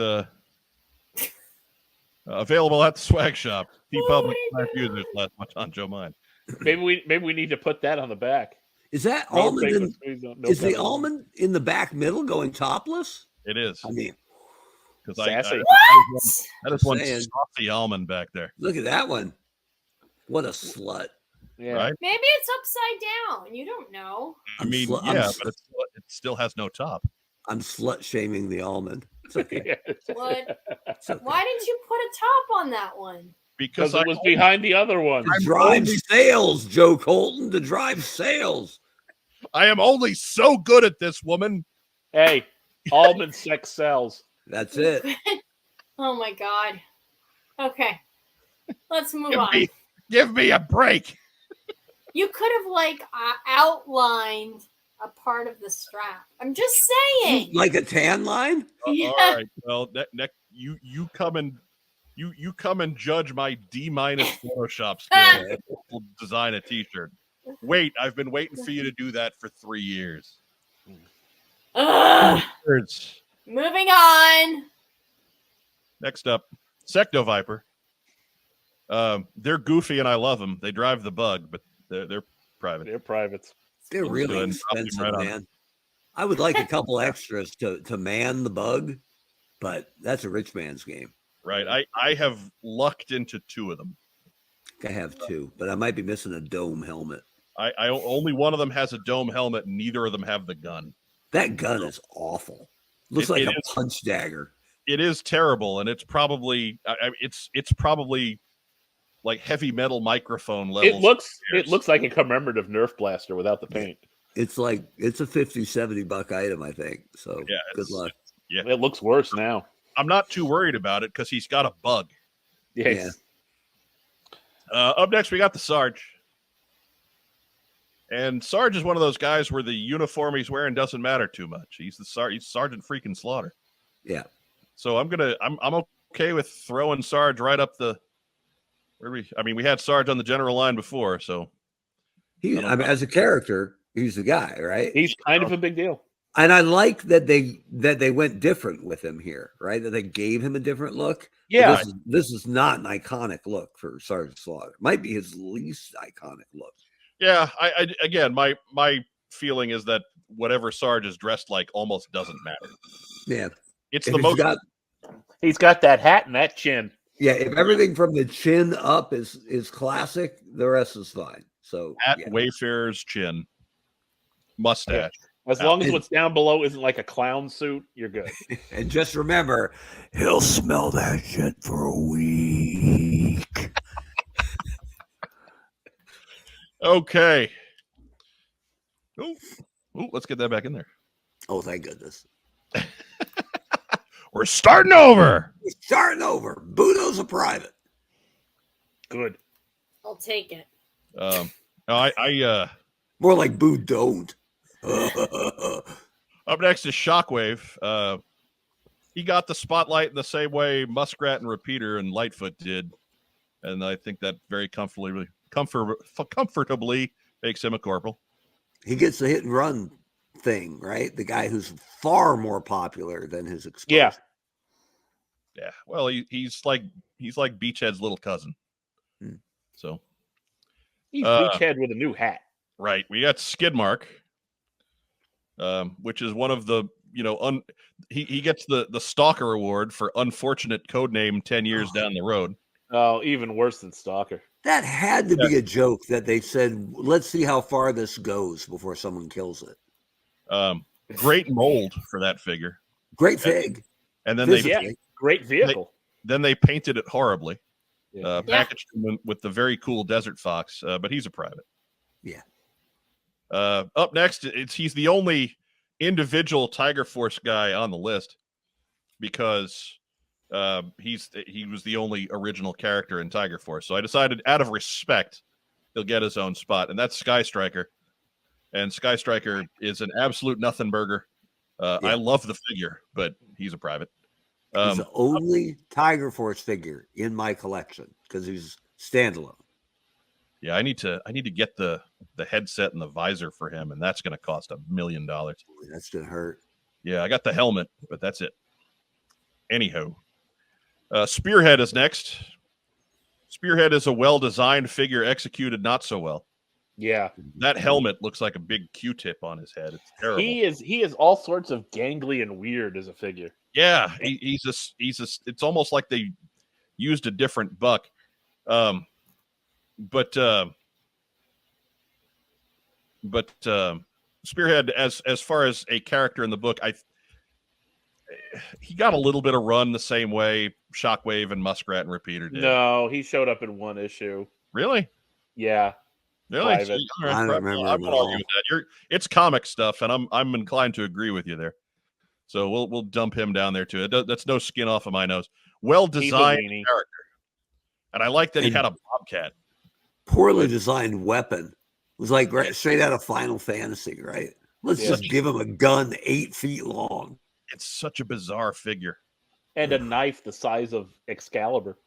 available at the swag shop. T-Public users less much on Joe Mine. Maybe we need to put that on the back. Is that Road almond? Pig In, would squeeze no is the penalty. almond in the back middle going topless? It is. I mean, Because Sassy. that is one Saying. saucy almond back there. look at that one. What a slut. Yeah. Right? Maybe it's upside down. You don't know. I mean, I'm but it still has no top. I'm slut shaming the almond. It's okay. What? It's okay. Why didn't you put a top on that one? Because Because it was behind the other one. To drive sales, Joe Colton, to drive sales. I am only so good at this, woman. Hey, almond sex sells. That's it. Oh my god. Okay. Let's move on. Give me a break. You could have outlined a part of the strap. I'm just saying. Like a tan line? Yeah. All right. Well, you come and judge my D- Photoshop skill. We'll design a T-shirt. Wait, I've been waiting for you to do that for 3 years. Ugh. Words. Moving on. Next up, Secto Viper. They're goofy and I love them. They drive the bug, but they're private. They're privates. They're Let's really go ahead and drop them expensive, right on. man. I would like a couple extras to man the bug, but that's a rich man's game. Right. I have lucked into 2 of them. I have 2, but I might be missing a dome helmet. I only one of them has a dome helmet, and neither of them have the gun. That gun is awful. Looks like It a is. punch dagger. It is terrible, and it's probably it's probably like heavy metal microphone level. It looks like a commemorative Nerf blaster without the paint. It's like it's a $50-$70 item, I think. So Yeah, good luck. Yeah, It looks worse now. I'm not too worried about it because he's got a bug. Yes. Up next, we got the Sarge. And Sarge is one of those guys where the uniform he's wearing doesn't matter too much. He's Sergeant freaking Slaughter. Yeah. So I'm okay with throwing Sarge right up the. We had Sarge on the general line before, so As a character, he's the guy, right? He's kind of a big deal. And I like that they went different with him here, right? That they gave him a different look. Yeah. This is not an iconic look for Sergeant Slaughter. Might be his least iconic look. yeah. Again, my feeling is that whatever Sarge is dressed like almost doesn't matter. Yeah. It's If the most. He's got that hat and that chin. Yeah, if everything from the chin up is classic, the rest is fine. So At yeah. Wayfarer's chin, mustache. As long as what's down below isn't like a clown suit, you're good. And just remember, he'll smell that shit for a week. Okay. Oh, let's get that back in there. Oh, thank goodness. We're starting over. We're starting over. Budo's a private. Good. I'll take it. More like Boo don't. Up next is Shockwave. He got the spotlight in the same way Muskrat and Repeater and Lightfoot did, and I think that very comfortably makes him a corporal. He gets the hit and run thing, right? The guy who's far more popular than his exposure. Yeah. Yeah. Well, he's like Beachhead's little cousin. So He's Beachhead with a new hat. right, we got Skidmark, which is one of the he gets the Stalker Award for unfortunate codename 10 years down the road. Oh, even worse than Stalker. That had to be a joke that they said, let's see how far this goes before someone kills it. Great mold for that figure. Great fig. And then Physically. Great vehicle. then they painted it horribly. Yeah. Packaged him with the very cool Desert Fox, but he's a private. Yeah. Up next, he's the only individual Tiger Force guy on the list because he was the only original character in Tiger Force. So I decided, out of respect, he'll get his own spot, and that's Sky Striker. And Sky Striker is an absolute nothing burger. I love the figure, but he's a private. He's the only Tiger Force figure in my collection because he's standalone. Yeah, I need to get the headset and the visor for him, and that's going to cost $1 million. That's going to hurt. Yeah, I got the helmet, but that's it. Anyhow, Spearhead is next. Spearhead is a well-designed figure executed not so well. Yeah, that helmet looks like a big Q-tip on his head. It's terrible. He is all sorts of gangly and weird as a figure. Yeah, he's it's almost like they used a different buck. But Spearhead, as far as a character in the book, he got a little bit of run the same way Shockwave and Muskrat and Repeater did. No, he showed up in one issue. Really? Yeah. Really? Private. I don't remember. I won't argue with that. It's comic stuff, and I'm inclined to agree with you there. So we'll dump him down there too. That's no skin off of my nose. Well designed character, and I like that he had a bobcat. Poorly designed weapon. It was like straight out of Final Fantasy, right? Let's just give him a gun 8 feet long. It's such a bizarre figure. And a knife the size of Excalibur.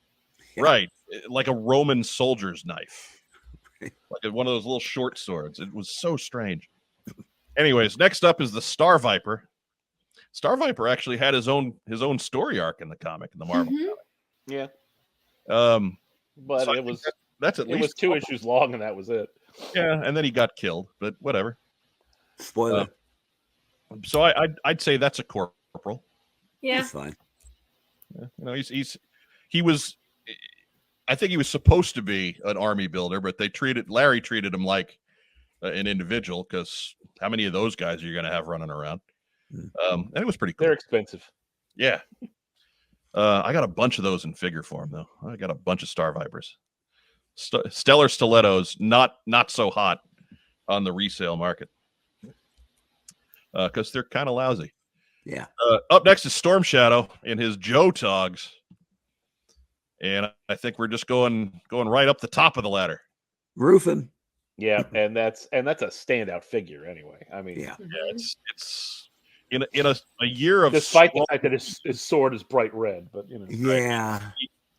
Yeah. Right. Like a Roman soldier's knife. Like one of those little short swords. It was so strange. Anyways, next up is the Star Viper. Star Viper actually had his own story arc in the comic, in the Marvel comic. Yeah. But so it was that's at least it was 2 issues long, and that was it. Yeah, and then he got killed, but whatever. Spoiler. So I'd say that's a corporal. Yeah. That's fine. You know, he was. I think he was supposed to be an army builder, but Larry treated him like an individual, because how many of those guys are you going to have running around? And it was pretty cool. They're expensive. Yeah. I got a bunch of those in figure form, though. I got a bunch of Star Vipers. Stellar Stilettos, not so hot on the resale market, because they're kind of lousy. Yeah. Up next is Storm Shadow in his Joe Togs. And I think we're just going right up the top of the ladder. Roofing. Yeah, and that's a standout figure anyway. I mean, Yeah, it's in a year of despite the fact that his sword is bright red, but you know. Yeah.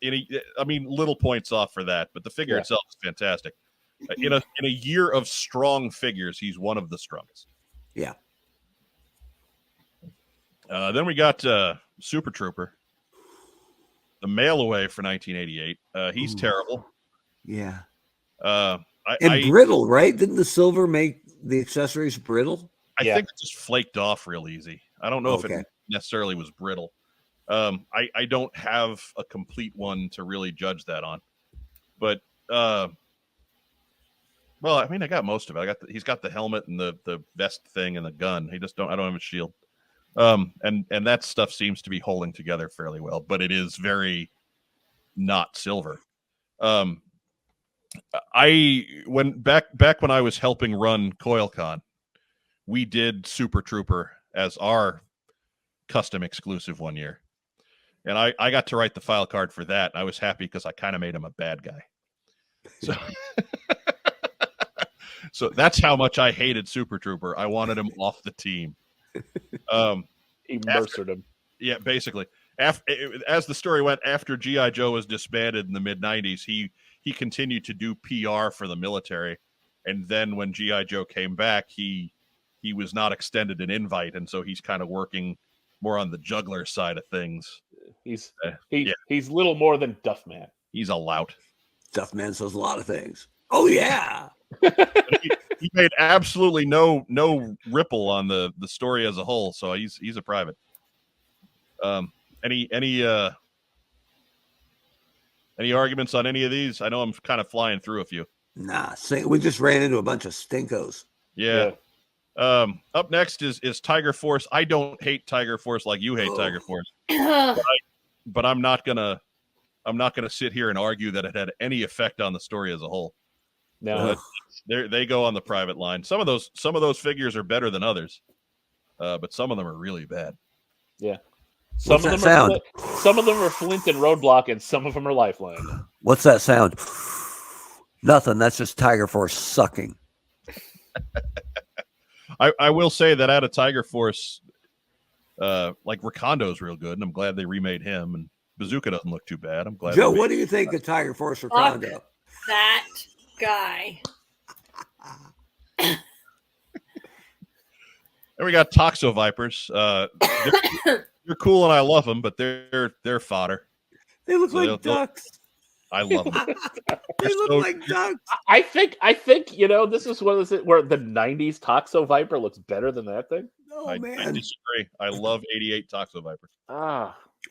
I mean, little points off for that, but the figure itself is fantastic. In a year of strong figures, he's one of the strongest. Yeah. Then we got Super Trooper, the mail away for 1988. He's terrible. Yeah. And brittle, right? Didn't the silver make the accessories brittle? I think it just flaked off real easy. I don't know if it necessarily was brittle. I don't have a complete one to really judge that on, but well, I mean, I got most of it. He's got the helmet and the vest thing and the gun. I don't have a shield. And that stuff seems to be holding together fairly well, but it is very not silver. Back when I was helping run CoilCon, we did Super Trooper as our custom exclusive one year. And I got to write the file card for that. I was happy because I kind of made him a bad guy. So, so that's how much I hated Super Trooper. I wanted him off the team. He murdered him. Yeah, basically. As the story went, after G.I. Joe was disbanded in the mid-'90s, he continued to do PR for the military. And then when G.I. Joe came back, he was not extended an invite, and so he's kind of working more on the juggler side of things. He's little more than Duffman. He's a lout. Duffman says a lot of things. Oh yeah. He made absolutely no ripple on the story as a whole, so he's a private. Any arguments on any of these? I know I'm kind of flying through a few. Nah, we just ran into a bunch of stinkos. Yeah. Up next is Tiger Force. I don't hate Tiger Force like you hate Tiger Force, but I'm not gonna sit here and argue that it had any effect on the story as a whole. No, they go on the private line. Some of those figures are better than others. but some of them are really bad. Yeah. What's that sound? Some of them are Flint and Roadblock, and some of them are Lifeline. What's that sound? Nothing. That's just Tiger Force sucking. I will say that out of Tiger Force, like Rekondo's real good, and I'm glad they remade him. And Bazooka doesn't look too bad. I'm glad. Joe, what do you think of Tiger Force Rekondo? That guy. And we got Toxo Vipers. They're cool and I love them, but they're fodder. They look like ducks. I love them. They look like ducks. I think this is one of those where the '90s Toxo Viper looks better than that thing. Oh I man, disagree. I love '88 Toxo Viper.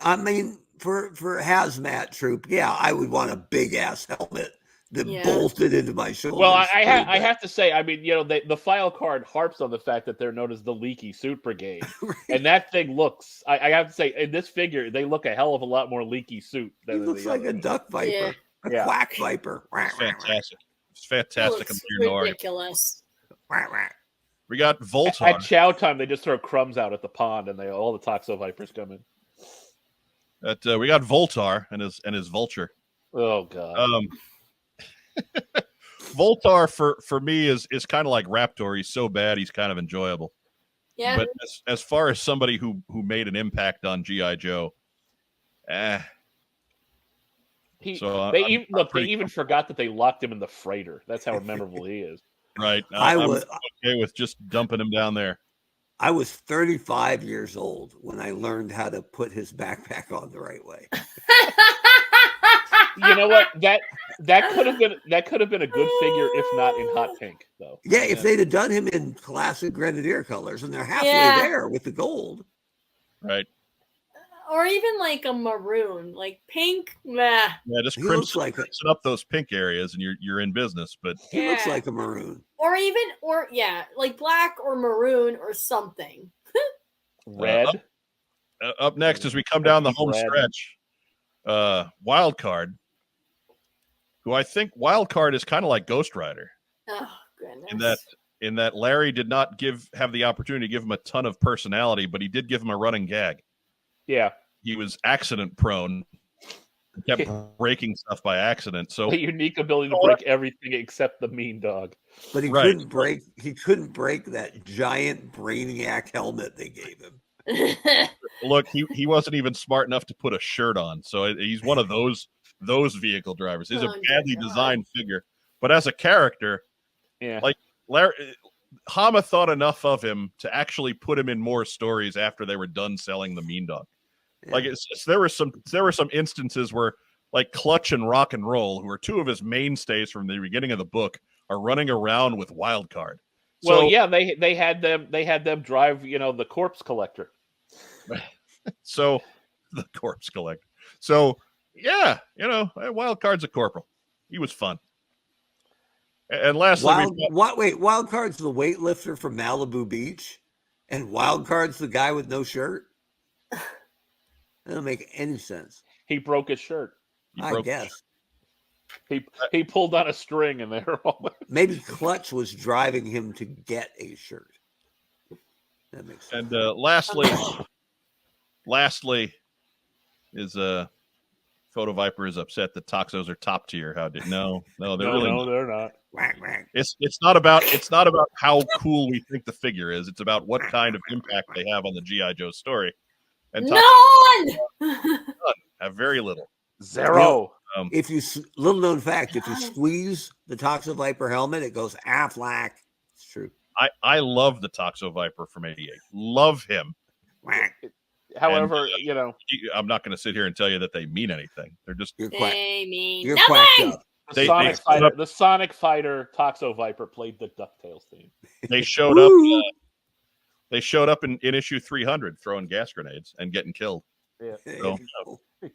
I mean, for hazmat troop, yeah, I would want a big ass helmet that bolted into my shoulder. Well, I have to say, I mean, the file card harps on the fact that they're known as the Leaky Suit Brigade, right. And that thing looks. I have to say, in this figure, they look a hell of a lot more leaky suit than it looks like a duck viper, a quack viper. It's fantastic. It's fantastic. It's ridiculous. We got Voltar. At chow time, they just throw crumbs out at the pond, and all the Toxo Vipers come in. We got Voltar and his vulture. Oh god. Voltar for me is kind of like Raptor. He's so bad he's kind of enjoyable. Yeah. But as far as somebody who made an impact on G.I. Joe, they even forgot that they locked him in the freighter. That's how memorable he is. Right. I'm okay with just dumping him down there. I was 35 years old when I learned how to put his backpack on the right way. You know what? That could have been a good figure if not in hot pink, though. Yeah, if they'd have done him in classic Grenadier colors, and they're halfway there with the gold. Right. Or even like a maroon, like pink. Meh. Yeah, just crimson up those pink areas, and you're in business. But he looks like a maroon. Or like black or maroon or something. Red. Up next, as we come down the home stretch, Wild Card, who I think Wild Card is kind of like Ghost Rider. Oh goodness! In that Larry did not have the opportunity to give him a ton of personality, but he did give him a running gag. Yeah, he was accident prone. Kept breaking stuff by accident. So a unique ability to break everything except the mean dog. But he couldn't break. He couldn't break that giant Brainiac helmet they gave him. Look, he wasn't even smart enough to put a shirt on, so he's one of those vehicle drivers. He's a badly designed figure, but as a character, like Larry, Hama thought enough of him to actually put him in more stories after they were done selling the Mean Dog. Yeah. Like there were some instances where like Clutch and Rock and Roll, who are two of his mainstays from the beginning of the book, are running around with Wild Card. Well, yeah, they had them drive, the Corpse Collector. So the Corpse Collector. So yeah, Wild Card's a corporal. He was fun. And lastly, Wild Card's the weightlifter from Malibu Beach, and Wild Card's the guy with no shirt. That doesn't make any sense. He broke his shirt. I guess. He pulled on a string and they're all. Maybe Clutch was driving him to get a shirt. That makes sense. And lastly is Photo Viper is upset that Toxos are top tier. They're not. It's not about how cool we think the figure is. It's about what kind of impact they have on the G.I. Joe story. And None have very little. Zero. Little known fact, if you squeeze the Toxo Viper helmet, it goes Aflac. It's true. I love the Toxo Viper from '88. Love him. However, I'm not going to sit here and tell you that they mean anything. They're just you're nothing. quacked up. The Sonic Fighter Toxo Viper played the DuckTales theme. They showed up. They showed up in issue 300 throwing gas grenades and getting killed. Yeah. So,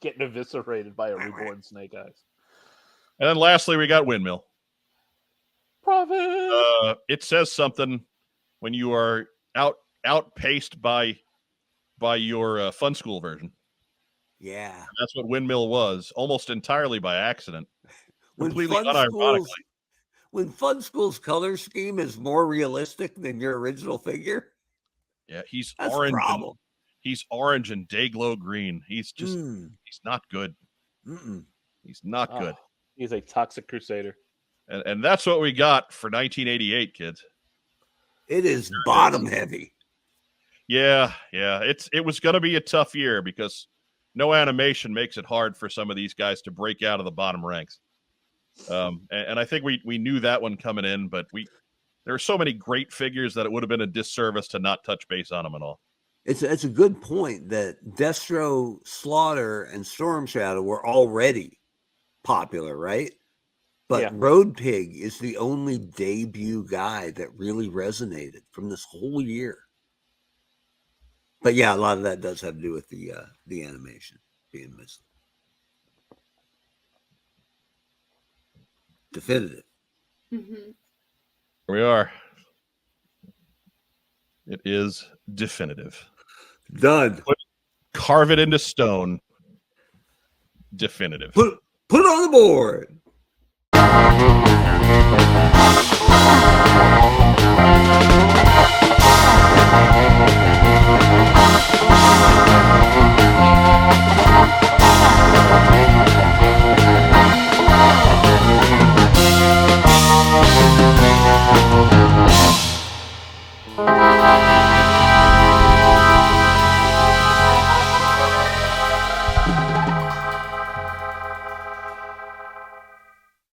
getting eviscerated by a reborn Snake Eyes. And then lastly, we got Windmill. Profit. It says something when you are outpaced by your Fun School version. Yeah. And that's what Windmill was, almost entirely by accident. Completely unironically. When Fun School's color scheme is more realistic than your original figure. Yeah, he's That's orange. the problem. He's orange and day glow green. He's just Mm. he's not good. Mm-mm. He's not Oh, good. he's a toxic crusader. And that's what we got for 1988, kids. It is bottom heavy. Yeah. It was going to be a tough year because no animation makes it hard for some of these guys to break out of the bottom ranks. And I think we knew that one coming in, but there are so many great figures that it would have been a disservice to not touch base on them at all. It's a good point that Destro, Slaughter, and Storm Shadow were already popular, right? But Yeah. Road Pig is the only debut guy that really resonated from this whole year. But yeah, a lot of that does have to do with the animation being missing. Definitive. Mm-hmm. Here we are. It is definitive. Done. Carve it into stone. Definitive. Put it on the board.